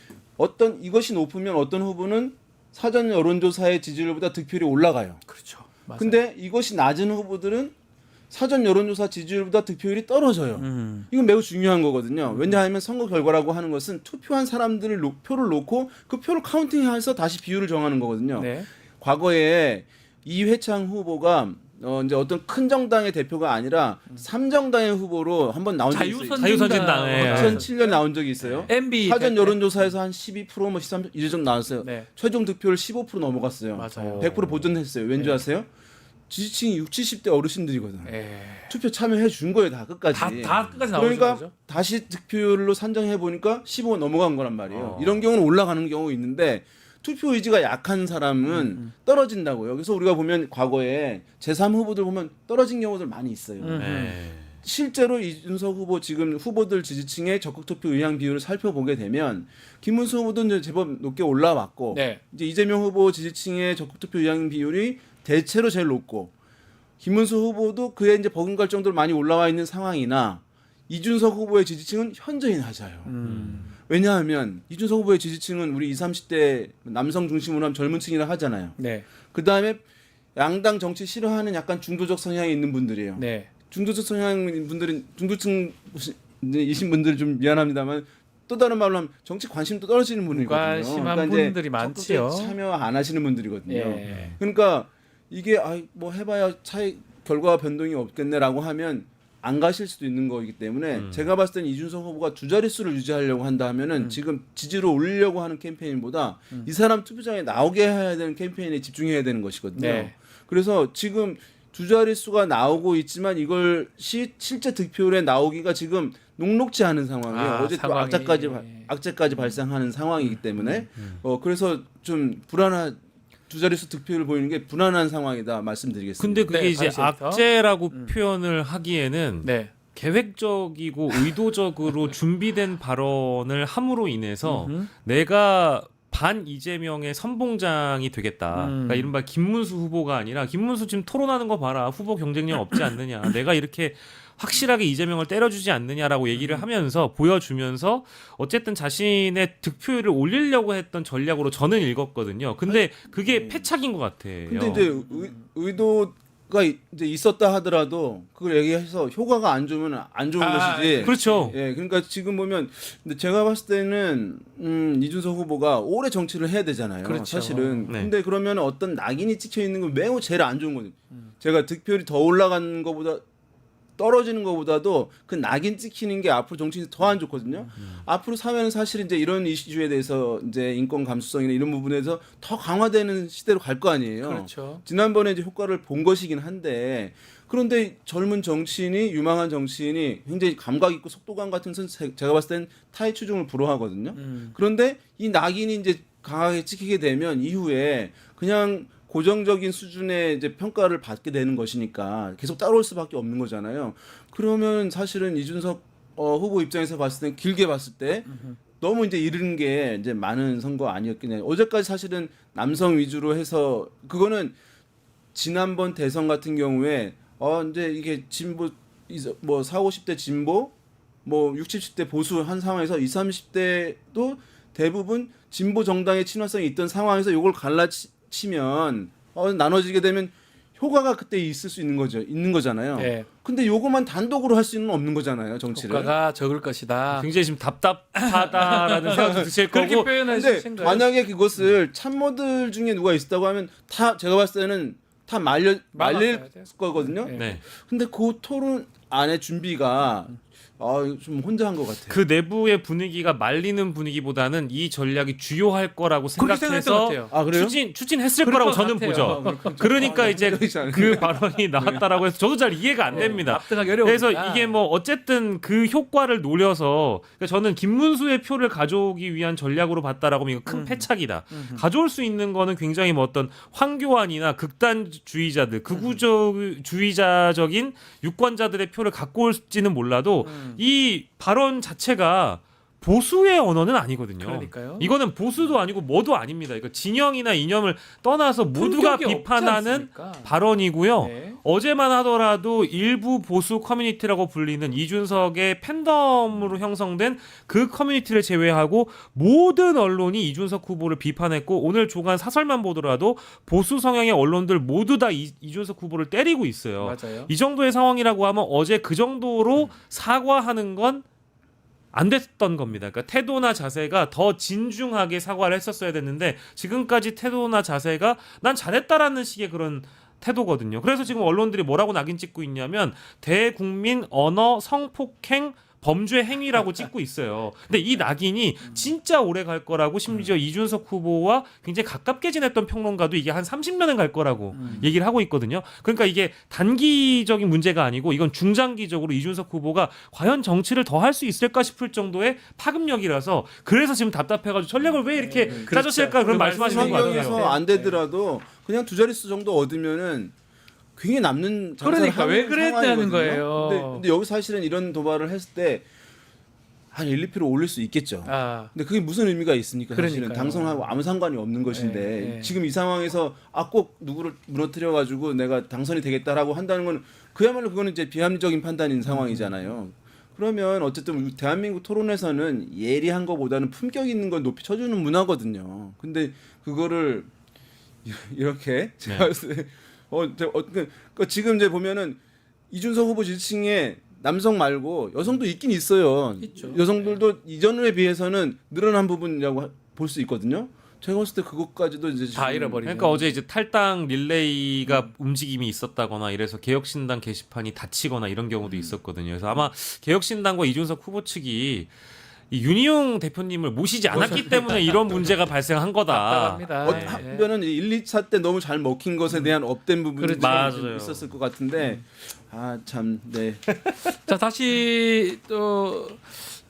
이것이 높으면 어떤 후보는 사전 여론조사의 지지율보다 득표율이 올라가요. 그렇죠. 맞아요. 근데 이것이 낮은 후보들은 사전 여론조사 지지율보다 득표율이 떨어져요. 이건 매우 중요한 거거든요. 왜냐하면 선거 결과라고 하는 것은 투표한 사람들을 표를 놓고 그 표를 카운팅해서 다시 비율을 정하는 거거든요. 네. 과거에 이회창 후보가 이제 어떤 큰 정당의 대표가 아니라 3정당의 후보로 한번 나온 적이 있어요. 자유선진당. 2007년 나온 적이 있어요. MB 사전 여론조사에서 한 12%뭐 13% 이 정도 나왔어요. 네. 최종 득표율 15% 넘어갔어요. 맞아요. 100% 보존했어요. 왠지 아세요? 지지층이 60, 70대 어르신들이거든요. 투표 참여해 준 거예요, 다 끝까지. 다 끝까지 나오는 그러니까 거죠. 다시 득표율로 산정해 보니까 15 넘어간 거란 말이에요. 이런 경우는 올라가는 경우 있는데 투표 의지가 약한 사람은 떨어진다고요. 그래서 우리가 보면 과거에 제3 후보들 보면 떨어진 경우들 많이 있어요. 실제로 이준석 후보 지금 후보들 지지층의 적극 투표 의향 비율을 살펴보게 되면 김문수 후보도 이제 제법 높게 올라왔고 네. 이제 이재명 후보 지지층의 적극 투표 의향 비율이 대체로 제일 높고 김문수 후보도 그에 이제 버금갈 정도로 많이 올라와 있는 상황이나 이준석 후보의 지지층은 현저히 낮아요. 왜냐하면 이준석 후보의 지지층은 우리 20, 30대 남성 중심으로 하면 젊은 층이라 하잖아요. 네. 그다음에 양당 정치 싫어하는 약간 중도적 성향이 있는 분들이에요. 네. 중도적 성향인 분들은 중도층이신 분들 좀 미안합니다만 또 다른 말로 하면 정치 관심도 떨어지는 분이거든요. 관심한 이제 분들이 많지요. 적극적으로 참여 안 하시는 분들이거든요. 예. 그러니까 이게 뭐 해봐야 차이 결과 변동이 없겠네라고 하면 안 가실 수도 있는 거기 때문에 제가 봤을 때는 이준석 후보가 두 자릿수를 유지하려고 한다 하면은 지금 지지를 올리려고 하는 캠페인보다 이 사람 투표장에 나오게 해야 되는 캠페인에 집중해야 되는 것이거든요. 네. 그래서 지금 두 자릿수가 나오고 있지만 이것이 실제 득표율에 나오기가 지금 녹록지 않은 상황이에요. 어제 또 악재까지 발생하는 상황이기 때문에 그래서 좀 두 자릿수 득표율을 보이는 게 불안한 상황이다 말씀드리겠습니다. 근데 그게 네, 이제 다시부터. 악재라고 표현을 하기에는 네. 계획적이고 의도적으로 준비된 발언을 함으로 인해서 내가 반 이재명의 선봉장이 되겠다. 그러니까 이른바 김문수 후보가 아니라 김문수 지금 토론하는 거 봐라. 후보 경쟁력 없지 않느냐. 내가 이렇게 확실하게 이재명을 때려주지 않느냐라고 얘기를 하면서 보여주면서 어쨌든 자신의 득표율을 올리려고 했던 전략으로 저는 읽었거든요. 근데 그게 패착인 것 같아요. 근데 이제 의도가 이제 있었다 하더라도 그걸 얘기해서 효과가 안 좋으면 안 좋은 것이지. 그렇죠. 예, 그러니까 지금 보면 근데 제가 봤을 때는 이준석 후보가 오래 정치를 해야 되잖아요. 그렇죠. 사실은. 네. 근데 그러면 어떤 낙인이 찍혀 있는 건 매우 제일 안 좋은 거죠. 제가 득표율이 더 올라가는 것보다 떨어지는 것보다도 그 낙인 찍히는 게 앞으로 정치인이 더 안 좋거든요. 앞으로 사회는 사실 이제 이런 이슈에 대해서 이제 인권 감수성이나 이런 부분에서 더 강화되는 시대로 갈 거 아니에요. 그렇죠. 지난번에 이제 효과를 본 것이긴 한데 그런데 젊은 정치인이 유망한 정치인이 굉장히 감각 있고 속도감 같은 제가 봤을 땐 타의 추종을 불허하거든요. 그런데 이 낙인이 이제 강하게 찍히게 되면 이후에 그냥 고정적인 수준의 이제 평가를 받게 되는 것이니까 계속 따라올 수밖에 없는 거잖아요. 그러면 사실은 이준석 후보 입장에서 봤을 때 길게 봤을 때 너무 이제 이른 게 이제 많은 선거 아니었겠냐. 어제까지 사실은 남성 위주로 해서 그거는 지난번 대선 같은 경우에 이제 이게 진보 뭐 40, 50대 진보 뭐 60, 70대 보수 한 상황에서 20, 30대도 대부분 진보 정당의 친화성이 있던 상황에서 이걸 갈라치면 나눠지게 되면 효과가 그때 있을 수 있는 거잖아요. 네. 근데 요것만 단독으로 할 수는 없는 거잖아요, 정치를. 효과가 적을 것이다. 굉장히 지금 답답하다라는 생각도 드실 그렇게 거고. 표현하신 근데 거예요. 만약에 그것을 참모들 중에 누가 있었다고 하면 다 제가 봤을 때는 다 말릴 거거든요. 네. 근데 그 토론 안의 준비가 좀 혼자 한 것 같아요. 그 내부의 분위기가 말리는 분위기보다는 이 전략이 주요할 거라고 그렇게 생각했던 것 생각해서 같아요. 그래요? 추진했을 그럴 거라고 것 저는 같아요. 보죠. 그러니까 이제 그 발언이 나왔다라고 해서 저도 잘 이해가 안 됩니다. 납득하기 어려우니까. 그래서 이게 뭐 어쨌든 그 효과를 노려서 그러니까 저는 김문수의 표를 가져오기 위한 전략으로 봤다라고 하면 이거 큰 패착이다. 가져올 수 있는 거는 굉장히 뭐 어떤 황교안이나 극단주의자들, 극우주의자적인 유권자들의 표를 갖고 올지는 몰라도 이 발언 자체가 보수의 언어는 아니거든요. 그러니까요. 이거는 보수도 아니고 뭐도 아닙니다. 이거 진영이나 이념을 떠나서 모두가 품격이 없지 비판하는 않습니까? 발언이고요. 네. 어제만 하더라도 일부 보수 커뮤니티라고 불리는 이준석의 팬덤으로 형성된 그 커뮤니티를 제외하고 모든 언론이 이준석 후보를 비판했고 오늘 조간 사설만 보더라도 보수 성향의 언론들 모두 다 이준석 후보를 때리고 있어요. 맞아요. 이 정도의 상황이라고 하면 어제 그 정도로 사과하는 건 안 됐던 겁니다. 그러니까 태도나 자세가 더 진중하게 사과를 했었어야 됐는데 지금까지 태도나 자세가 난 잘했다라는 식의 그런 태도거든요. 그래서 지금 언론들이 뭐라고 낙인 찍고 있냐면 대국민 언어 성폭행 범죄 행위라고 찍고 있어요. 근데 이 낙인이 진짜 오래 갈 거라고 심지어 이준석 후보와 굉장히 가깝게 지냈던 평론가도 이게 한 30년은 갈 거라고 얘기를 하고 있거든요. 그러니까 이게 단기적인 문제가 아니고 이건 중장기적으로 이준석 후보가 과연 정치를 더 할 수 있을까 싶을 정도의 파급력이라서 그래서 지금 답답해가지고 전략을 왜 이렇게 짜졌을까 그런 말씀하시는 것 같아요. 환경에서 안 되더라도 그냥 두 자릿수 정도 얻으면은 굉장히 남는 장사를 그러니까 하는 왜 그랬다는 상황이거든요. 거예요. 근데 여기 사실은 이런 도발을 했을 때 한 1, 2% 올릴 수 있겠죠. 근데 그게 무슨 의미가 있습니까? 사실은 그러니까요. 당선하고 아무 상관이 없는 것인데 네. 지금 이 상황에서 꼭 누구를 무너뜨려 가지고 내가 당선이 되겠다라고 한다는 건 그야말로 그거는 이제 비합리적인 판단인 상황이잖아요. 그러면 어쨌든 대한민국 토론에서는 예리한 것보다는 품격 있는 걸 높이 쳐주는 문화거든요. 근데 그거를 이렇게 제가 봤을 때 그러니까 지금 이제 보면은 이준석 후보 지지층에 남성 말고 여성도 있긴 있어요. 있죠. 여성들도 이전에 비해서는 늘어난 부분이라고 볼 수 있거든요. 제가 봤을 때 그것까지도 이제 다 잃어버리네. 그러니까 어제 이제 탈당 릴레이가 움직임이 있었다거나 이래서 개혁신당 게시판이 닫히거나 이런 경우도 있었거든요. 그래서 아마 개혁신당과 이준석 후보 측이 이 윤희용 대표님을 모시지 않았기 때문에 이런 문제가 발생한 거다. 답답합니다. 한편은 1, 2차 때 너무 잘 먹힌 것에 대한 업된 부분이 좀 있었을 것 같은데 참 네. 자, 다시 또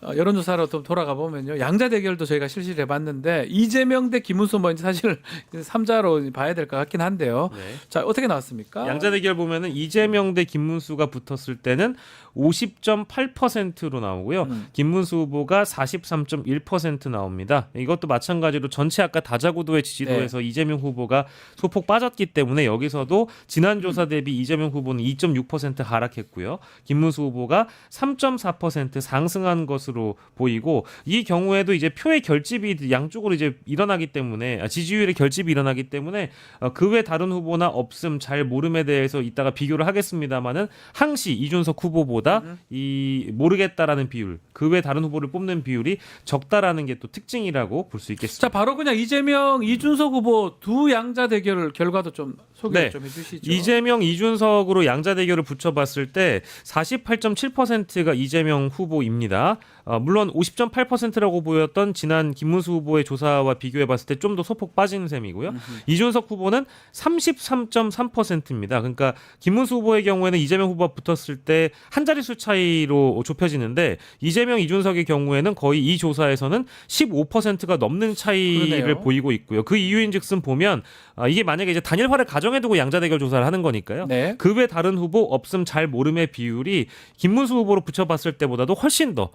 여론조사로 좀 돌아가 보면요. 양자 대결도 저희가 실시를 해봤는데 이재명 대 김문수 뭐 이제 사실 3자로 봐야 될 것 같긴 한데요. 네. 자, 어떻게 나왔습니까? 양자 대결 보면은 이재명 대 김문수가 붙었을 때는 50.8%로 나오고요. 김문수 후보가 43.1% 나옵니다. 이것도 마찬가지로 전체 아까 다자구도의 지지도에서 이재명 후보가 소폭 빠졌기 때문에 여기서도 지난 조사 대비 이재명 후보는 2.6% 하락했고요. 김문수 후보가 3.4% 상승한 것으로 보이고 이 경우에도 이제 표의 결집이 양쪽으로 이제 일어나기 때문에 지지율의 결집이 일어나기 때문에 그 외 다른 후보나 없음 잘 모름에 대해서 이따가 비교를 하겠습니다만은 항시 이준석 후보보다 이 모르겠다라는 비율, 그 외 다른 후보를 뽑는 비율이 적다라는 게 또 특징이라고 볼 수 있겠습니다. 자, 바로 그냥 이재명, 이준석 후보 두 양자 대결 결과도 좀 소개 좀 해주시죠. 이재명, 이준석으로 양자 대결을 붙여봤을 때 48.7%가 이재명 후보입니다. 물론 50.8%라고 보였던 지난 김문수 후보의 조사와 비교해봤을 때 좀 더 소폭 빠진 셈이고요. 이준석 후보는 33.3%입니다. 그러니까 김문수 후보의 경우에는 이재명 후보가 붙었을 때 한 자릿수 차이로 좁혀지는데 이재명, 이준석의 경우에는 거의 이 조사에서는 15%가 넘는 차이를 그러네요. 보이고 있고요. 그 이유인즉슨 보면 이게 만약에 이제 단일화를 가정해 두고 양자 대결 조사를 하는 거니까요. 네. 그 외 다른 후보 없음 잘 모름의 비율이 김문수 후보로 붙여봤을 때보다도 훨씬 더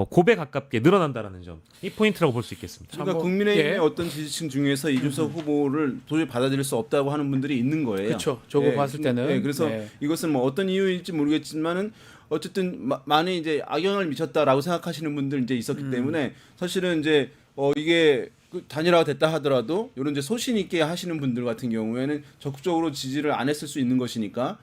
고배 가깝게 늘어난다라는 점, 이 포인트라고 볼 수 있겠습니다. 그러니까 국민의힘의 어떤 지지층 중에서 이준석 후보를 도저히 받아들일 수 없다고 하는 분들이 있는 거예요. 그렇죠. 저거 봤을 때는. 네, 그래서 네. 이것은 뭐 어떤 이유일지 모르겠지만은 어쨌든 많이 이제 악영향을 미쳤다라고 생각하시는 분들 이제 있었기 때문에 사실은 이제 이게 단일화가 됐다 하더라도 이런 이제 소신 있게 하시는 분들 같은 경우에는 적극적으로 지지를 안 했을 수 있는 것이니까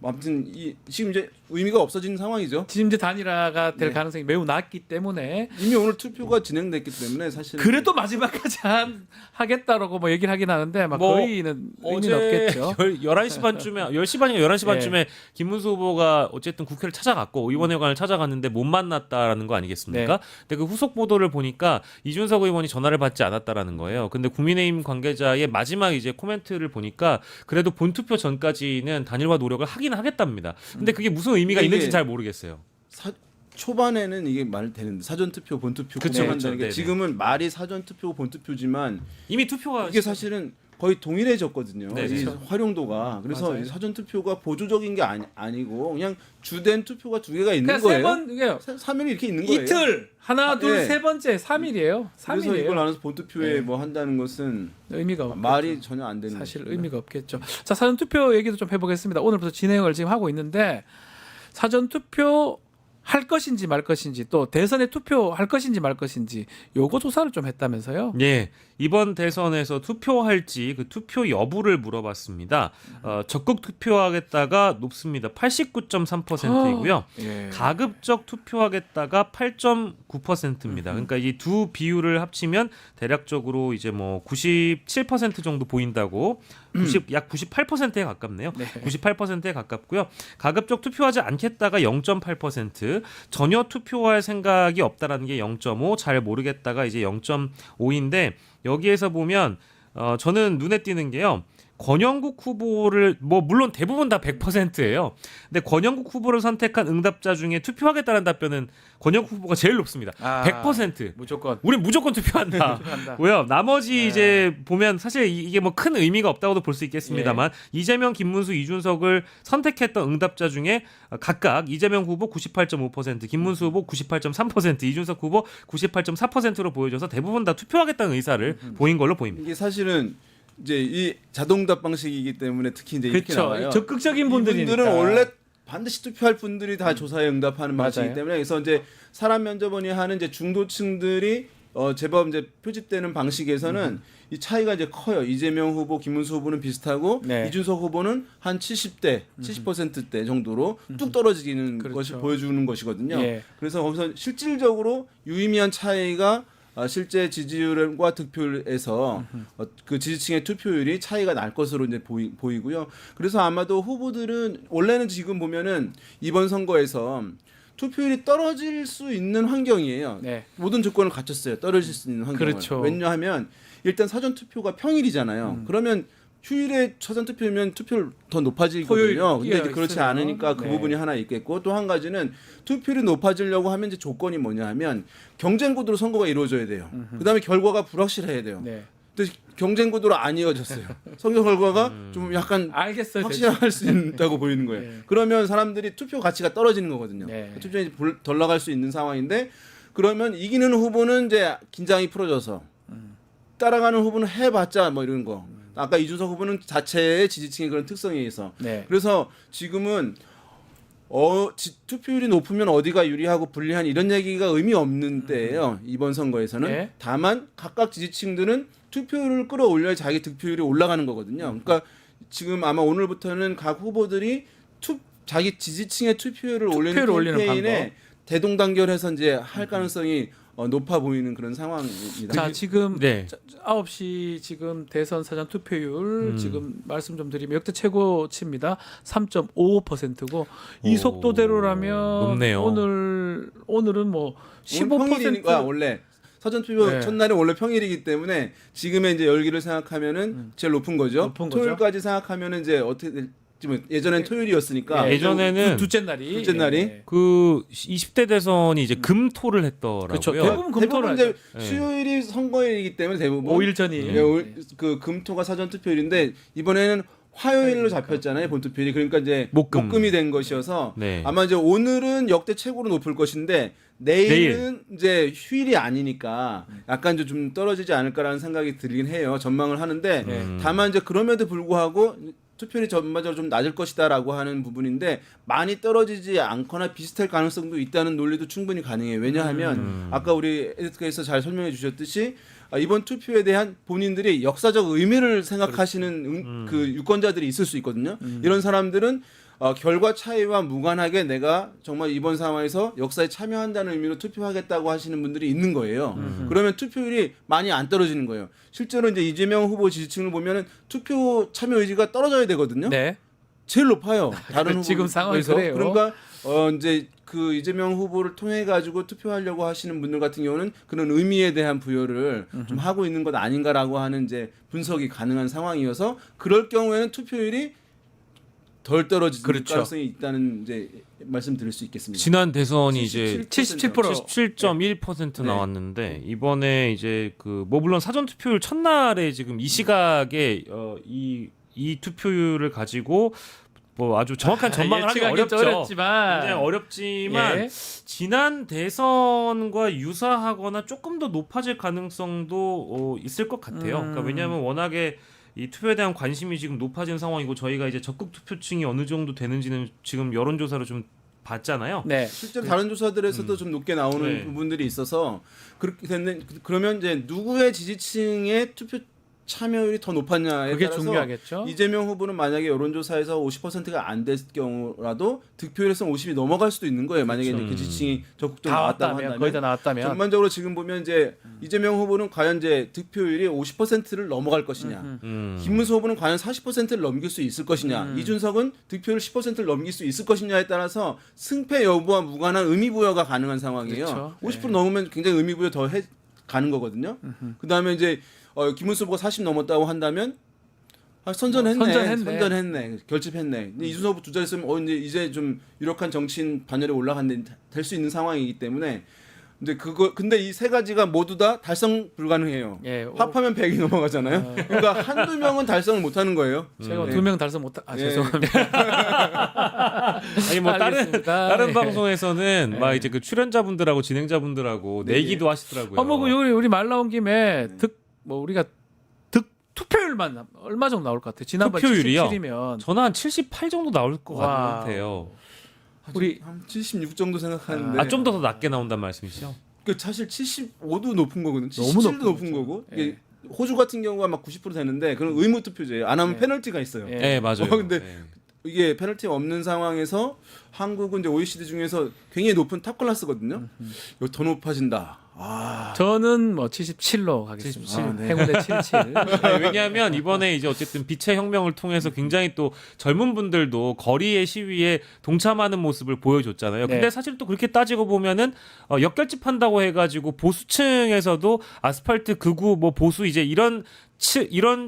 아무튼 지금 이제 의미가 없어지는 상황이죠. 지금 이제 단일화가 될 네. 가능성이 매우 낮기 때문에 이미 오늘 투표가 진행됐기 때문에 사실 그래도 마지막까지 하겠다라고 뭐 얘기를 하긴 하는데 막 거의는 의미는 없겠죠. 11시 반쯤에 10시 반인가 11시 반쯤에 네. 김문수 후보가 어쨌든 국회를 찾아갔고 의원회관을 찾아갔는데 못 만났다라는 거 아니겠습니까? 네. 근데 그 후속 보도를 보니까 이준석 의원이 전화를 받지 않았다라는 거예요. 근데 국민의힘 관계자의 마지막 이제 코멘트를 보니까 그래도 본투표 전까지는 단일화 노력을 하긴 하겠답니다. 근데 그게 무슨 의미가 이게 있는지 잘 모르겠어요. 초반에는 이게 말 되는데 사전 투표, 본 투표 구분한다는 게 네네. 지금은 말이 사전 투표고 본 투표지만 이미 투표가 이게 사실은 거의 동일해졌거든요. 네, 이 그렇죠. 활용도가. 그래서 맞아요. 이 사전 투표가 보조적인 게 아니고 그냥 주된 투표가 두 개가 있는 그냥 거예요. 3일 이렇게 있는 거예요. 이틀 하나 둘 네. 세 번째 3일이에요. 그래서 3일이에요. 이걸 나눠서 본 투표에 네. 뭐 한다는 것은 의미가 없겠죠. 말이 전혀 안 되는 사실 것입니다. 의미가 없겠죠. 자, 사전 투표 얘기도 좀 해보겠습니다. 오늘부터 진행을 지금 하고 있는데 사전 투표 할 것인지 말 것인지 또 대선에 투표할 것인지 말 것인지 요거 조사를 좀 했다면서요? 예, 이번 대선에서 투표할지 그 투표 여부를 물어봤습니다. 적극 투표하겠다가 높습니다. 89.3%이고요. 예. 가급적 투표하겠다가 8.9%입니다. 그러니까 이 두 비율을 합치면 대략적으로 이제 뭐 97% 정도 보인다고 약 98%에 가깝네요. 네. 98%에 가깝고요. 가급적 투표하지 않겠다가 0.8%, 전혀 투표할 생각이 없다라는 게 0.5, 잘 모르겠다가 이제 0.5인데 여기에서 보면 저는 눈에 띄는 게요. 권영국 후보를 뭐 물론 대부분 다 100%예요. 근데 권영국 후보를 선택한 응답자 중에 투표하겠다는 답변은 권영국 후보가 제일 높습니다. 100%. 무조건. 우리 무조건 투표한다. 투표한다. 왜요? 나머지 이제 보면 사실 이게 뭐 큰 의미가 없다고도 볼 수 있겠습니다만 이재명, 김문수, 이준석을 선택했던 응답자 중에 각각 이재명 후보 98.5%, 김문수 후보 98.3%, 이준석 후보 98.4%로 보여줘서 대부분 다 투표하겠다는 의사를 보인 걸로 보입니다. 이게 사실은 이제 이 자동답 방식이기 때문에 특히 이제 이렇게 그쵸. 나와요. 적극적인 분들이니까. 이분들은 원래 반드시 투표할 분들이 다 조사에 응답하는 맞아요. 방식이기 때문에 그래서 이제 사람 면접원이 하는 이제 중도층들이 제법 이제 표집되는 방식에서는 이 차이가 이제 커요. 이재명 후보, 김문수 후보는 비슷하고 네. 이준석 후보는 한 70대, 70%대 정도로 뚝 떨어지는 그렇죠. 것이 보여주는 것이거든요. 예. 그래서 거기서 실질적으로 유의미한 차이가 실제 지지율과 득표율에서 그 지지층의 투표율이 차이가 날 것으로 이제 보이고요. 그래서 아마도 후보들은 원래는 지금 보면은 이번 선거에서 투표율이 떨어질 수 있는 환경이에요. 네. 모든 조건을 갖췄어요. 떨어질 수 있는 환경을. 그렇죠. 왜냐하면 일단 사전 투표가 평일이잖아요. 그러면 휴일에 사전 투표면 투표율 더 높아지거든요. 근데 이제 그렇지 있어요. 않으니까 그 네. 부분이 하나 있겠고 또 한 가지는 투표율이 높아지려고 하면 이제 조건이 뭐냐 하면 경쟁 구도로 선거가 이루어져야 돼요. 그다음에 결과가 불확실해야 돼요. 네. 근데 경쟁 구도로 안 이어졌어요. 선거 결과가 좀 약간 알겠어요. 확실할 수 있다고 보이는 거예요. 네. 그러면 사람들이 투표 가치가 떨어지는 거거든요. 네. 투표율이 덜 나갈 수 있는 상황인데 그러면 이기는 후보는 이제 긴장이 풀어져서 따라가는 후보는 해봤자 뭐 이런 거. 아까 이준석 후보는 자체의 지지층의 그런 특성에 의해서. 네. 그래서 지금은 투표율이 높으면 어디가 유리하고 불리한 이런 얘기가 의미 없는 때예요. 이번 선거에서는. 네. 다만 각각 지지층들은 투표율을 끌어올려야 자기 득표율이 올라가는 거거든요. 그러니까 지금 아마 오늘부터는 각 후보들이 자기 지지층의 투표율을 올리는 캠페인에 대동단결해서 이제 할 가능성이 높아 보이는 그런 상황입니다. 자, 지금 네. 9시 지금 대선 사전 투표율 지금 말씀 좀 드리면 역대 최고치입니다. 3.55%고 이 속도대로라면 높네요. 오늘은 뭐 15% 평일이니까 원래 사전 투표 네. 첫날에 원래 평일이기 때문에 지금의 이제 열기를 생각하면은 제일 높은 거죠. 높은 거죠. 토요일까지 생각하면은 이제 어떻게 될지 예전엔 토요일이었으니까 예전에는 둘째 날이 네. 그 20대 대선이 이제 금토를 했더라고요. 그렇죠. 대부분 금토를 이제 하죠. 수요일이 선거일이기 때문에 대부분 5일 전이. 그 금토가 사전 투표일인데 이번에는 화요일로 잡혔잖아요, 본투표율이. 그러니까 이제 목금이 된 것이어서 네. 아마 이제 오늘은 역대 최고로 높을 것인데 내일은 이제 휴일이 아니니까 약간 좀 떨어지지 않을까라는 생각이 들긴 해요. 전망을 하는데 다만 이제 그럼에도 불구하고 투표율이 전반적으로 좀 낮을 것이다라고 하는 부분인데 많이 떨어지지 않거나 비슷할 가능성도 있다는 논리도 충분히 가능해요. 왜냐하면 아까 우리 에디트께서 잘 설명해 주셨듯이 이번 투표에 대한 본인들이 역사적 의미를 생각하시는 그 유권자들이 있을 수 있거든요. 이런 사람들은 결과 차이와 무관하게 내가 정말 이번 상황에서 역사에 참여한다는 의미로 투표하겠다고 하시는 분들이 있는 거예요. 그러면 투표율이 많이 안 떨어지는 거예요. 실제로 이제 이재명 후보 지지층을 보면은 투표 참여 의지가 떨어져야 되거든요. 네. 제일 높아요. 다른 지금 상황이 후보에서. 그래요. 그러니까 이제 그 이재명 후보를 통해 가지고 투표하려고 하시는 분들 같은 경우는 그런 의미에 대한 부여를 좀 하고 있는 것 아닌가라고 하는 이제 분석이 가능한 상황이어서 그럴 경우에는 투표율이 덜 떨어질 가능성이 있다는 이제 말씀드릴 수 있겠습니다. 지난 대선이 이제 77% 나왔는데 이번에 이제 그 뭐 물론 사전 투표율 첫날에 지금 이 시각에 이 투표율을 가지고 뭐 아주 정확한 전망을 하기 어렵죠. 굉장히 어렵지만 예. 지난 대선과 유사하거나 조금 더 높아질 가능성도 있을 것 같아요. 그러니까 왜냐하면 워낙에 이 투표에 대한 관심이 지금 높아진 상황이고 저희가 이제 적극 투표층이 어느 정도 되는지는 지금 여론조사로 좀 봤잖아요. 네. 실제로 다른 조사들에서도 좀 높게 나오는 네. 부분들이 있어서 그렇게 됐는 그러면 이제 누구의 지지층의 투표 참여율이 더 높았냐에 그게 따라서 중요하겠죠. 이재명 후보는 만약에 여론조사에서 50%가 안 됐을 경우라도 득표율에서 50이 넘어갈 수도 있는 거예요. 만약에 이제 그 지지층이 적극적으로 다 나왔다고 왔다면, 한다면 거의 다 나왔다면. 전반적으로 지금 보면 이제 이재명 후보는 과연 이제 득표율이 50%를 넘어갈 것이냐, 김문수 후보는 과연 40%를 넘길 수 있을 것이냐, 이준석은 득표율 10%를 넘길 수 있을 것이냐에 따라서 승패 여부와 무관한 의미 부여가 가능한 상황이에요. 그렇죠. 50% 넘으면 굉장히 의미 부여 더 가는 거거든요. 그 다음에 이제 김문수 후보가 40 넘었다고 한다면 선전했네. 결집했네. 근데 이준석 후보 두 자리 쓰면 이제 좀 유력한 정치인 반열에 올라갔는데 될 수 있는 상황이기 때문에 근데 이 세 가지가 모두 다 달성 불가능해요. 합하면 100이 넘어가잖아요. 그러니까 한두 명은 달성을 못 하는 거예요. 제가 2명 달성 못 죄송합니다. 아니 뭐 다른 예. 방송에서는 막 이제 그 출연자분들하고 진행자분들하고 내기도 하시더라고요. 우리 말 나온 김에 우리가 투표율만 얼마 정도 나올 것 같아요? 지난번 투표율이요? 77이면 저는 한 78 정도 나올 것 같아요. 우리 한 76 정도 생각하는데 좀 더 낮게 나온단 말씀이시죠? 사실 75도 높은 거거든. 너무 77도 높은 거고. 예. 호주 같은 경우가 막 90% 되는데 그런 의무 투표제예요. 안 하면 페널티가 있어요. 네, 맞아요. 근데 이게 페널티가 없는 상황에서 한국은 이제 OECD 중에서 굉장히 높은 탑 클래스거든요. 이거 더 높아진다. 저는 77로 가겠습니다. 행운의 77. 왜냐하면 이번에 이제 어쨌든 빛의 혁명을 통해서 굉장히 또 젊은 분들도 거리의 시위에 동참하는 모습을 보여줬잖아요. 근데 사실 또 그렇게 따지고 보면은 역결집한다고 해가지고 보수층에서도 아스팔트 극우 보수 이제 이런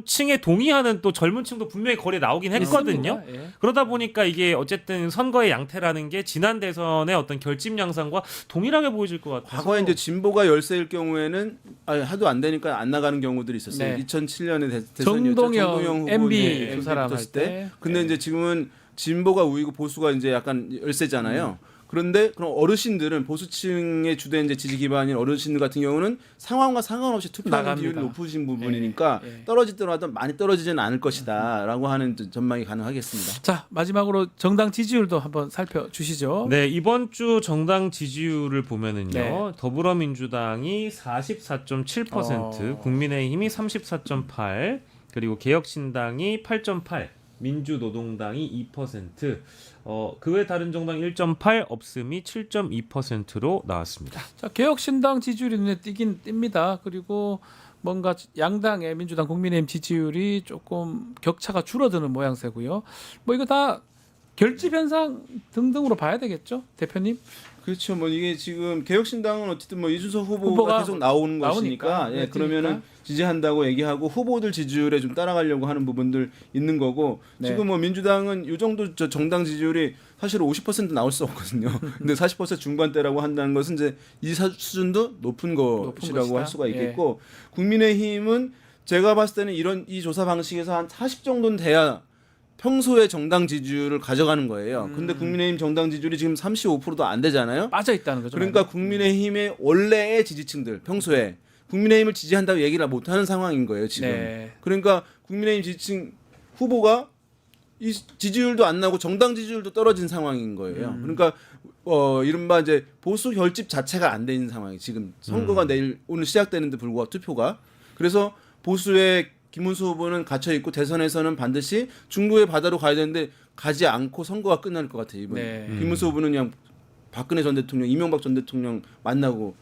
층에 동의하는 또 젊은 층도 분명히 거리에 나오긴 했거든요. 그러다 보니까 이게 어쨌든 선거의 양태라는 게 지난 대선의 어떤 결집 양상과 동일하게 보여질 것 같아요. 과거에 이제 진보가 열세일 경우에는 하도 안 되니까 안 나가는 경우들이 있었어요. 네. 2007년에 대선이었죠. 정동영 후보 MB 두 사람 할 때. 근데 이제 지금은 진보가 우위고 보수가 이제 약간 열세잖아요. 그런데 그럼 어르신들은 보수층의 주된 이제 지지 기반인 어르신들 같은 경우는 상황과 상관없이 투표하는 비율이 높으신 부분이니까 떨어지더라도 많이 떨어지지는 않을 것이다라고 하는 전망이 가능하겠습니다. 자, 마지막으로 정당 지지율도 한번 살펴주시죠. 네, 이번 주 정당 지지율을 보면은요. 더불어민주당이 44.7%, 국민의힘이 34.8%, 그리고 개혁신당이 8.8%, 민주노동당이 2%, 그 외 다른 정당 1.8, 없음이 7.2%로 나왔습니다. 자, 개혁신당 지지율이 눈에 띕니다. 그리고 뭔가 양당의 민주당, 국민의힘 지지율이 조금 격차가 줄어드는 모양새고요. 이거 다 결집 현상 등등으로 봐야 되겠죠, 대표님? 그렇죠. 이게 지금 개혁신당은 어쨌든 이준석 후보가 계속 나오는 것이니까 그러면은 지지한다고 얘기하고 후보들 지지율에 좀 따라가려고 하는 부분들 있는 거고 지금 민주당은 이 정도 정당 지지율이 사실 50% 나올 수 없거든요. 근데 40% 중반대라고 한다는 것은 이제 이 수준도 높은 것이라고 할 수가 있겠고 국민의힘은 제가 봤을 때는 이 조사 방식에서 한 40 정도는 돼야 평소에 정당 지지율을 가져가는 거예요. 근데 국민의힘 정당 지지율이 지금 35%도 안 되잖아요. 빠져 있다는 거죠. 그러니까 국민의힘의 원래의 지지층들 평소에 국민의힘을 지지한다고 얘기를 못 하는 상황인 거예요, 지금. 그러니까 국민의힘 지지층 후보가 이 지지율도 안 나고 정당 지지율도 떨어진 상황인 거예요. 그러니까 이른바 이제 보수 결집 자체가 안 되는 상황이 지금 선거가 오늘 시작되는데 불구하고 투표가. 그래서 보수의 김문수 후보는 갇혀 있고 대선에서는 반드시 중도의 바다로 가야 되는데 가지 않고 선거가 끝날 것 같아요. 이번 김문수 후보는 그냥 박근혜 전 대통령, 이명박 전 대통령 만나고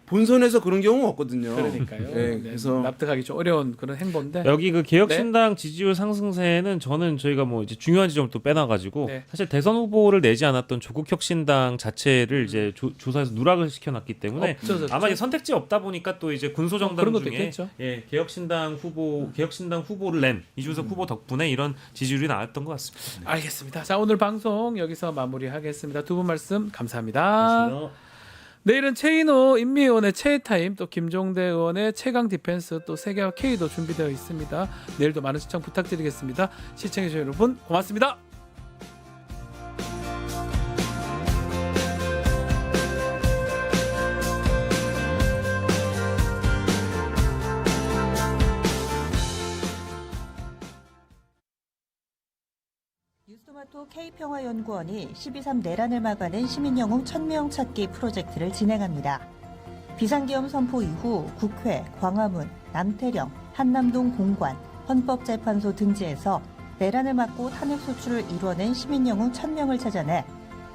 본선에서 그런 경우가 없거든요. 그러니까요. 그래서 납득하기 좀 어려운 그런 행보인데 여기 그 개혁신당 지지율 상승세는 저는 저희가 이제 중요한 지점을 또 빼놔가지고 사실 대선 후보를 내지 않았던 조국혁신당 자체를 이제 조사에서 누락을 시켜놨기 때문에 아마 이제 선택지 없다 보니까 또 이제 군소정당 중에 개혁신당 후보를 낸 이준석 후보 덕분에 이런 지지율이 나왔던 것 같습니다. 알겠습니다. 자, 오늘 방송 여기서 마무리하겠습니다. 두 분 말씀 감사합니다. 고맙습니다. 내일은 최인호 인미의원의 최타임, 또 김종대 의원의 최강 디펜스, 또 세계화 K도 준비되어 있습니다. 내일도 많은 시청 부탁드리겠습니다. 시청해주신 여러분 고맙습니다. 뉴스토마토 K평화연구원이 12.3 내란을 막아낸 시민영웅 1000명 찾기 프로젝트를 진행합니다. 비상계엄 선포 이후 국회, 광화문, 남태령, 한남동 공관, 헌법재판소 등지에서 내란을 막고 탄핵 소추를 이뤄낸 시민영웅 1000명을 찾아내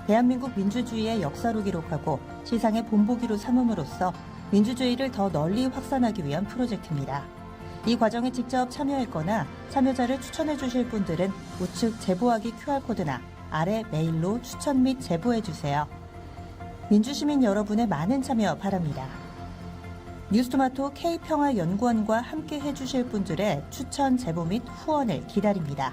대한민국 민주주의의 역사로 기록하고 시상의 본보기로 삼음으로써 민주주의를 더 널리 확산하기 위한 프로젝트입니다. 이 과정에 직접 참여했거나 참여자를 추천해 주실 분들은 우측 제보하기 QR코드나 아래 메일로 추천 및 제보해 주세요. 민주시민 여러분의 많은 참여 바랍니다. 뉴스토마토 K평화연구원과 함께 해주실 분들의 추천, 제보 및 후원을 기다립니다.